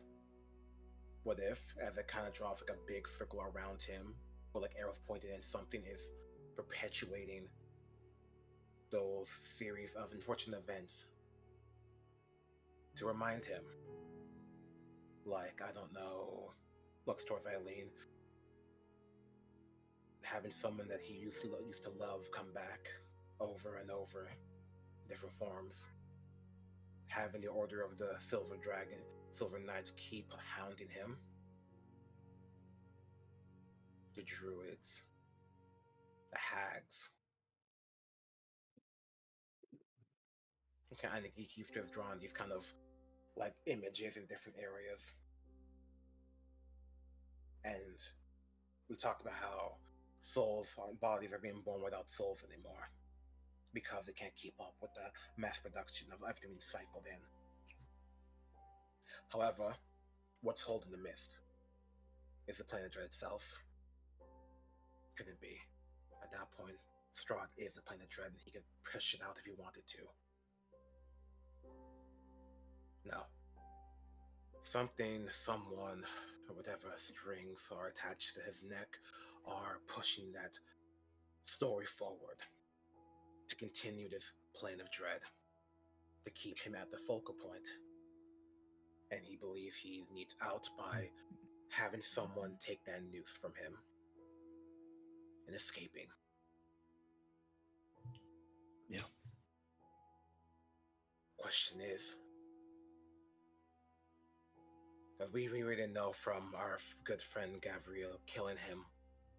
what if, as it kind of draws like a big circle around him, or like arrows pointed in, something is perpetuating those series of unfortunate events to remind him. Like, I don't know, looks towards Eileen, having someone that he used to love come back over and over, different forms. Having the Order of the Silver Dragon, Silver Knights keep hounding him. The Druids, the Hags. Okay, I think he keeps just drawing these kind of like images in different areas. And we talked about how souls and bodies are being born without souls anymore because they can't keep up with the mass production of everything being cycled in. However, what's holding the mist is the planet dread itself. Could it be? At that point, Strahd is the planet dread and he could push it out if he wanted to. No. Something, someone, or whatever strings are attached to his neck are pushing that story forward to continue this plane of dread, to keep him at the focal point. And he believes he needs out by having someone take that noose from him and escaping. Yeah. Question is, as we really know from our good friend Gabriel, killing him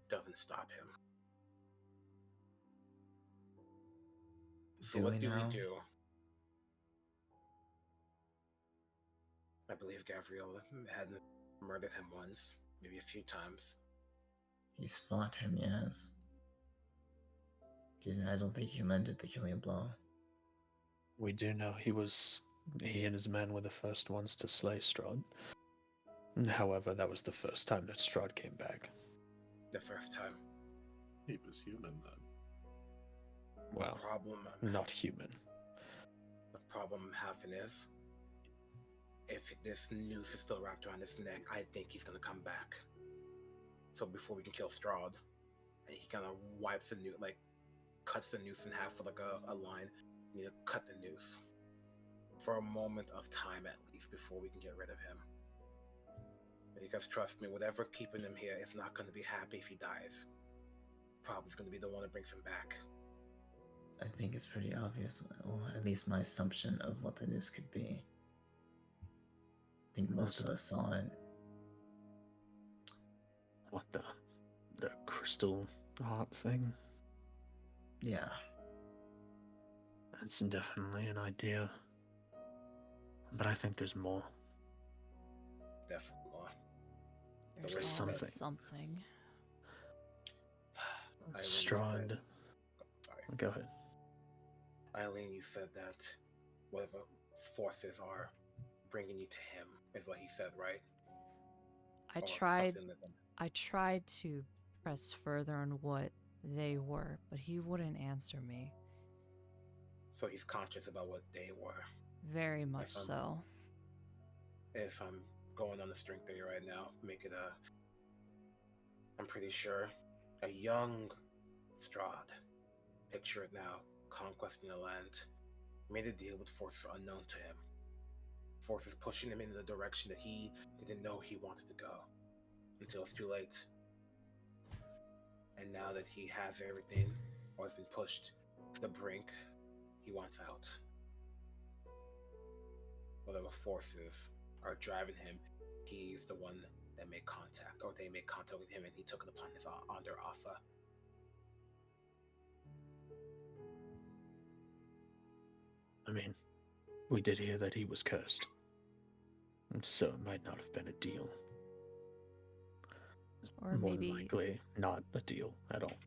doesn't stop him. So Do what we do we know? do? I believe Gabriel had murdered him once, maybe a few times. He's fought him, yes. I don't think he landed the killing blow. We do know he and his men were the first ones to slay Strahd. However, that was the first time that Strahd came back. The first time. He was human then. Well, not human. The problem I'm having is, if this noose is still wrapped around his neck, I think he's gonna come back. So before we can kill Strahd, he kind of wipes the noose, like cuts the noose in half with like a line. We need to cut the noose for a moment of time at least before we can get rid of him. Because trust me, whatever's keeping him here is not going to be happy if he dies. Probably going to be the one that brings him back. I think it's pretty obvious, or at least my assumption of what the news could be. I think most of us saw it. What, the crystal heart thing? Yeah. That's definitely an idea. But I think there's more. Definitely more. There's way always something. something. Strahd. Sorry. Go ahead. Eileen, you said that whatever forces are bringing you to him is what he said, right? I Or tried something that- I tried to press further on what they were, but he wouldn't answer me. So he's conscious about what they were. Very much If I'm- so. If I'm going on the string theory right now, make it I'm pretty sure a young Strahd, picture it now, conquesting the land, made a deal with forces unknown to him. Forces pushing him in the direction that he didn't know he wanted to go until it's too late. And now that he has everything, or has been pushed to the brink, he wants out. Whatever forces are driving him, he's the one that made contact, or they made contact with him, and he took it upon on their offer. I mean, we did hear that he was cursed. So it might not have been a deal. Or More maybe than likely, not a deal at all.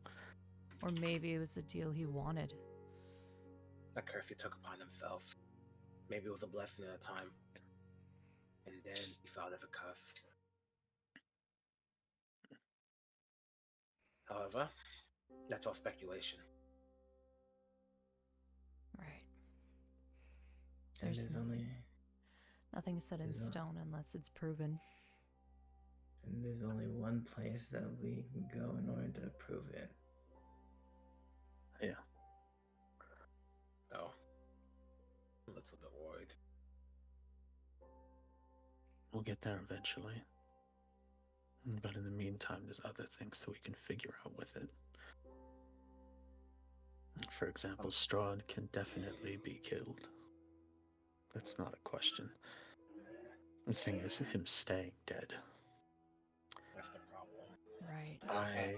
or maybe it was a deal he wanted. A curse he took upon himself. Maybe it was a blessing at a time. And then he saw it as a curse. However, that's all speculation. Right. And There's there's only nothing set in there's no- stone unless it's proven. And there's only one place that we can go in order to prove it. Yeah. No. I'm a little bit worried. We'll get there eventually. But in the meantime, there's other things that we can figure out with it. For example, Strahd can definitely be killed. That's not a question. The thing is him staying dead. That's the problem. Right. I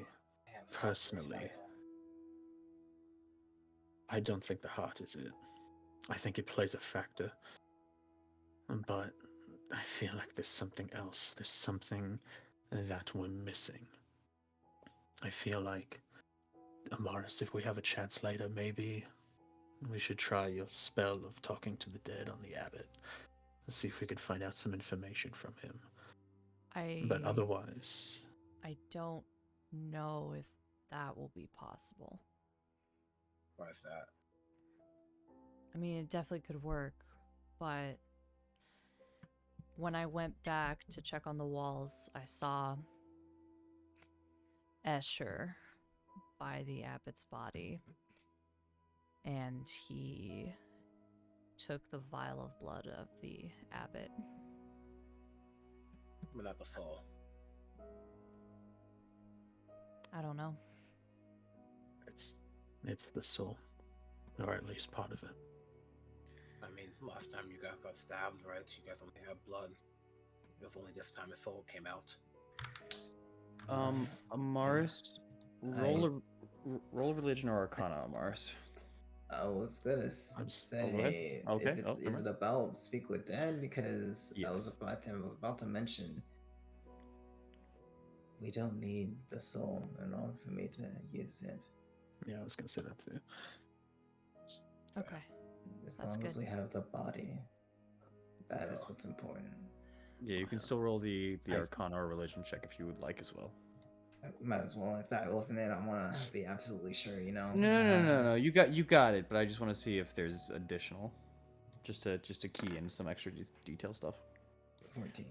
personally, I don't think the heart is it. I think it plays a factor. But I feel like there's something else. There's something that we're missing. I feel like, Amaris, if we have a chance later, maybe we should try your spell of talking to the dead on the abbot. Let's see if we could find out some information from him. But otherwise, I don't know if that will be possible. Why is that? I mean, it definitely could work, but when I went back to check on the walls, I saw Escher by the abbot's body, and he took the vial of blood of the abbot. But not the soul. I don't know. it's the soul, or at least part of it. I mean, last time you guys got stabbed, right? You guys only had blood. It was only this time his soul came out. Amaris, roll a religion or arcana, Amaris. I was gonna I'm say, Okay. if it's, is it about speak with Dan? Because I was Yes. about to mention we don't need the soul in order for me to use it. Yeah, I was gonna say that too. Okay. As That's long as good. we have the body, that is what's important. Yeah, you can still roll the arcana or religion check if you would like as well. I might as well. If that wasn't it, I want to be absolutely sure. You know. No. You got it. But I just want to see if there's additional, just to key in some extra detail stuff. 14.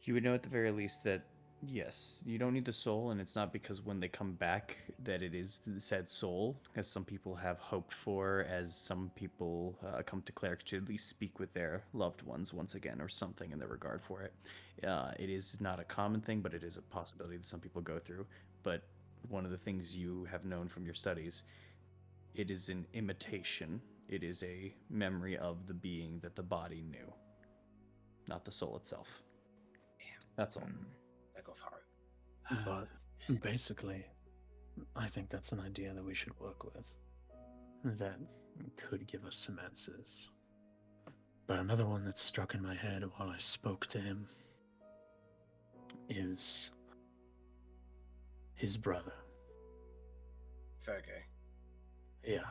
You would know at the very least that yes, you don't need the soul, and it's not because when they come back that it is the said soul, as some people have hoped for, as some people come to clerics to at least speak with their loved ones once again, or something in their regard for it. It is not a common thing, but it is a possibility that some people go through. But one of the things you have known from your studies, it is an imitation. It is a memory of the being that the body knew, not the soul itself. That's all. That goes hard. But basically, I think that's an idea that we should work with. That could give us some answers. But another one that struck in my head while I spoke to him is his brother. Sergey. Yeah.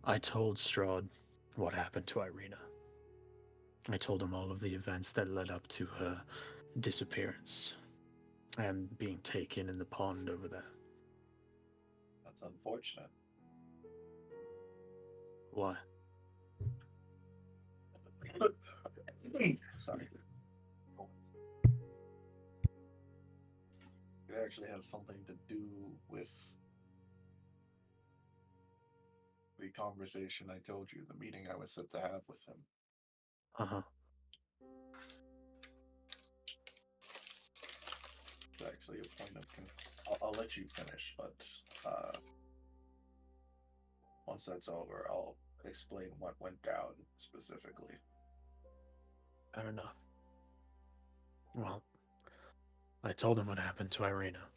I told Strahd what happened to Irina. I told him all of the events that led up to her disappearance and being taken in the pond over there. That's unfortunate. Why? Sorry. It actually has something to do with the conversation I told you, the meeting I was set to have with him. Uh-huh. It's actually a point of I'll let you finish, but once that's over, I'll explain what went down specifically. Fair enough. Well, I told him what happened to Irina.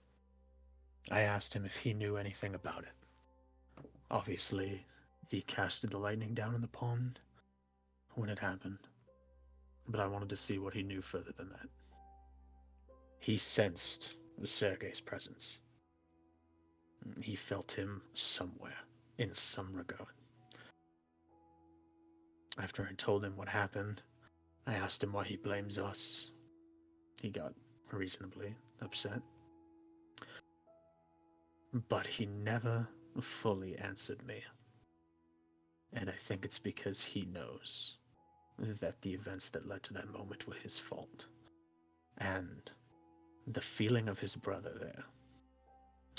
I asked him if he knew anything about it. Obviously, he casted the lightning down in the pond when it happened, but I wanted to see what he knew further than that. He sensed Sergei's presence. He felt him somewhere, in some regard. After I told him what happened, I asked him why he blames us. He got reasonably upset. But he never fully answered me. And I think it's because he knows that the events that led to that moment were his fault. And the feeling of his brother there,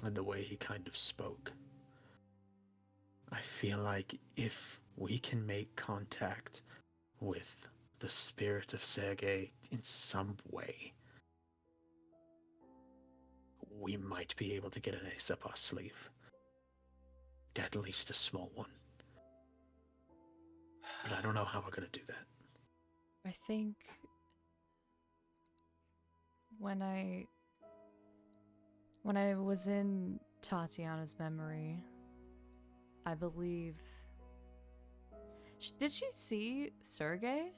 and the way he kind of spoke, I feel like if we can make contact with the spirit of Sergei in some way, we might be able to get an ace up our sleeve. At least a small one. But I don't know how we're gonna do that. I think when I was in Tatiana's memory, I believe did she see Sergei?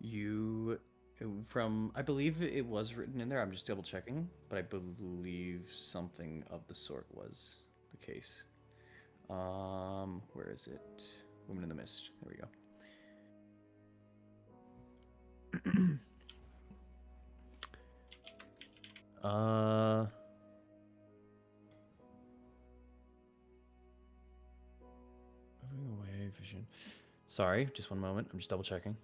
I believe it was written in there. I'm just double checking, but I believe something of the sort was the case. Where is it? Woman in the Mist. There we go. Moving away, vision. Sorry, just one moment. I'm just double checking.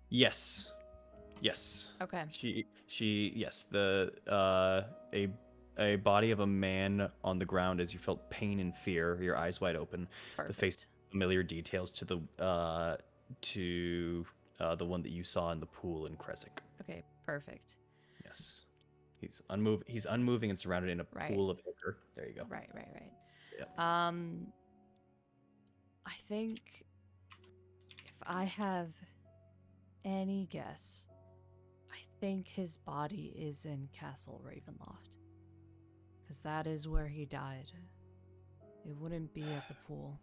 Yes. Yes. Okay. Yes, the a body of a man on the ground as you felt pain and fear, your eyes wide open, Perfect. the face familiar details to the one that you saw in the pool in Kresik. Okay, perfect. Yes. He's unmoving and surrounded in a pool of ichor. There you go. Right. Yeah. I think if I have any guess, I think his body is in Castle Ravenloft. Because that is where he died. It wouldn't be at the pool.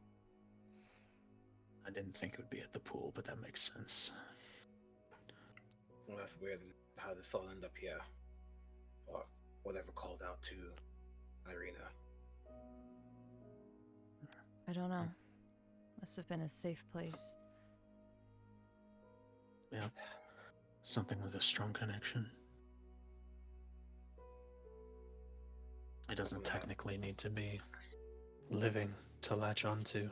I didn't think it would be at the pool, but that makes sense. Well, that's weird how this all ended up here. Or whatever called out to Irina. I don't know. Must have been a safe place. Yeah. Something with a strong connection. It doesn't technically need to be living to latch onto.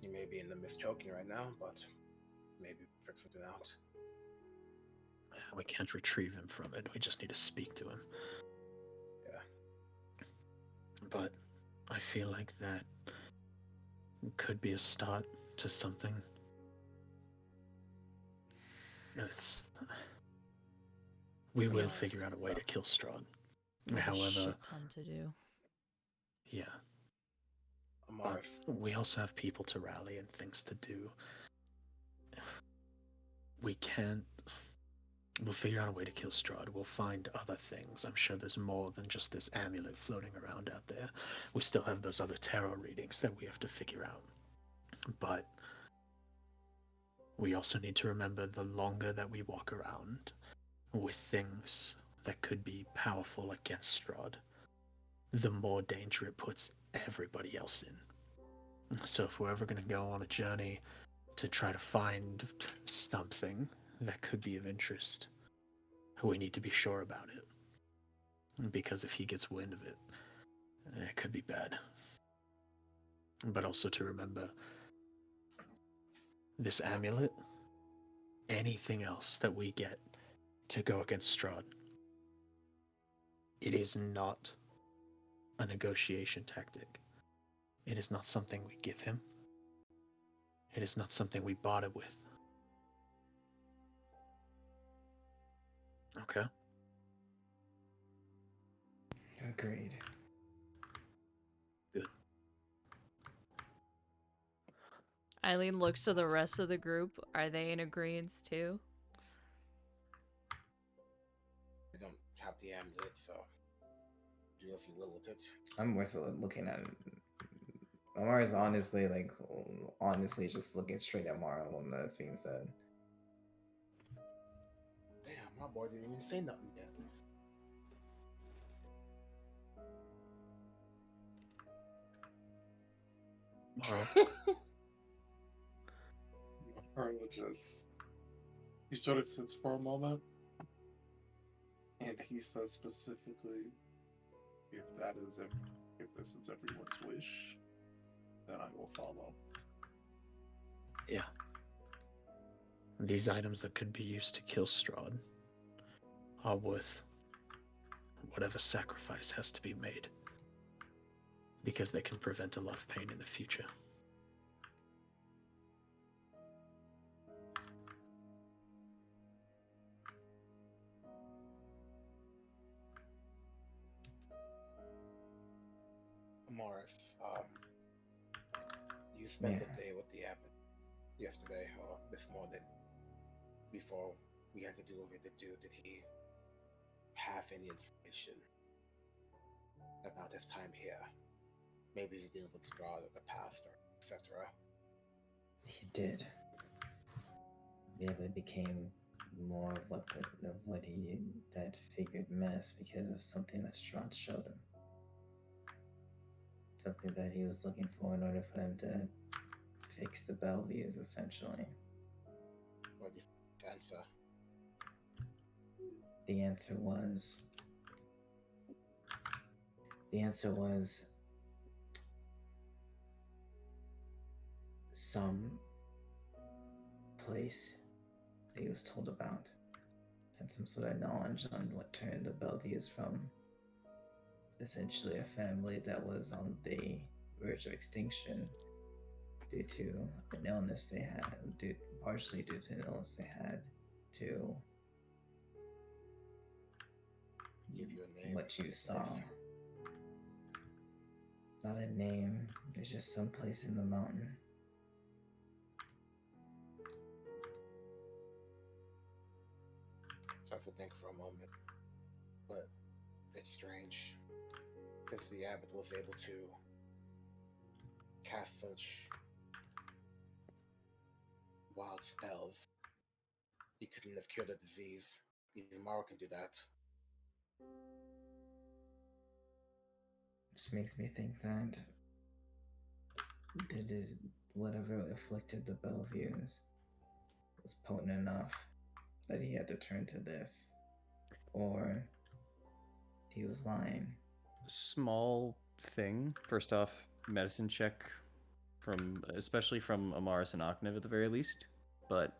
You may be in the mist choking right now, but maybe figure something out. We can't retrieve him from it. We just need to speak to him. Yeah. But I feel like that could be a start to something. We will figure out a way to kill Strahd. However, shit ton to do. Yeah. But we also have people to rally and things to do. We'll figure out a way to kill Strahd. We'll find other things. I'm sure there's more than just this amulet floating around out there. We still have those other tarot readings that we have to figure out. But we also need to remember the longer that we walk around with things that could be powerful against Strahd, the more danger it puts everybody else in. So if we're ever going to go on a journey to try to find something that could be of interest, we need to be sure about it. Because if he gets wind of it, it could be bad. But also to remember, this amulet, anything else that we get to go against Strahd, it is not a negotiation tactic. It is not something we give him. It is not something we barter with. Okay? Agreed. Good. Eileen looks to the rest of the group. Are they in agreement too? I don't have the amulet, so do as you will with it. I'm more so looking at it. Amara's honestly just looking straight at Mara when that's being said. Damn, my boy didn't even say nothing yet. Mara just... You sort of sits for a moment. he says specifically, if that is if this is everyone's wish, then I will follow. Yeah. These items that could be used to kill Strahd are worth whatever sacrifice has to be made, because they can prevent a lot of pain in the future. Morris, you spent Yeah. the day with the abbot yesterday or this morning before we had to do what we had to do. Did he have any information about his time here? Maybe he's dealing with Strahd of the past, or etc. He did. Yeah, but it became more of what he that figured mess because of something that Strahd showed him. Something that he was looking for in order for him to fix the Bellevues, essentially. What do you answer? The answer was some place that he was told about had some sort of knowledge on what turned the Bellevues from essentially a family that was on the verge of extinction due to an illness they had, partially due to an illness they had, to Give you a name. what you saw. Not a name, it's just some place in the mountain. So I have to think for a moment. But it's strange. Since the abbot was able to cast such wild spells, he couldn't have cured the disease. Even Mara can do that. Which makes me think that it is whatever afflicted the Bellevues was potent enough that he had to turn to this. Or he was lying. Small thing. First off, medicine check especially from Amaris and Aknev at the very least, but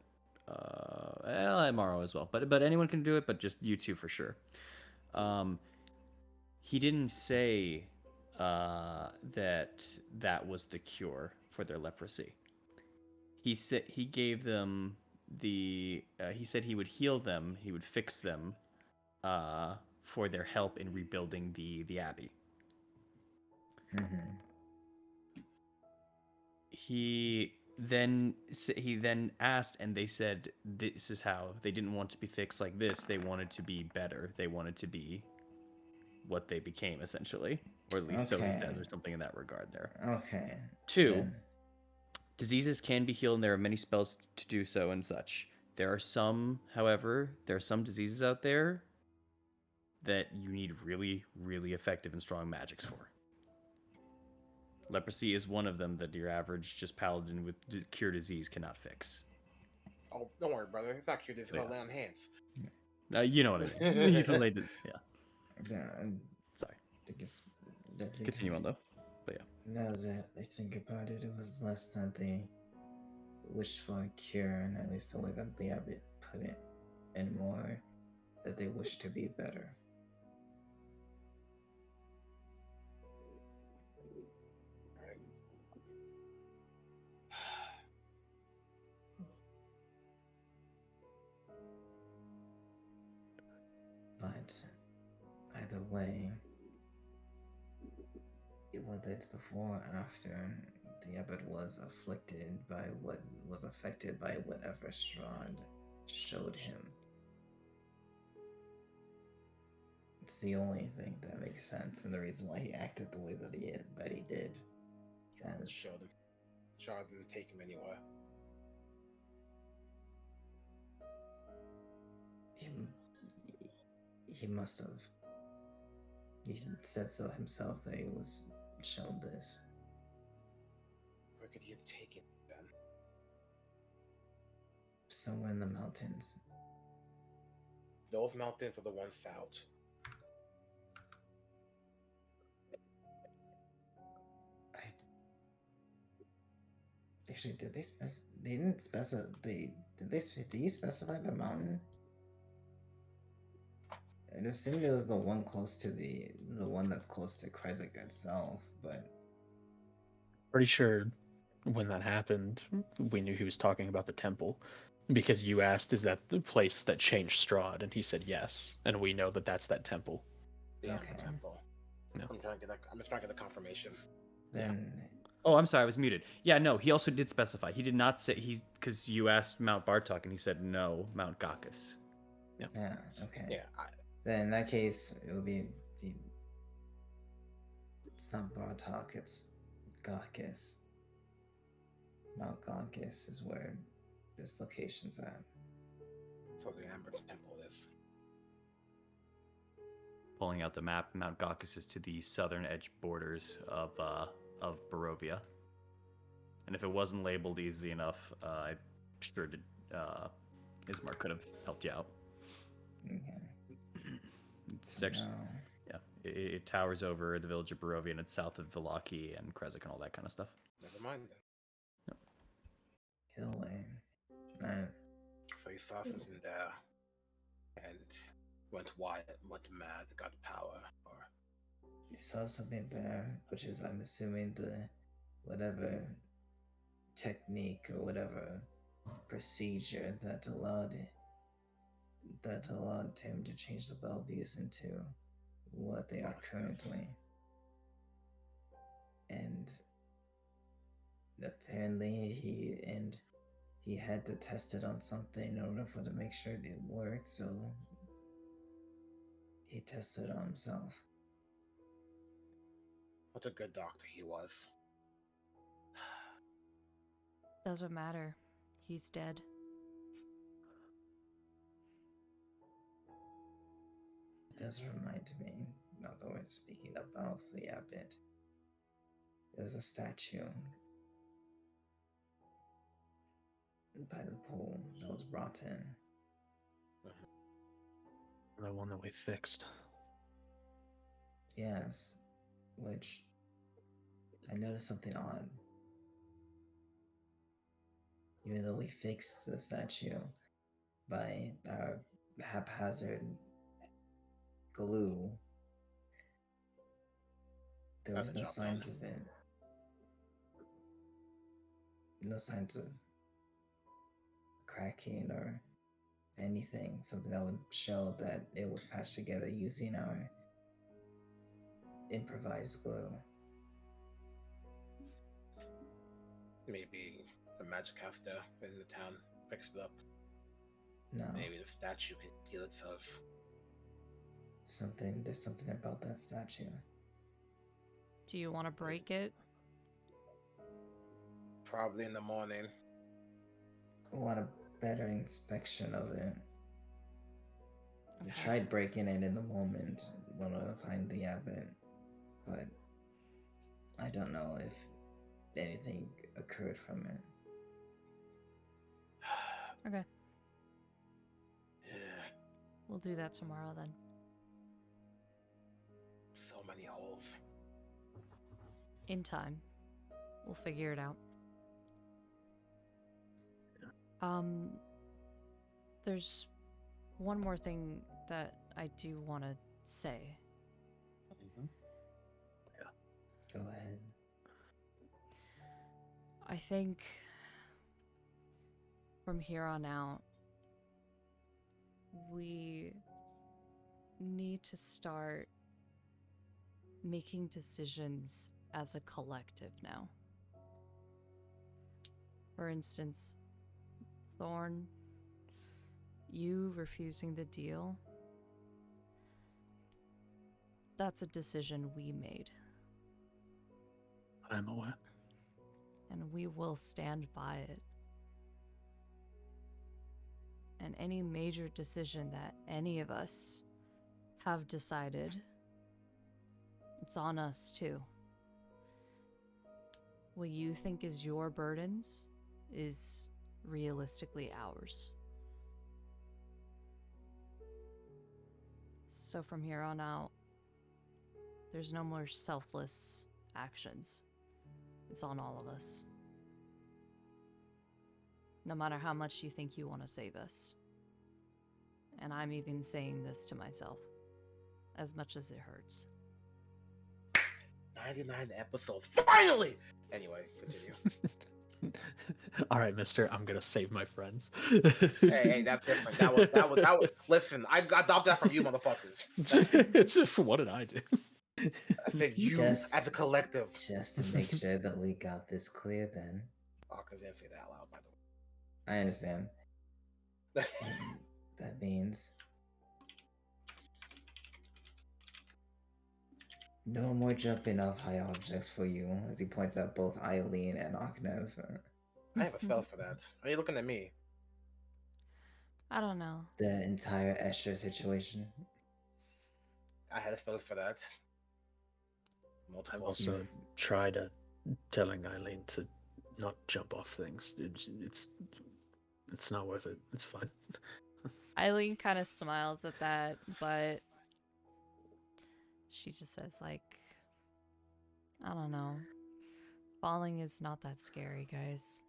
Amaro as well. But anyone can do it, but just you two for sure. He didn't say that was the cure for their leprosy. He said he gave them he said he would heal them, he would fix them for their help in rebuilding the abbey. Mm-hmm. He then asked, and they said this is how. They didn't want to be fixed like this. They wanted to be better. They wanted to be what they became, essentially, or at least so he says, or something in that regard. There. Okay. 2, Then. diseases can be healed, and there are many spells to do so and such. There are some, however, diseases out there that you need really, really effective and strong magics for. Leprosy is one of them that your average just paladin with cure disease cannot fix. Oh, don't worry, brother. It's not cute. It's Yeah. gonna lay on hands. You know what I mean. You delayed it. Yeah. Yeah, Sorry. I guess that Continue on, though. But yeah. Now that I think about it, it was less than they wished for a cure, and at least the way that the abbot put it, and more that they wished to be better. Right. But either way, whether it's before or after, the abbot was afflicted by what was affected by whatever Strahd showed him. It's the only thing that makes sense, and the reason why he acted the way that he did. Because Strahd didn't take him anywhere. He must have. He said so himself that he was shown this. Where could he have taken it then? Somewhere in the mountains. Those mountains are the ones south. Actually, did they They didn't specify. Did you specify the mountain? I assumed it was the one close to the one that's close to Krezk itself, but Pretty sure when that happened, we knew he was talking about the temple because you asked, "Is that the place that changed Strahd?" And he said yes, and we know that that's that temple. The Amber Okay. Temple. No. I'm just trying to get the confirmation. then Oh, I'm sorry, I was muted. Yeah, no, he also did specify. He did not say he's because you asked Mount Bartok and he said no, Mount Gakis. yeah, okay. Yeah, Then in that case, it would be the. It's not Bartok. It's Gakis. Mount Gakis is where this location's at. so the Amber Temple is. Pulling out the map, Mount Gakis is to the southern edge borders of Barovia. And if it wasn't labeled easy enough, I'm sure Ismar could have helped you out. Okay. It's actually, No. yeah, it towers over the village of Barovia and it's south of Vallaki and Krezk and all that kind of stuff. Never mind then. Hillway. Alright. So he saw something there, and went wild, went mad, got power, or You saw something there, which is, I'm assuming, the whatever technique or whatever procedure that allowed him to change the Belleviews into what they are Monsters. currently. And apparently he had to test it on something in order for to make sure it worked, so he tested it on himself. what a good doctor he was. Doesn't matter. He's dead. It does remind me, now that we're speaking about the abbot, there was a statue by the pool that was brought in. The one that we fixed. Yes, which I noticed something odd. Even though we fixed the statue by our haphazard glue, there was That's a no job signs done. of it. No signs of cracking or anything. Something that would show that it was patched together using our improvised glue. Maybe a magic caster in the town fixed it up. No, Maybe the statue can heal itself. there's something about that statue. Do you want to break it? Probably in the morning. I want a better inspection of it. I Okay. tried breaking it in the moment when I find the abbot, but I don't know if anything occurred from it. Okay. Yeah, We'll do that tomorrow then. so many holes. In time. We'll figure it out. There's one more thing that I do want to say. Go ahead. I think from here on out, we need to start making decisions as a collective now. For instance, Thorn, you refusing the deal, that's a decision we made, I'm aware. and we will stand by it. And any major decision that any of us have decided, it's on us too. What you think is your burdens is realistically ours. So from here on out, there's no more selfless actions. It's on all of us. No matter how much you think you want to save us. And I'm even saying this to myself. As much as it hurts. 99 episodes. Finally! Anyway, continue. All right, mister, I'm gonna save my friends. Hey, that's different. That was. Listen, I adopted that from you, motherfuckers. It's just, what did I do? I said you Just- as a collective. Just to make sure that we got this clear, then. Oh, I didn't say that out loud, by the I understand. way. And that means no more jumping off high objects for you, as he points out both Eileen and Aknev. I have a spell for that. Are you looking at me? I don't know. The entire Escher situation. I had a spell for that. I've Multiple. also tried telling Eileen to not jump off things. It's not worth it. It's fine. Eileen kind of smiles at that, but she just says, like, I don't know. Falling is not that scary, guys.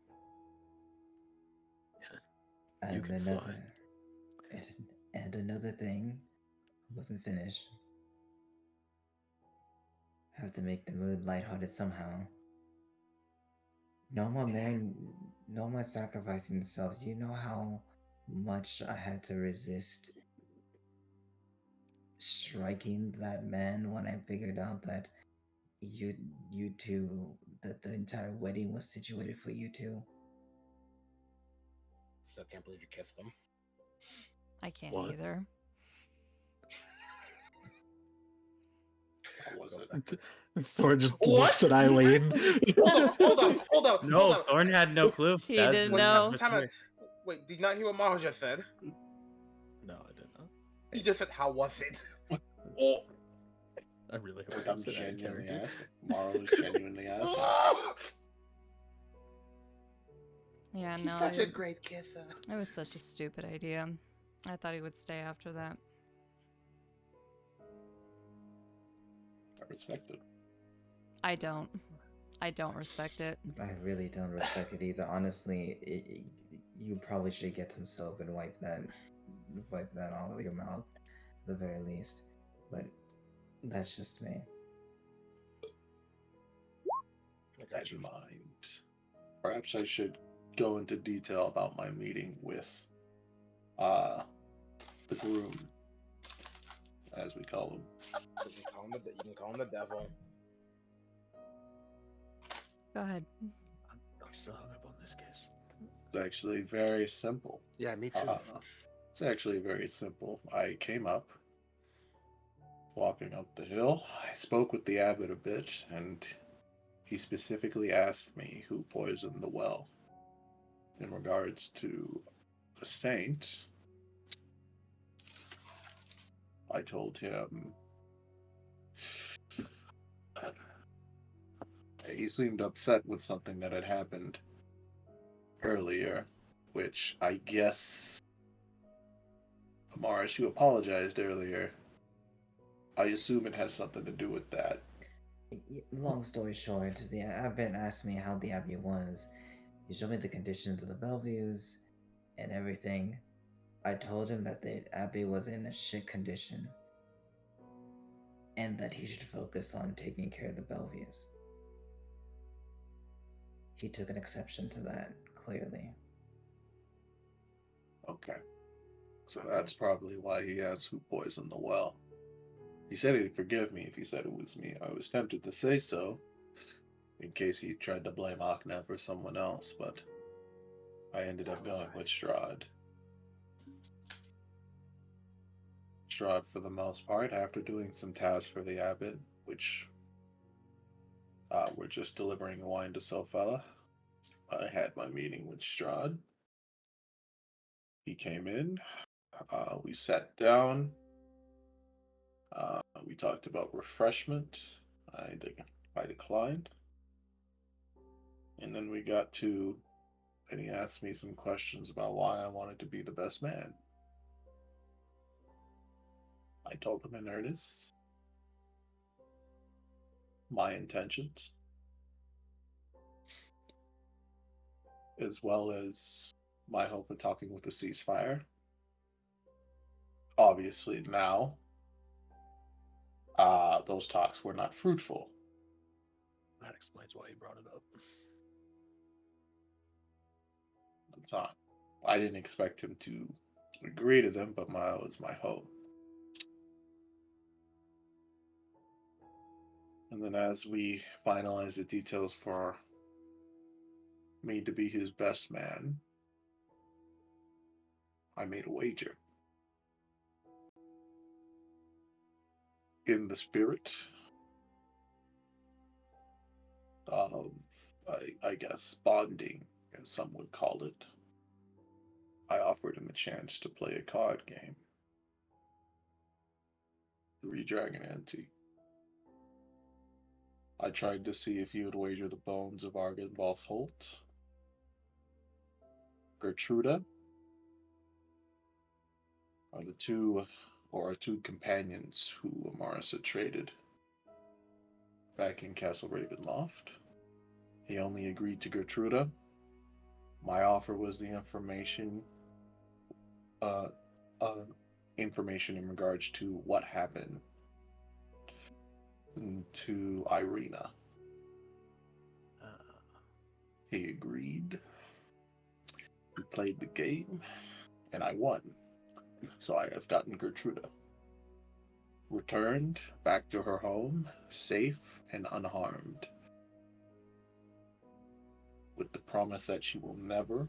You And can fly. another thing. I wasn't finished. Have to make the mood lighthearted somehow. No more sacrificing themselves. You know how much I had to resist striking that man when I figured out that you two, that the entire wedding was situated for you two. Still can't believe you kissed him. I can't What? either. How was Go it? back to- Thor just What? looks at Eileen. Hold up. No, Thorn had no clue. He That's- didn't Wait, know. time out. Wait, did you not hear what Maro just said? No, I didn't know. He just said, "How was it?" I really hope Like, he I'm said that in genuinely character. asking. Marlo's genuinely asking. Yeah, He's no. such a great kisser. It was such a stupid idea. I thought he would stay after that. I respect it. I don't. I don't respect it. I really don't respect it either. Honestly, you probably should get some soap and wipe that all of your mouth, at the very least. But that's just me. Look at That in you. mind, perhaps I should go into detail about my meeting with the groom, as we call him. You can call him the devil. Go ahead. I'm still hung up on this case. It's actually very simple. Yeah, me too. It's actually very simple. I came up, walking up the hill. I spoke with the abbot a bit, and he specifically asked me who poisoned the well. In regards to the saint, I told him he seemed upset with something that had happened earlier, which I guess, Amaris, you apologized earlier. I assume it has something to do with that. Long story short, the abbot asked me how the abbey was. He showed me the conditions of the Bellevues and everything. I told him that the abbey was in a shit condition and that he should focus on taking care of the Bellevues. He took an exception to that, clearly. Okay. So that's probably why he asked who poisoned the well. He said he'd forgive me if he said it was me. I was tempted to say so, in case he tried to blame Aknev or someone else, but I ended up going with Strahd. Strahd, for the most part, after doing some tasks for the abbot, which were just delivering wine to Sofella, I had my meeting with Strahd. He came in, we sat down, we talked about refreshment. I declined. And then we got to, and he asked me some questions about why I wanted to be the best man. I told him in earnest my intentions, as well as my hope of talking with the ceasefire. Obviously, now, those talks were not fruitful. That explains why he brought it up. It's not. I didn't expect him to agree to them, but that was my hope. And then as we finalize the details for me to be his best man, I made a wager. In the spirit of, I guess, bonding, as some would call it, I offered him a chance to play a card game. 3 Dragon Ante. I tried to see if he would wager the bones of Argon Holt, Gertruda, are the two companions who Amaris had traded back in Castle Ravenloft. He only agreed to Gertruda. My offer was the information in regards to what happened to Irina. He agreed. We played the game, and I won. So I have gotten Gertruda. Returned back to her home, safe and unharmed, with the promise that she will never go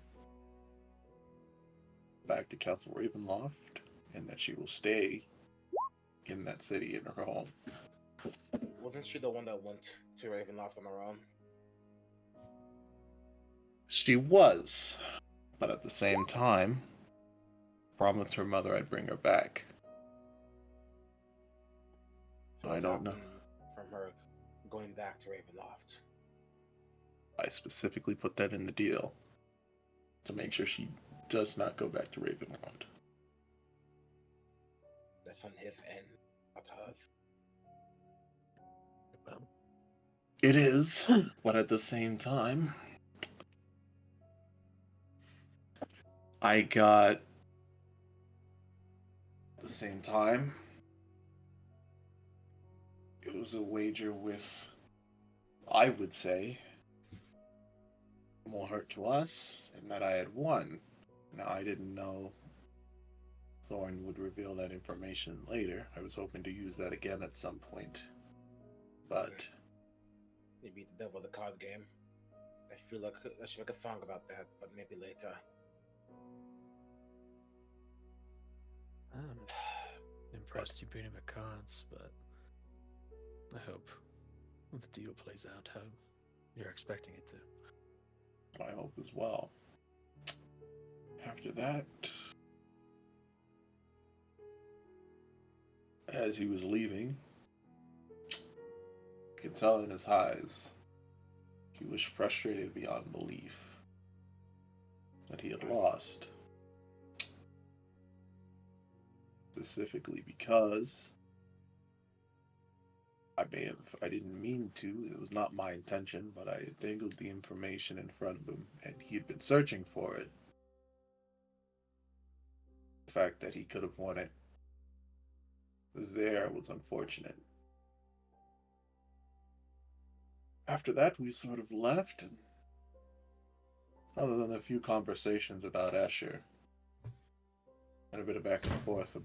back to Castle Ravenloft, and that she will stay in that city in her home. Wasn't she the one that went to Ravenloft on her own? She was, but at the same time, promised her mother I'd bring her back. So I what's don't know. happened from her going back to Ravenloft? I specifically put that in the deal to make sure she does not go back to Ravenloft. That's on his end, not hers. Well, It is, but at the same time, I got at the same time, it was a wager with, I would say, more hurt to us, and that I had won. Now, I didn't know Thorn would reveal that information later. I was hoping to use that again at some point. But You beat the devil at the card game. I feel like I should make a song about that, but maybe later. I'm impressed you beat him at cards, but I hope the deal plays out how you're expecting it to. I hope as well. After that, as he was leaving, you could tell in his eyes he was frustrated beyond belief that he had lost. Specifically because I didn't mean to, it was not my intention, but I dangled the information in front of him, and he had been searching for it. The fact that he could have won it was unfortunate. After that, we sort of left, and other than a few conversations about Escher, and a bit of back and forth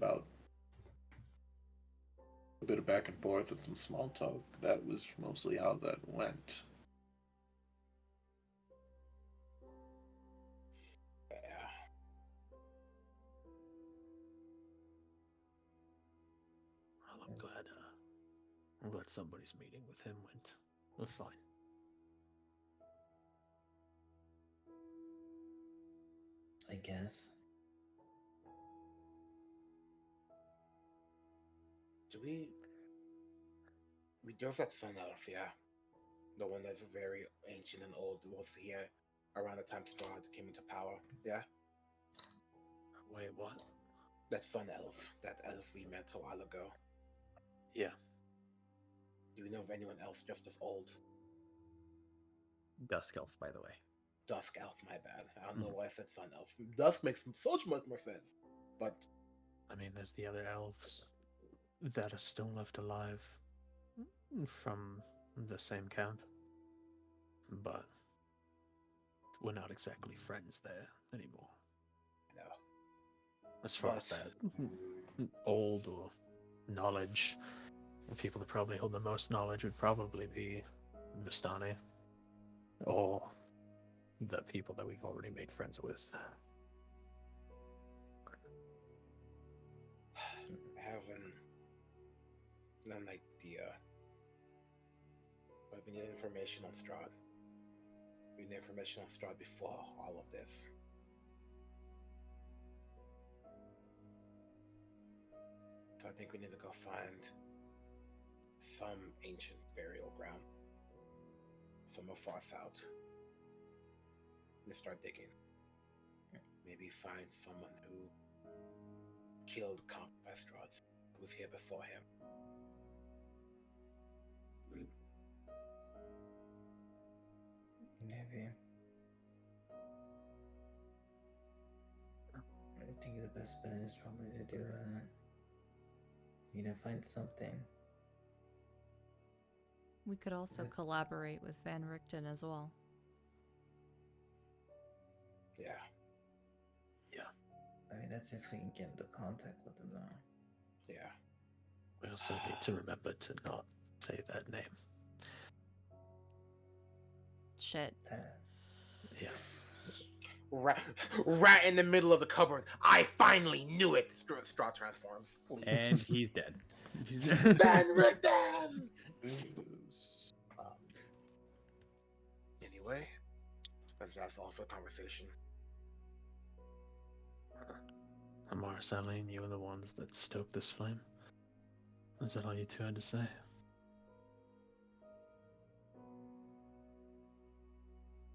and some small talk, that was mostly how that went. Yeah. Well, I'm glad somebody's meeting with him went fine. I guess. Do we there's that Sun Elf, yeah. The one that's very ancient and old, was here around the time Strahd came into power, yeah? Wait, what? That Sun Elf, that elf we met a while ago. Yeah. Do you know of anyone else just as old? Dusk Elf, by the way. Dusk Elf, my bad. I don't know why I said Sun Elf. Dusk makes so much more sense. But I mean, there's the other elves that are still left alive from the same camp, but we're not exactly friends there anymore. you know, As far as that old or knowledge, the people that probably hold the most knowledge would probably be Vistani or the people that we've already made friends with. I have an idea. But we need information on Strahd. We need information on Strahd before all of this. So I think we need to go find some ancient burial ground somewhere far south. And start digging. Maybe find someone who killed Count Strahd, who was here before him. Maybe. I think the best bet is probably to do that. You need to find something. We could also That's- collaborate with Van Richten as well. Yeah. I mean, that's if we can get into contact with them, though. Yeah. We also need to remember to not say that name. Shit. Yeah. Right in the middle of the cupboard. I finally knew it. Straw transforms. And he's dead. Van Richten! Anyway, that's all for the conversation. Amaris, Eileen, you were the ones that stoked this flame. Is that all you two had to say?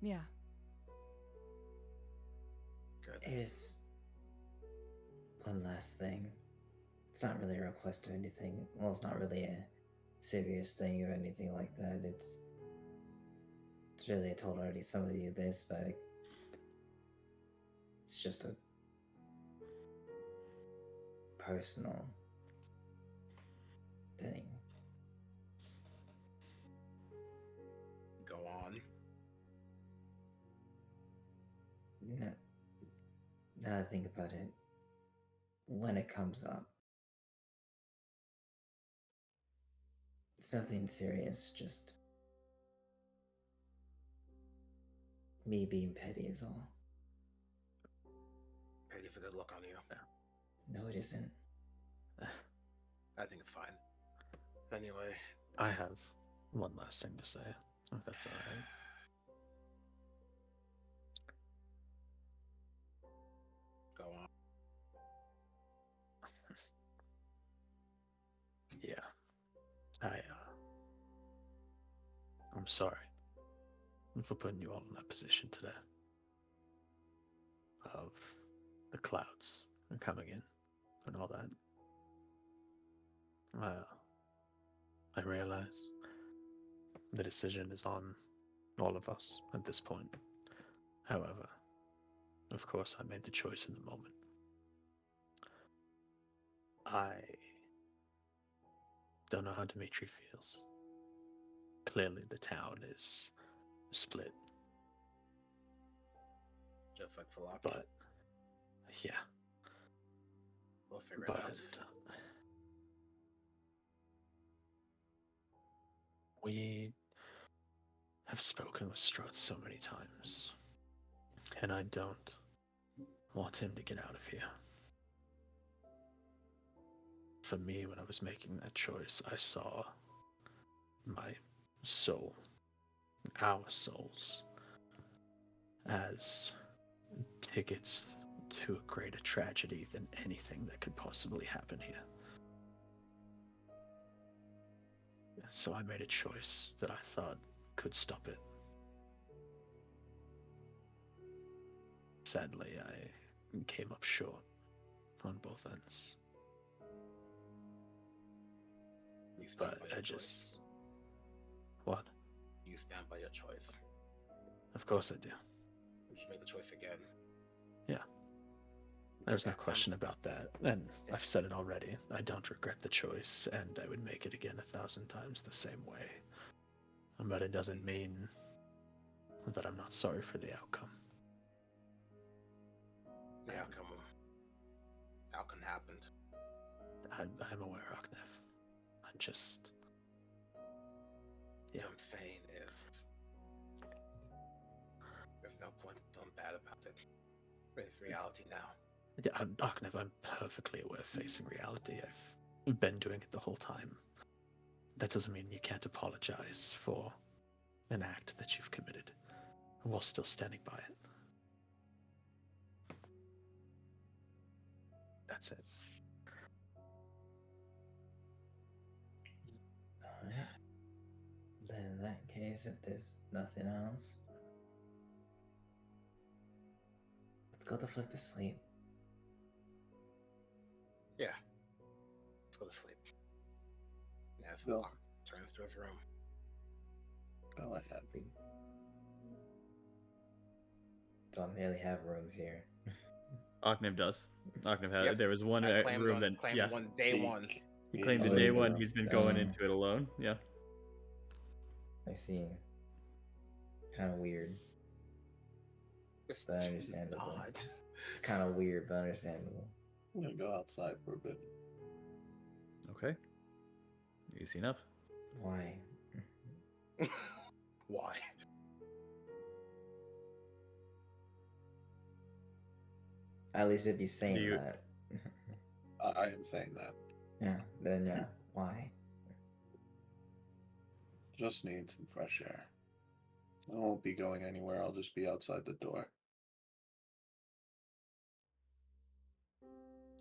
Yeah. Good. Here's one last thing. It's not really a request or anything. Well, it's not really a serious thing or anything like that. It's really, I told already somebody this, but it's just a personal thing. Go on. No, now that I think about it, when it comes up, it's nothing serious, just me being petty is all. Petty's a good look on you. No, it isn't. I think it's fine. Anyway, I have one last thing to say, if that's alright. go on. Yeah. I'm sorry for putting you all in that position today. Of the clouds coming in and all that. I realize the decision is on all of us at this point. However, of course, I made the choice in the moment. I don't know how Dimitri feels. Clearly, the town is split, Just like Falaki. but yeah, We'll figure but it out. we have spoken with Strahd so many times, and I don't want him to get out of here. For me, when I was making that choice, I saw my soul, our souls, as tickets to a greater tragedy than anything that could possibly happen here. So I made a choice that I thought could stop it. Sadly, I came up short on both ends. You stand But by your I choice. just... What? You stand by your choice. Of course I do. We should make the choice again. Yeah. There's no question about that. And I've said it already. I don't regret the choice, and I would make it again 1,000 times the same way. But it doesn't mean that I'm not sorry for the outcome. The outcome happened. I'm aware, Aknev. I'm just... Yeah. What I'm saying is, there's no point in feeling bad about it. It's reality now. Yeah, Aknev, I'm perfectly aware facing reality. I've been doing it the whole time. That doesn't mean you can't apologize for an act that you've committed while still standing by it. That's it. Alright. Then in that case, if there's nothing else, let's go the fuck to sleep. Yeah. Let's go to sleep. As Well- Locke turns to his room. Go ahead. We don't really have rooms here. Aknev does. Aknev had. Yep. There was one I claimed room on, that. claimed Yeah. one day one. He claimed Oh, the day yeah. one. He's been going into it alone. Yeah. I see. Kind of weird. It's But understandable. not. It's kind of weird, but understandable. I'm gonna go outside for a bit. Okay. Easy enough. Why? Why? At least if he's saying Do you- that. I am saying that. Yeah, then yeah. Why? Just need some fresh air. I won't be going anywhere. I'll just be outside the door.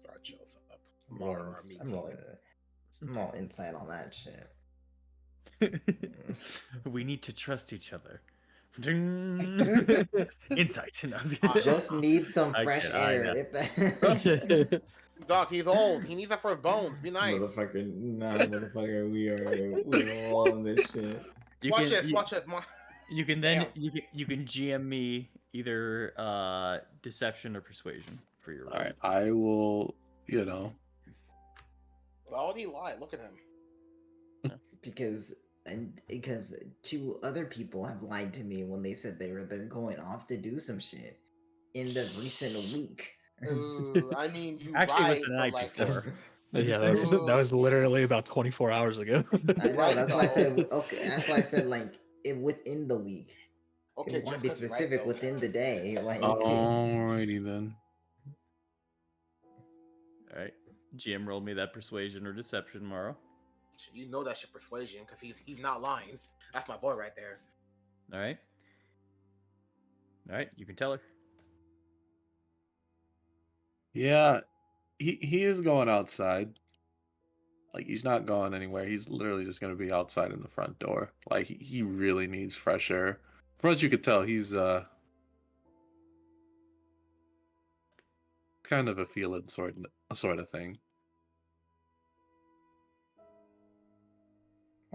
Strahd shows up. I'm all, Mara, ins- me I'm too. all, I'm all inside on that shit. We need to trust each other. Ding. Insight. No, I was kidding. Just need some I fresh kid, I air. know. If that... Doc, he's old. He needs that for his bones. Be nice. Motherfucker, nah, motherfucker, we're all in this shit. You Watch can, this. you, Watch this. you can then Damn. you can GM me either deception or persuasion for your roll. All right, I will. Why would he lie? Look at him. Because two other people have lied to me when they said they're going off to do some shit in the recent week. I mean, you Actually, it was right, the but night like, before. Yeah, that was literally about 24 hours ago. I know. Right, That's why I though. said okay. That's why I said like within the week. okay, If you want to just be 'cause you're right, specific, though. within the day. Like, Alrighty then. All right. GM rolled me that persuasion or deception tomorrow. You know that shit persuasion because he's not lying. That's my boy right there. All right. All right. You can tell her. Yeah, he is going outside. Like he's not going anywhere. He's literally just gonna be outside in the front door. Like he really needs fresh air. From what you could tell, he's kind of a feeling sort of thing.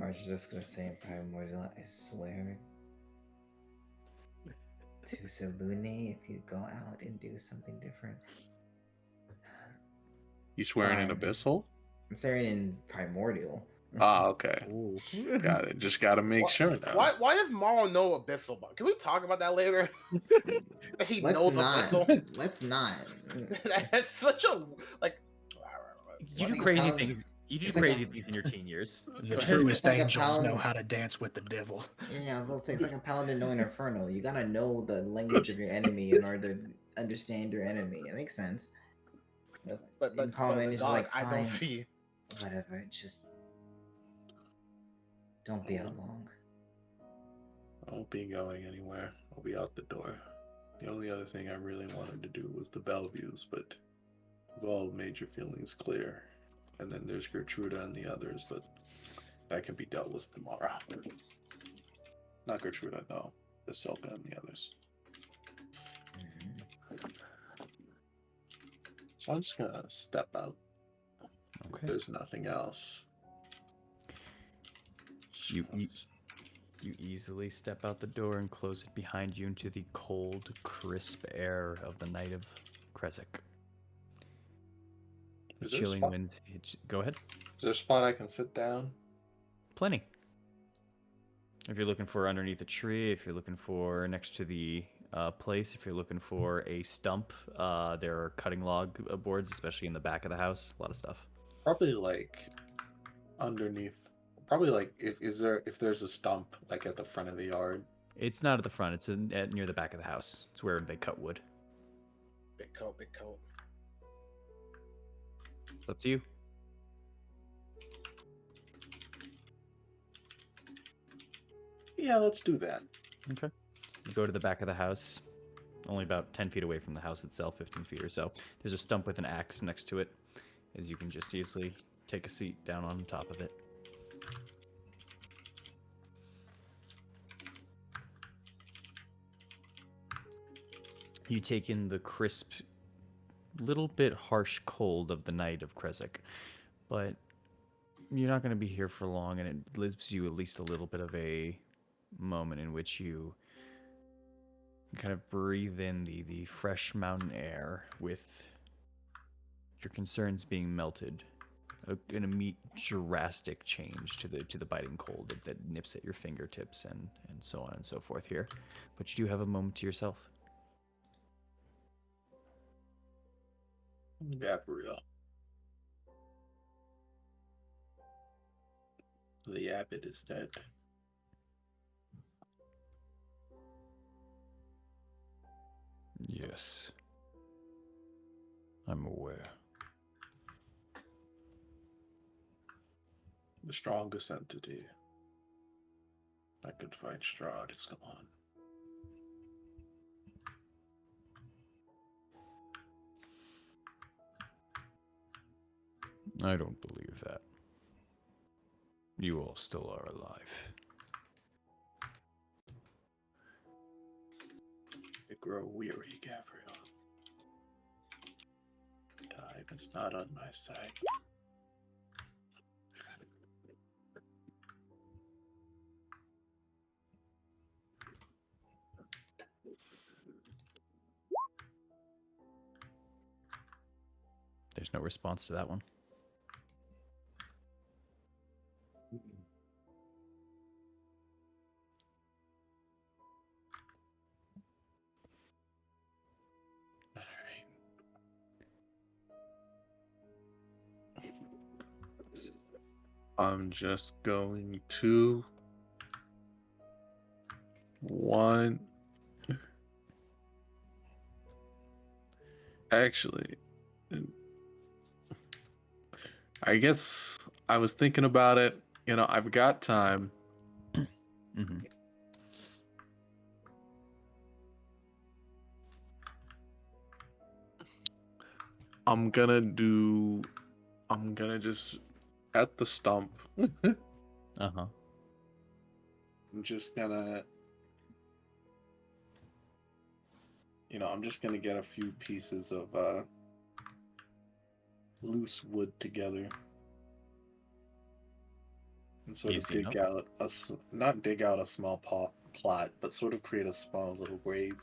I was just gonna say primordial. I swear. To Salune, if you go out and do something different. You swearing in Fine. abyssal? I'm swearing in primordial. Ah, okay. Ooh. Got it. Just gotta make Why- sure now. Why does Morrow know Abyssal? Can we talk about that later? That he Let's knows not. Abyssal. Let's not. That's such a like. You do Like a crazy paladin- things. You do it's like crazy a- things in your teen years. The Go ahead. truest It's like a angels know pound- how to dance with the devil. Yeah, I was about to say it's like a paladin knowing Inferno. You gotta know the language of your enemy in order to understand your enemy. It makes sense. Just, But in common, it's just dog, like I don't fine, see. whatever. Just don't be out long. I won't be going anywhere. I'll be out the door. The only other thing I really wanted to do was the Bellevues, but you've all made your feelings clear. And then there's Gertruda and the others, but that can be dealt with tomorrow. Not Gertruda, no. The Silka and the others. Mhm. So I'm just gonna step out. If Okay. there's nothing else. You- You easily step out the door and close it behind you into the cold, crisp air of the night of Kresik. The Is there a chilling spot? winds. Go ahead. Is there a spot I can sit down? Plenty. If you're looking for underneath a tree, if you're looking for next to the place, if you're looking for a stump, there are cutting log boards, especially in the back of the house. A lot of stuff. Probably like underneath. Probably like if there's a stump like at the front of the yard. It's not at the front. It's near the back of the house. It's where they cut wood. Big coat, big coat. It's up to you. Yeah, let's do that. Okay. You go to the back of the house, only about 10 feet away from the house itself, 15 feet or so. There's a stump with an axe next to it, as you can just easily take a seat down on top of it. You take in the crisp, little bit harsh cold of the night of Kresik, but you're not going to be here for long, and it gives you at least a little bit of a moment in which you kind of breathe in the fresh mountain air with your concerns being melted. An immediate drastic change to the biting cold that nips at your fingertips and so on and so forth here. But you do have a moment to yourself. Gabriel. The abbot is dead. Yes. I'm aware. The strongest entity that could fight Strahd is gone. I don't believe that. You all still are alive. I grow weary, Gabriel. Time is not on my side. There's no response to that one. I'm just going to one. Actually, I guess I was thinking about it. You know, I've got time. Mm-hmm. I'm gonna just at the stump. Uh-huh. I'm just gonna, I'm just gonna get a few pieces of loose wood together and sort of Easy dig out not dig out a small plot, but sort of create a small little grave.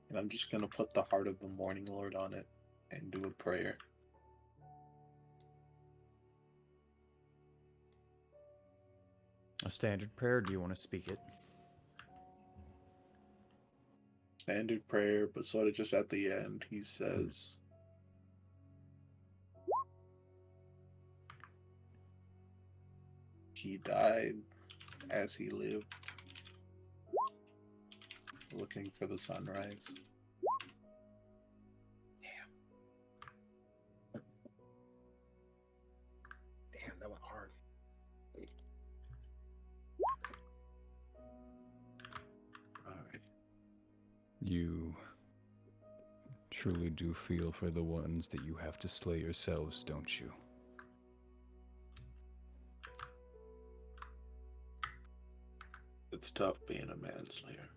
And I'm just gonna put the heart of the Morning Lord on it and do a prayer. A standard prayer, or do you want to speak it? Standard prayer, but sort of just at the end, he says, he died as he lived, looking for the sunrise. Damn, that went hard. Alright. You truly do feel for the ones that you have to slay yourselves, don't you? It's tough being a manslayer.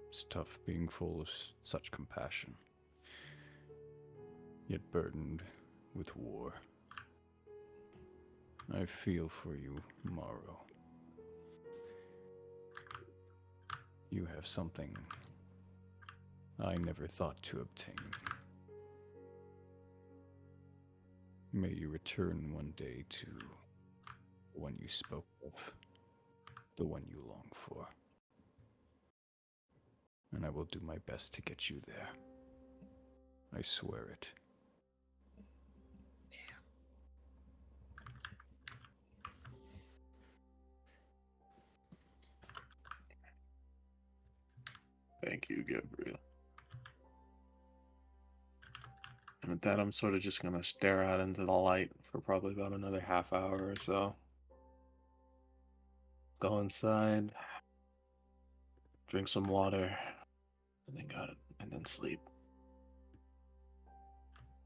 It's tough being full of such compassion, yet burdened with war. I feel for you, Morrow. You have something I never thought to obtain. May you return one day to the one you spoke of, the one you long for. And I will do my best to get you there. I swear it. Thank you, Gabriel. And with that, I'm sort of just gonna stare out into the light for probably about another half hour or so. Go inside, drink some water, and then sleep.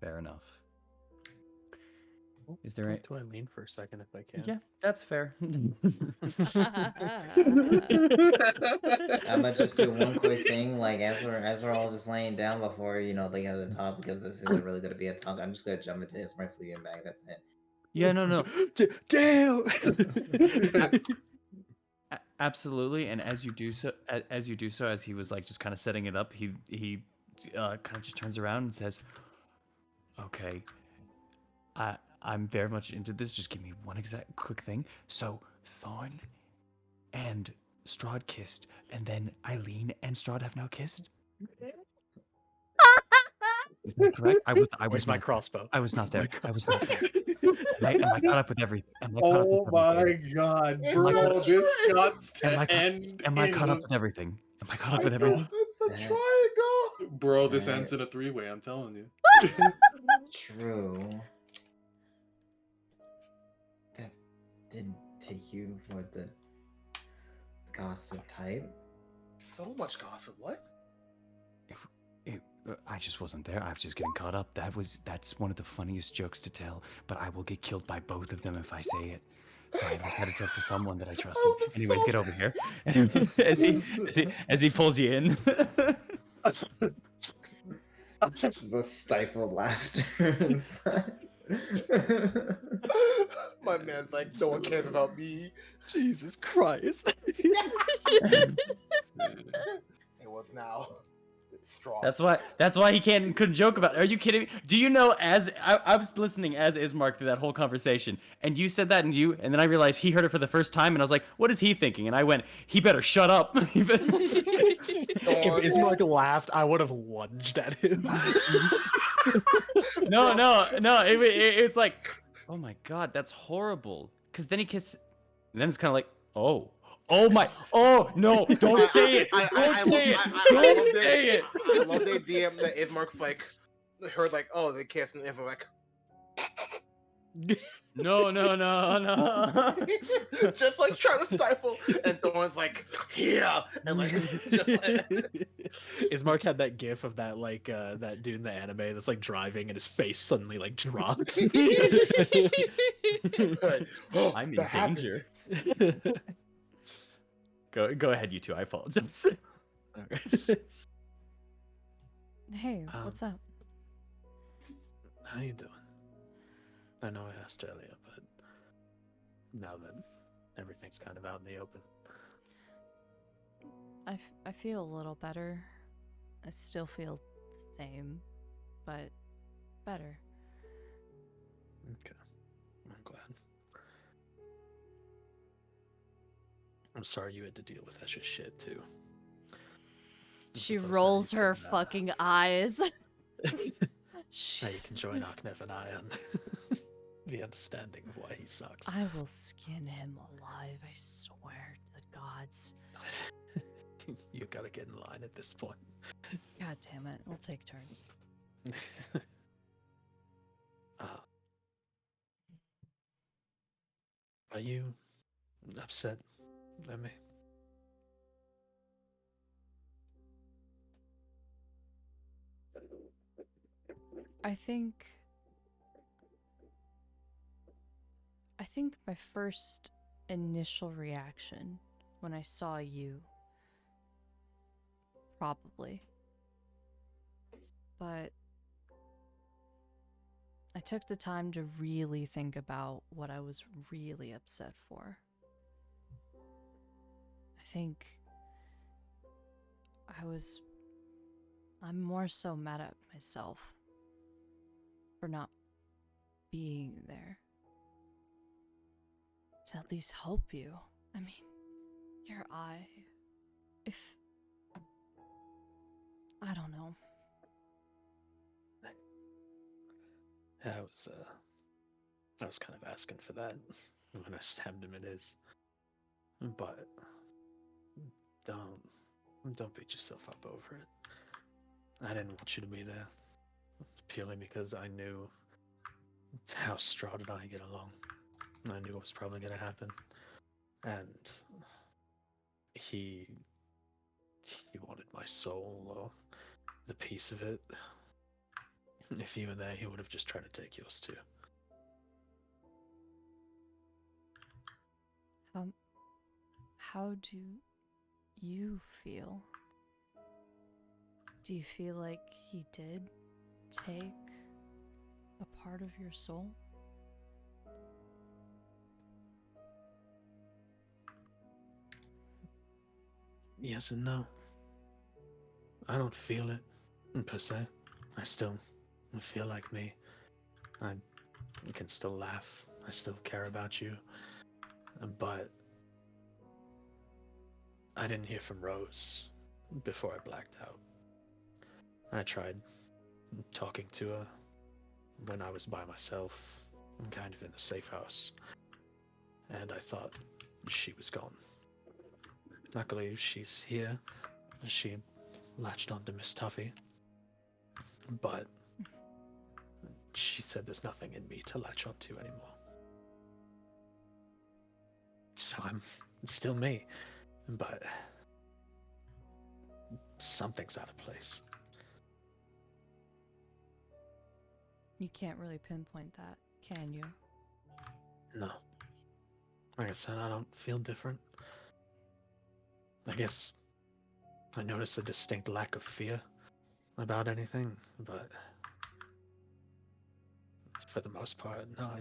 Fair enough. Is there Talk any... to Eileen for a second if I can. Yeah, that's fair. I'm gonna just do one quick thing. Like as we're all just laying down before they get to the top, because this isn't really gonna be a talk. I'm just gonna jump into his my sleeping bag. That's it. Yeah, no. Damn. Absolutely, and as you do so, as he was like just kind of setting it up, he kind of just turns around and says, "Okay, I'm very much into this. Just give me one exact quick thing. So Thorn and Strahd kissed, and then Eileen and Strahd have now kissed. Is that correct? I was Where's my not, crossbow? I was not there. My I was not there. crossbow. Am I caught up with everything? Oh my god, bro, this got Am I to end. Am I in caught a- up with everything? Am I caught up I with thought everything? that's a triangle. Bro, this Right. ends in a three-way, I'm telling you. True. That didn't take you for the gossip type. So much gossip. What? I just wasn't there. I was just getting caught up. That's one of the funniest jokes to tell, but I will get killed by both of them if I say it. So I just had to tell to someone that I trusted. Oh, that's Anyways, so get over here. as he pulls you in. Just a stifled laughter inside. My man's like, no one cares about me. Jesus Christ. It was now strong. That's why he couldn't joke about it. Are you kidding me? Do you know, as I was listening as Ismark through that whole conversation, and you said that, and then I realized he heard it for the first time, and I was like, what is he thinking? And I went, he better shut up. If Ismark laughed, I would have lunged at him. No. It's like, oh my god, that's horrible. Because then he kissed, and then it's kind of like, oh my, oh no, don't say it, don't say it. I love the DM that Ismark's like, heard like, oh, they kissed, and Ismark like, No. just like trying to stifle, and Thorn's like, yeah, and like, just like Ismark had that gif of that that dude in the anime that's like driving and his face suddenly like drops. like, oh, I'm in that happened. danger. Go ahead, you two. I apologize. Hey, what's up? How you doing? I know I asked earlier, but now that everything's kind of out in the open. I feel a little better. I still feel the same, but better. Okay, I'm glad. I'm sorry you had to deal with extra shit too. I She suppose now rolls you her can, fucking eyes. Now you can join Aknef and I on the understanding of why he sucks. I will skin him alive, I swear to the gods. You gotta get in line at this point. God damn it, we'll take turns. Are you upset at me? I think my first initial reaction when I saw you, probably. But I took the time to really think about what I was really upset for. I think I'm more so mad at myself for not being there to at least help you. I mean, your eye. If. I don't know. Yeah, I was kind of asking for that when I stabbed him. It is, but don't beat yourself up over it. I didn't want you to be there purely because I knew how Strahd and I get along. I knew it was probably going to happen, and he he wanted my soul or the piece of it. If you were there, he would have just tried to take yours too. How do you feel? Do you feel like he did take a part of your soul? Yes and no. I don't feel it per se. I still feel like me. I can still laugh. I still care about you. But I didn't hear from Rose before I blacked out. I tried talking to her when I was by myself, kind of in the safe house, and I thought she was gone. Luckily, she's here. She latched onto Miss Tuffy, but she said there's nothing in me to latch onto anymore. So I'm still me, but something's out of place. You can't really pinpoint that, can you? No. Like I said, I don't feel different. I guess I notice a distinct lack of fear about anything, but for the most part, no,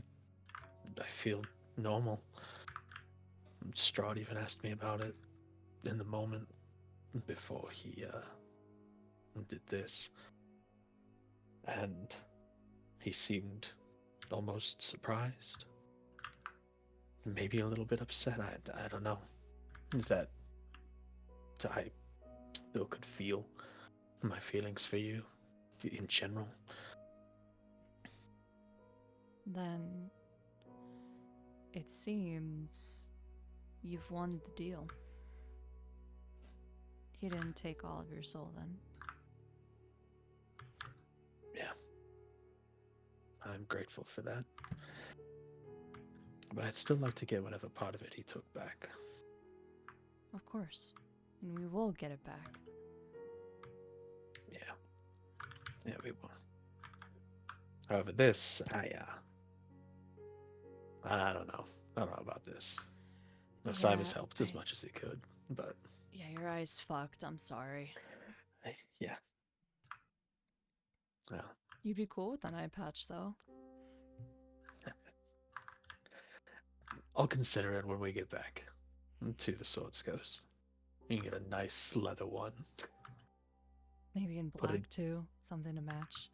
I feel normal. Strahd even asked me about it in the moment before he did this, and he seemed almost surprised, maybe a little bit upset. I don't know. Is that I still could feel my feelings for you in general? Then it seems you've won the deal. He didn't take all of your soul then. Yeah. I'm grateful for that. But I'd still like to get whatever part of it he took back. Of course. And we will get it back. Yeah. Yeah, we will. However, this, I don't know. I don't know about this. No, Simon's helped as much as he could, but Yeah, your eye's fucked. I'm sorry. yeah. Well, You'd be cool with an eye patch, though. I'll consider it when we get back to the Swords Coast. You can get a nice leather one. Maybe in Put black, it- too. Something to match.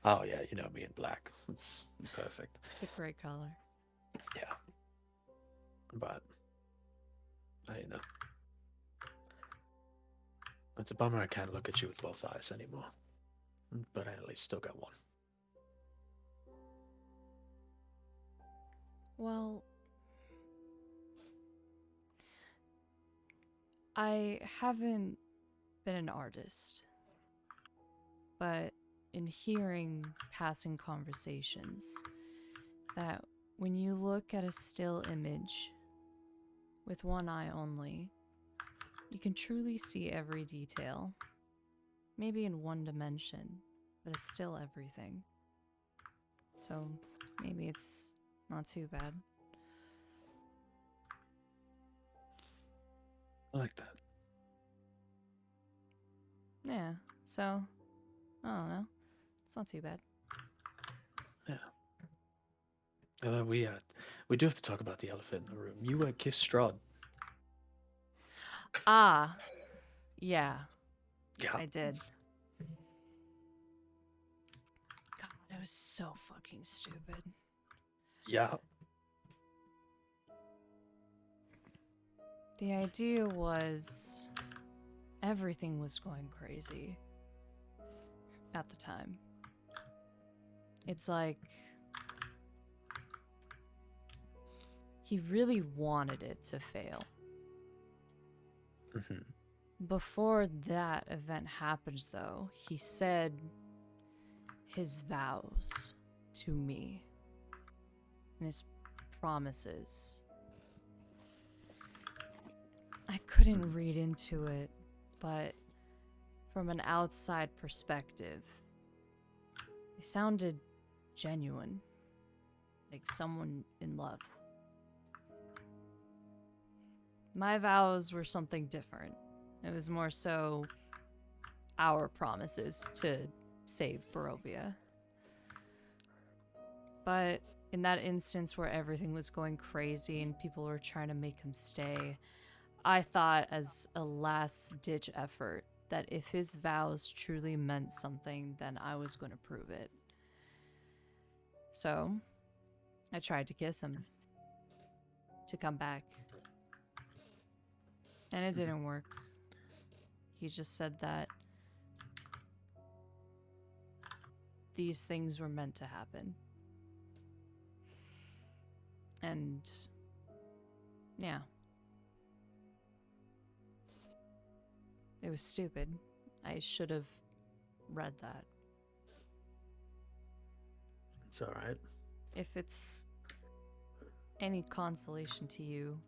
Oh yeah, you know me in black. It's perfect. The great color. Yeah. But know. It's a bummer I can't look at you with both eyes anymore. But I at least still got one. Well, I haven't been an artist, but in hearing passing conversations, that when you look at a still image with one eye only, you can truly see every detail. Maybe in one dimension, but it's still everything. So maybe it's not too bad. I like that. Yeah, so, I don't know. It's not too bad. Yeah. We do have to talk about the elephant in the room. You kissed Strahd. Ah, yeah, Yeah. I did. God, it was so fucking stupid. Yeah. The idea was everything was going crazy at the time. It's like he really wanted it to fail. Hmm. Before that event happens, though, he said his vows to me and his promises. I couldn't read into it, but from an outside perspective, it sounded genuine, like someone in love. My vows were something different. It was more so our promises to save Barovia. But in that instance where everything was going crazy and people were trying to make him stay, I thought as a last-ditch effort that if his vows truly meant something, then I was going to prove it. So, I tried to kiss him to come back. And it didn't work. He just said that these things were meant to happen. And yeah. It was stupid. I should have read that. It's all right. If it's any consolation to you,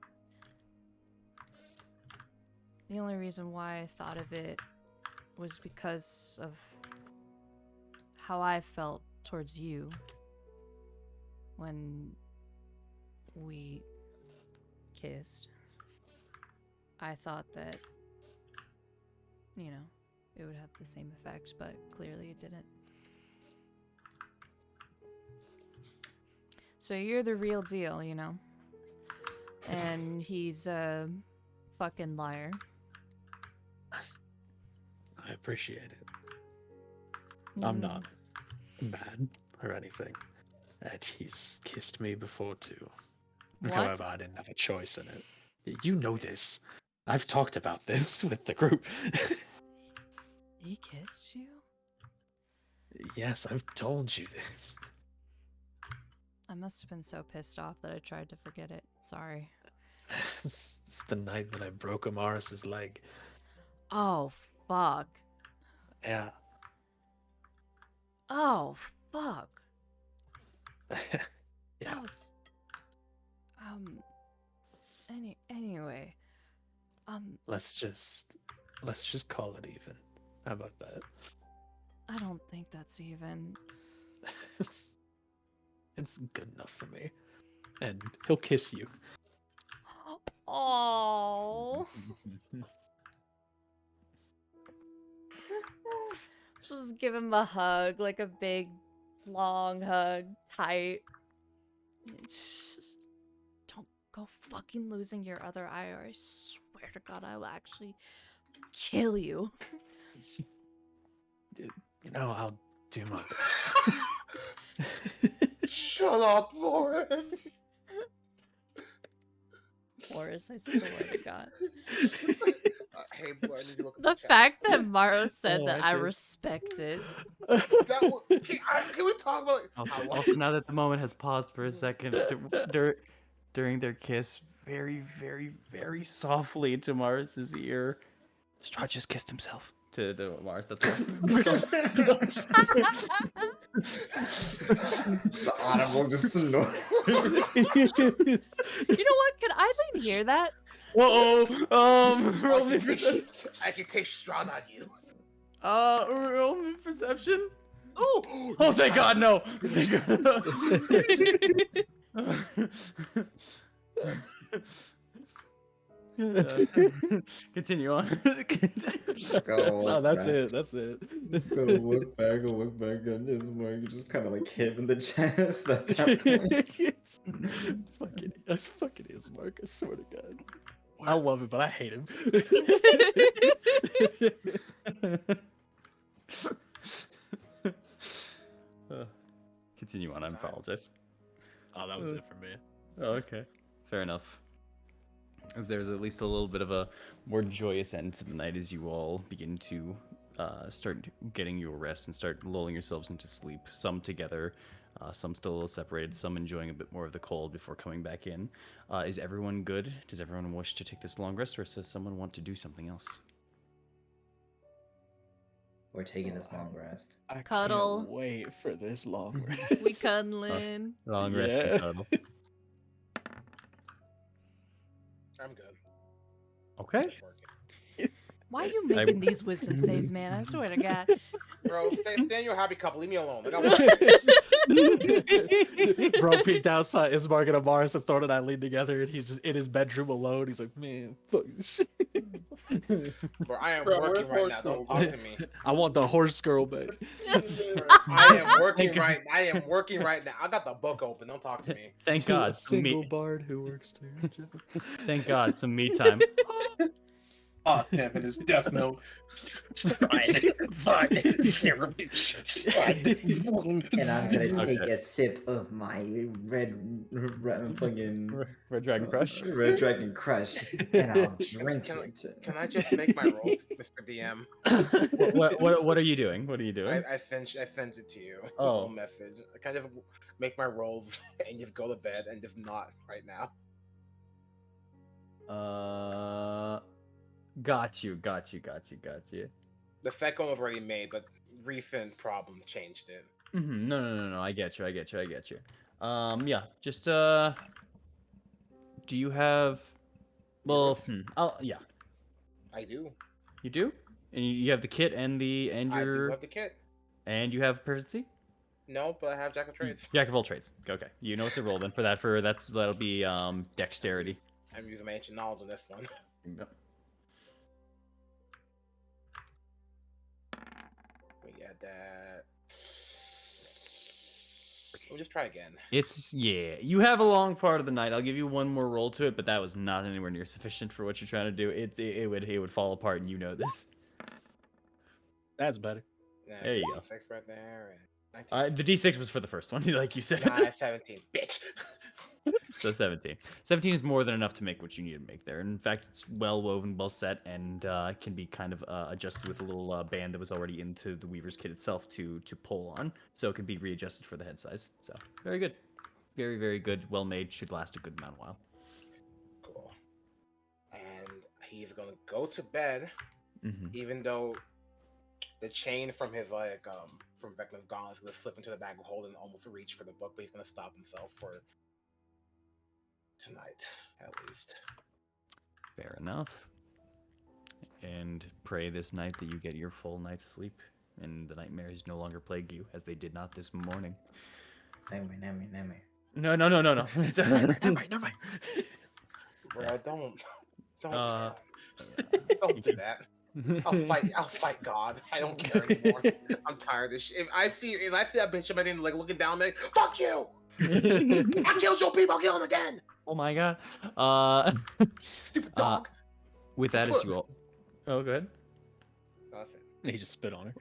the only reason why I thought of it was because of how I felt towards you when we kissed. I thought that, you know, it would have the same effect, but clearly it didn't. So you're the real deal, you know? And he's a fucking liar. I appreciate it. I'm not mad or anything. And he's kissed me before too. What? However, I didn't have a choice in it. You know this. I've talked about this with the group. He kissed you? Yes, I've told you this. I must have been so pissed off that I tried to forget it. Sorry. It's the night that I broke Amaris's leg. Oh, fuck. Yeah. Oh, fuck. Yeah. That was... Anyway. Let's just call it even. How about that? I don't think that's even... It's good enough for me. And he'll kiss you. Oh. Just give him a hug, like a big, long hug, tight. Don't go fucking losing your other eye, or I swear to God, I will actually kill you. You know, I'll do my best. Shut up, Lauren. Boris, I swear to God. Hey, boy, I need to look at The chat. fact that Maro said Oh, that I I did. respect it. That was, can we talk about it? Also, now that the moment has paused for a second, during their kiss, very, very, very softly to Maris's ear, Strahd just kissed himself to Mars. That's all. It's audible, just snort. You know what? Can Eileen hear that? Whoa! Roll me perception. I can taste Strahd on you. Roll me perception. Ooh! Oh, thank God, no! Thank God. Continue on. Just go No, look that's back. it. That's it. Just go look back on Ismark. You just kind of like hit him in the chest at that point. That's fucking is, Mark. I swear to God. I love it, but I hate him. Continue on. I apologize. Oh, that was it for me. Oh, okay. Fair enough. As there's at least a little bit of a more joyous end to the night as you all begin to start getting your rest and start lulling yourselves into sleep. Some together, some still a little separated, some enjoying a bit more of the cold before coming back in. Is everyone good? Does everyone wish to take this long rest, or does someone want to do something else? We're taking this long rest. I Cuddle. can't wait for this long rest. We cuddling. Long rest Yeah. and cuddle. I'm good. Okay. Just working. Why are you making these wisdom saves, man? I swear to God. Bro, stay in your happy couple. Leave me alone. I got work. Bro peeked outside Ismark and Amaris and Thorn and I leaned together, and he's just in his bedroom alone. He's like, man, fuck this shit. Bro, I am Bro, working where's right now. Don't Horse talk to me. I want the horse girl back. I am working right now. I got the book open. Don't talk to me. Thank To a God. Some single me. bard who works two jobs. Thank God. Some me time. Oh, damn it, it's Death Note. And I'm gonna take Okay. a sip of my fucking Red Dragon Crush. Red Dragon Crush, and I'll drink Can it. Can I just make my roll, Mr. DM? What are you doing? What are you doing? I sent it to you. A Oh. little message. I kind of make my rolls and just go to bed and just not right now. Got you. The second one was already made, but recent problems changed it. No. I get you. Yeah. Just do you have? Well, yeah. I do. You do, and you have the kit and I do your have the kit. and you have proficiency. No, but I have Jack of Trades. Jack of all trades. Okay, you know what to roll then for that. That'll be dexterity. I'm using my ancient knowledge on this one. Yep. We got that. We'll just try again. You have a long part of the night. I'll give you one more roll to it, but that was not anywhere near sufficient for what you're trying to do. It would fall apart, and you know this. That's better. There you go. 6 right there. And 19. The D6 was for the first one, like you said. Nah, 17. Bitch. So 17. 17 is more than enough to make what you need to make there. In fact, it's well woven, well set, and can be kind of adjusted with a little band that was already into the Weaver's kit itself to pull on. So it can be readjusted for the head size. So very good. Very, very good. Well made. Should last a good amount of while. Cool. And he's gonna go to bed, Mm-hmm. even though the chain from his from Vecna's gauntlet is gonna slip into the bag of holding and almost reach for the book, but he's gonna stop himself for tonight, at least. Fair enough. And pray this night that you get your full night's sleep and the nightmares no longer plague you, as they did not this morning. Nightmare. No. It's Never mind. Bro, don't Uh, don't do that. I'll fight God. I don't care anymore. I'm tired of this shit. If I see that bitch, I'm like looking down, like, fuck you! I killed your people, I'll kill them again! Oh my God. Stupid dog. With that as you all. Oh, go ahead. That's it. He just spit on her.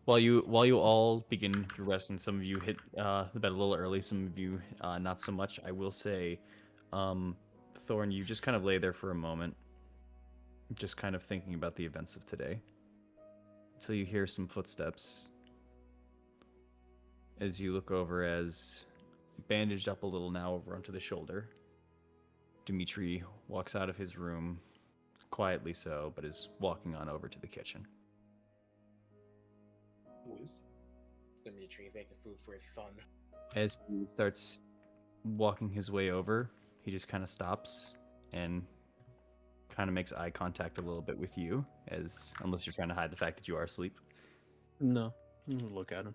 While you all begin your rest, and some of you hit the bed a little early, some of you not so much. I will say, Thorn, you just kind of lay there for a moment, just kind of thinking about the events of today. So you hear some footsteps as you look over, as bandaged up a little now over onto the shoulder. Dimitri walks out of his room, quietly so, but is walking on over to the kitchen. Dimitri's making food for his son. As he starts walking his way over, he just kind of stops and kind of makes eye contact a little bit with you, as unless you're trying to hide the fact that you are asleep. No. Look at him.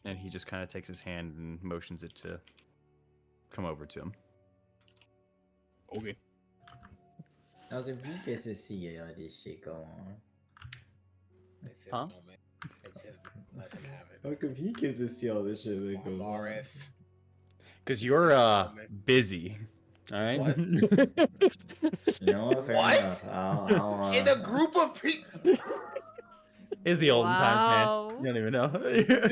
And he just kind of takes his hand and motions it to come over to him. Okay. Now if he gets to see all this shit go on. It's his Huh? moment. It's his moment. Let him have it. How come he gets to see all this shit that Come on, goes on? Loris. Because you're busy. All right. What? You know what? Fair What? enough. I'll, In a group of people. It's the olden times, man. Wow. You don't even know.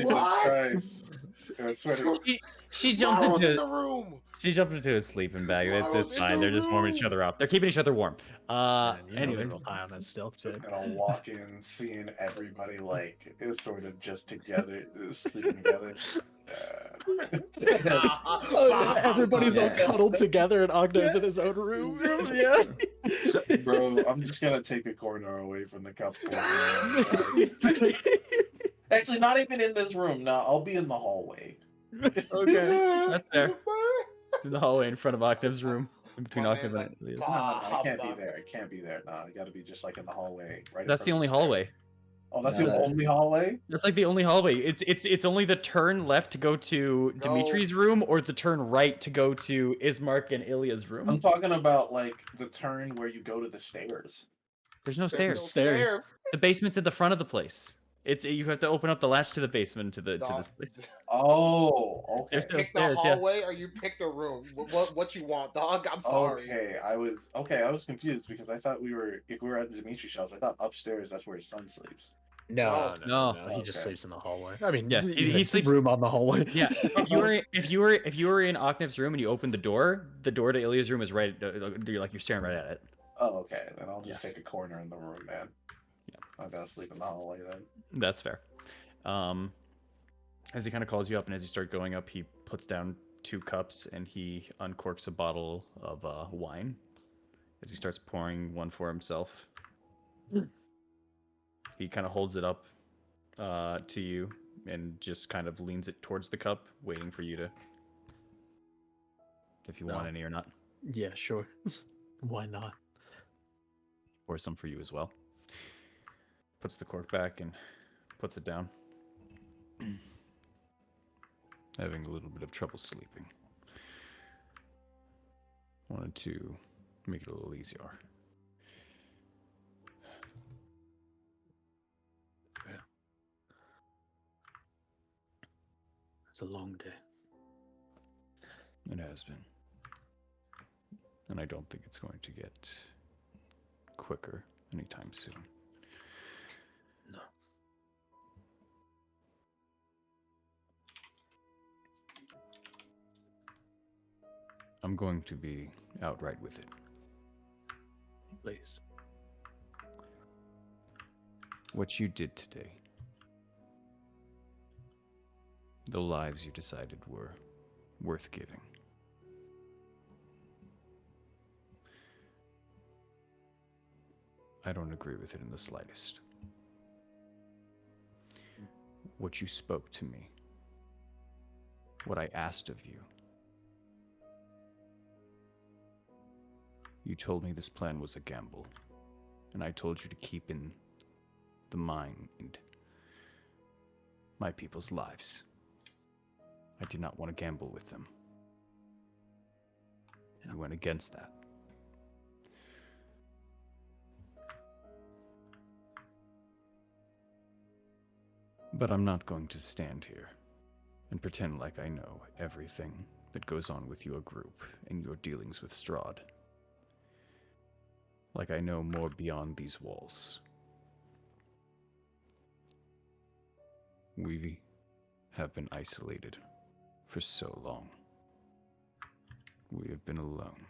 What? Christ. That's what it- she jumped Morrow's in into the room. she jumped into a sleeping bag. It's Morrow's in fine. the They're just warming each room. other up. They're keeping each other warm. Man, you know Anyway. they're real high on that stealth Just check. gonna walk in, seeing everybody like is sort of just together, sleeping together. Everybody's all Yeah. huddled together, and Ogno's in his own room. Yeah. Bro, I'm just gonna take a corner away from the cup. Actually, not even in this room. No, I'll be in the hallway. Okay, that's fair. In the hallway in front of Octave's room, in between My Octave man, and Elias. No, I can't be there. I can't be there. No, you gotta be just like in the hallway, right? in That's front the of only stairs. hallway. Oh, that's No, the that- only hallway? That's like the only hallway. It's only the turn left to go to Go. Dimitri's room, or the turn right to go to Ismark and Ilya's I'm room. talking about like the turn where you go to the stairs. There's no There's no stairs. Stairs. The basement's at the front of the place. You have to open up the latch to the basement to this place. Oh, okay. There's no Pick the stairs, yeah. hallway or you pick the room. What you want, dog? I'm sorry. Okay, I was confused because I thought if we were at the Dimitri house, I thought upstairs that's where his son sleeps. No. No. He just Okay. sleeps in the hallway. I mean, Yeah, he he sleeps- room on the hallway. Yeah, if you were in Octave's room and you opened the door to Ilya's room is right. You're staring right at it. Oh, okay. Then I'll just take a corner in the room, man. Yeah, I'm gonna sleep in the hallway then. That's fair. As he kind of calls you up, and as you start going up, he puts down 2 cups and he uncorks a bottle of wine. As he starts pouring one for himself, he kind of holds it up to you and just kind of leans it towards the cup, waiting for you to, if you want No. any or not. Yeah, sure. Why not? Or some for you as well. Puts the cork back and puts it down. Having a little bit of trouble sleeping. Wanted to make it a little easier. It's a long day. It has been. And I don't think it's going to get quicker anytime soon. No. I'm going to be outright with it. Please. What you did today, the lives you decided were worth giving. I don't agree with it in the slightest. What you spoke to me, what I asked of you, you told me this plan was a gamble, and I told you to keep in the mind and my people's lives. I did not want to gamble with them. You went against that. But I'm not going to stand here and pretend like I know everything that goes on with your group and your dealings with Strahd. Like I know more beyond these walls. We have been isolated for so long. We have been alone.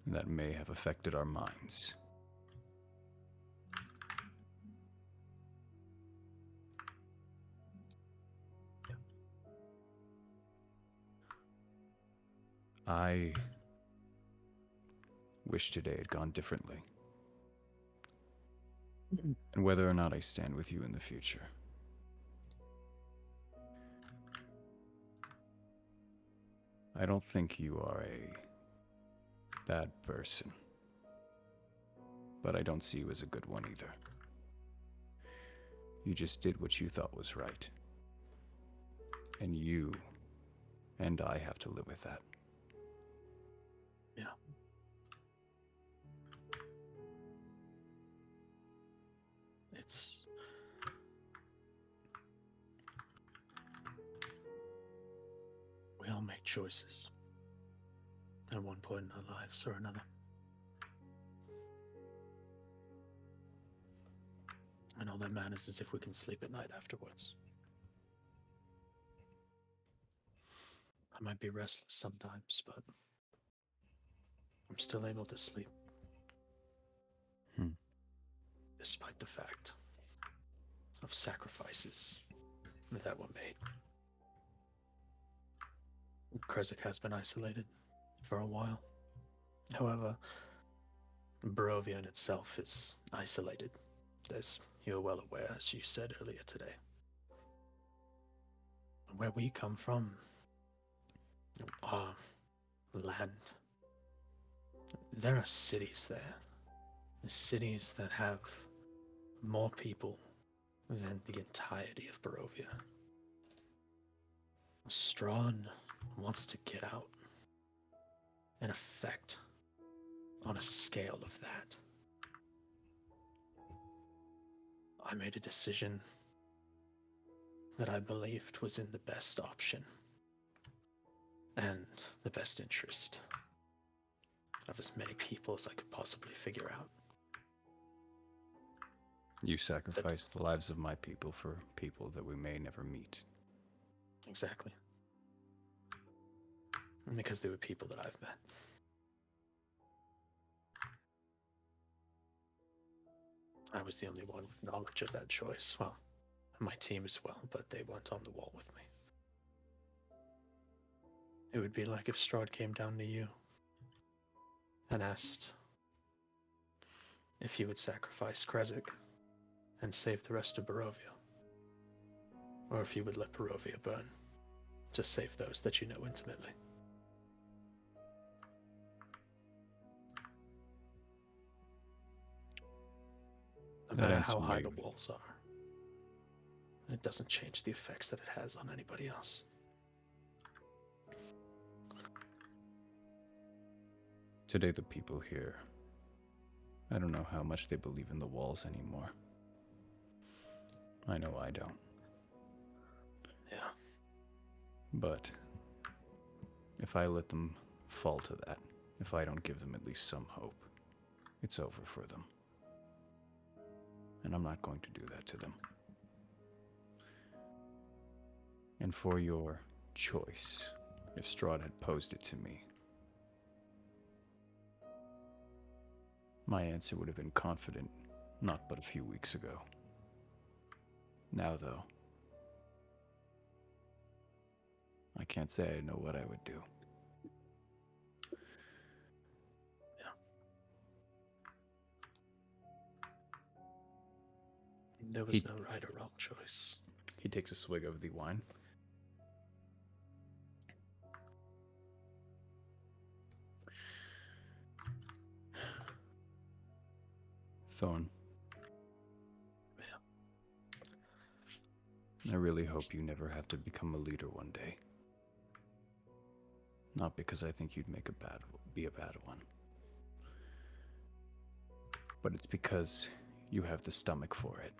And that may have affected our minds. I wish today had gone differently. And whether or not I stand with you in the future. I don't think you are a bad person. But I don't see you as a good one either. You just did what you thought was right. And you and I have to live with that. Yeah. It's we all make choices at one point in our lives or another. And all that matters is if we can sleep at night afterwards. I might be restless sometimes, but I'm still able to sleep. Despite the fact of sacrifices that were made. Krezk has been isolated for a while. However, Barovia in itself is isolated, as you're well aware, as you said earlier today. Where we come from, our land, there are cities there. Cities that have more people than the entirety of Barovia. Strahd wants to get out and affect on a scale of that. I made a decision that I believed was in the best option and the best interest of as many people as I could possibly figure out. You sacrificed the lives of my people for people that we may never meet. Exactly. And because they were people that I've met. I was the only one with knowledge of that choice. Well, my team as well, but they weren't on the wall with me. It would be like if Strahd came down to you and asked if you would sacrifice Krezk and save the rest of Barovia, or if you would let Barovia burn to save those that you know intimately. No That matter answer how high might- the walls are, it doesn't change the effects that it has on anybody else. Today the people here, I don't know how much they believe in the walls anymore. I know I don't. Yeah. But if I let them fall to that, if I don't give them at least some hope, it's over for them. And I'm not going to do that to them. And for your choice, if Strahd had posed it to me, my answer would have been confident not but a few weeks ago. Now, though, I can't say I know what I would do. There was no right or wrong choice. He takes a swig of the wine. Thorn, I really hope you never have to become a leader one day. Not because I think you'd be a bad one, but it's because you have the stomach for it.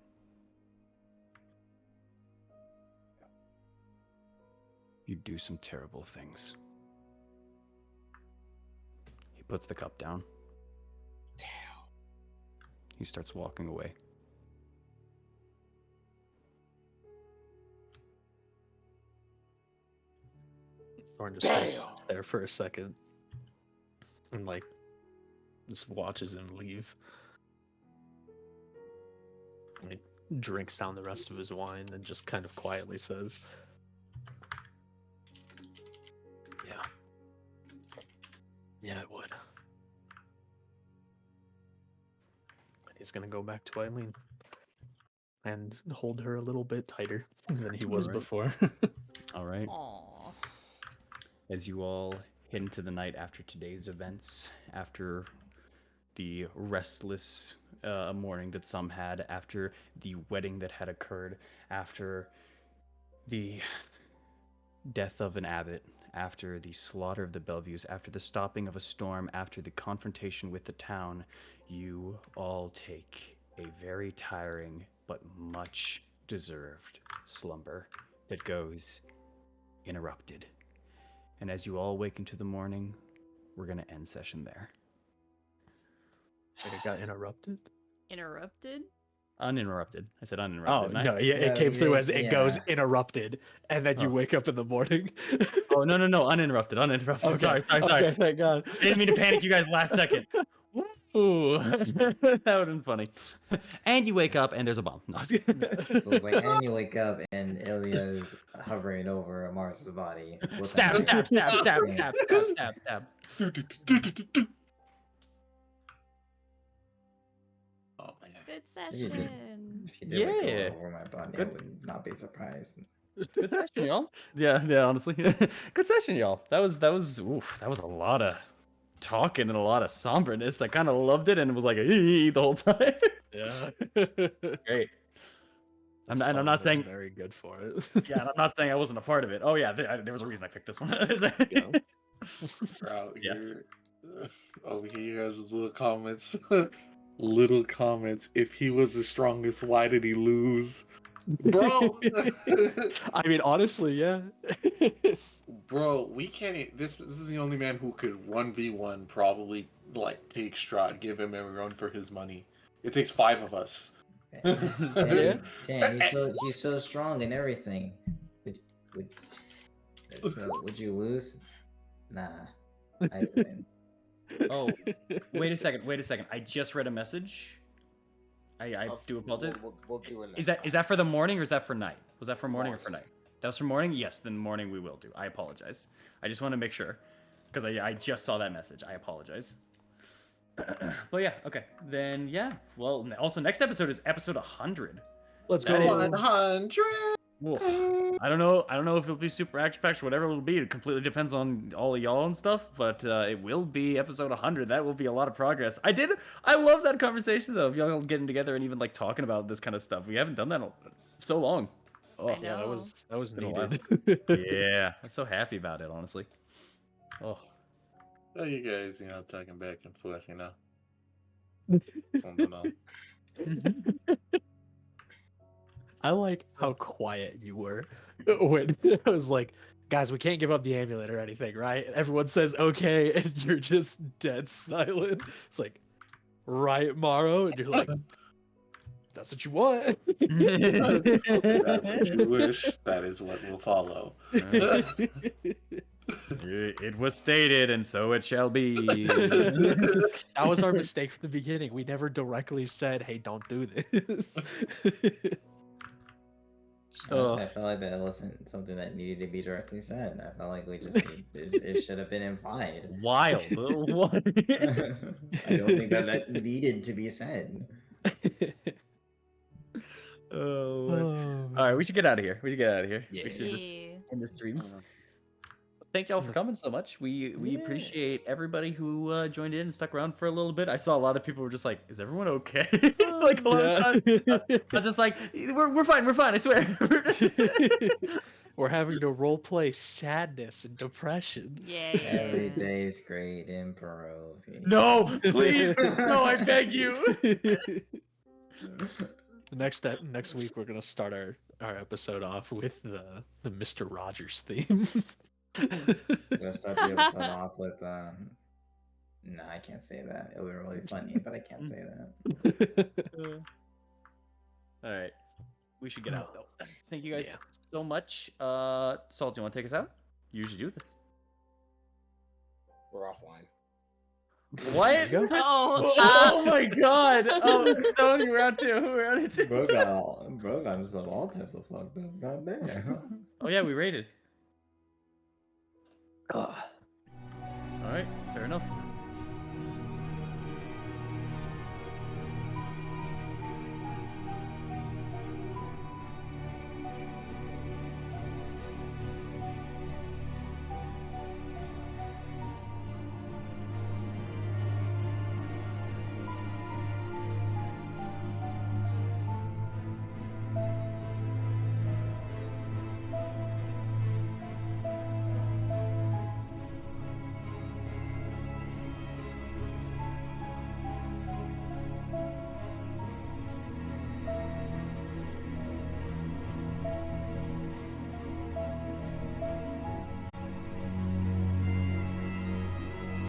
You do some terrible things. He puts the cup down. Damn. He starts walking away. Thorn just kind of sits there for a second and like just watches him leave. And he drinks down the rest of his wine and just kind of quietly says, "Yeah. Yeah, it would." He's gonna go back to Eileen and hold her a little bit tighter than he was Alright. before. All right. Aww. As you all head into the night after today's events, after the restless morning that some had, after the wedding that had occurred, after the death of an abbot, after the slaughter of the Bellevues, after the stopping of a storm, after the confrontation with the town, you all take a very tiring but much deserved slumber that goes interrupted. And as you all wake into the morning, we're going to end session there. And it got interrupted. Interrupted? Uninterrupted. I said Oh uninterrupted. no, yeah, it No, came through as it goes yeah. interrupted, and then you Oh. wake up in the morning. Oh, no, uninterrupted. Okay. Sorry. Okay, thank God. I didn't mean to panic you guys last second. Ooh, that would have been funny. And you wake up and there's a bomb. No, I was kidding. So it's like, and you wake up and Ilya's hovering over Amaris' body. with a Stab. Oh my god. Good You did. session. If you did wake Yeah. up over my body, I Good. would not be surprised. Good session, y'all. Yeah, honestly. Good session, y'all. That was a lot of talking and a lot of somberness. I kind of loved it and was like the whole time. Yeah. Great. I'm Song not was saying very good for it. yeah, and I'm not saying I wasn't a part of it. Oh yeah, there was a reason I picked this one. Yeah. Out Yeah. here. Over here, you guys with little comments. Little comments. If he was the strongest, why did he lose? Bro! I mean, honestly, yeah. Bro, we can't. This is the only man who could 1v1 probably like take Strahd, give him a run for his money. It takes 5 of us. Yeah. Damn, he's so strong and everything. Would you lose? Nah, I'd win. Oh, wait a second. I just read a message. I do apologize. We'll do it. Is that for the morning or is that for night? Was that for morning or for night? That was for morning? Yes, then morning we will do. I apologize. I just want to make sure. Because I just saw that message. I apologize. But yeah, okay. Then yeah. Well, also next episode is episode 100. Let's That go. is- 100! Woof. I don't know if it'll be super action packed, whatever it'll be. It completely depends on all of y'all and stuff. But it will be episode 100. That will be a lot of progress. I love that conversation though. Of y'all getting together and even like talking about this kind of stuff. We haven't done that in so long. Oh I Yeah, that know. was Been a while. needed. yeah, I'm so happy about it. Honestly. Oh. Oh, you guys, talking back and forth, Something else. I like how quiet you were when I was like, guys, we can't give up the amulet or anything, right? And everyone says okay, and you're just dead silent. It's like, right, Morrow? And you're like, that's what you want. That's what you wish. That is what will follow. It was stated, and so it shall be. That was our mistake from the beginning. We never directly said, hey, don't do this. Honestly, I felt like that wasn't something that needed to be directly said. I felt like it should have been implied. Wild. What? I don't think that needed to be said. Oh. All right, we should get out of here. We Yeah. should Yeah. end the streams. Thank y'all for coming so much. We Yeah. appreciate everybody who joined in and stuck around for a little bit. I saw a lot of people were just like, "Is everyone okay?" Like a lot of times. I was just like, "We're fine. I swear." We're having to role play sadness and depression. Yeah. Every day's great improv. No, please, no, I beg you. Next week we're gonna start our episode off with the Mr. Rogers theme. We're gonna start the episode off with no, I can't say that. It'll be really funny, but I can't say that. All right, we should get out though. Thank you guys Yeah. so much. Salt, do you want to take us out? You usually do this. We're offline. What? There you Oh my god! Oh, no, we're out too. We're out too. Bro got himself all types of fucked up. God damn. Oh yeah, we rated. Ah. All right, fair enough.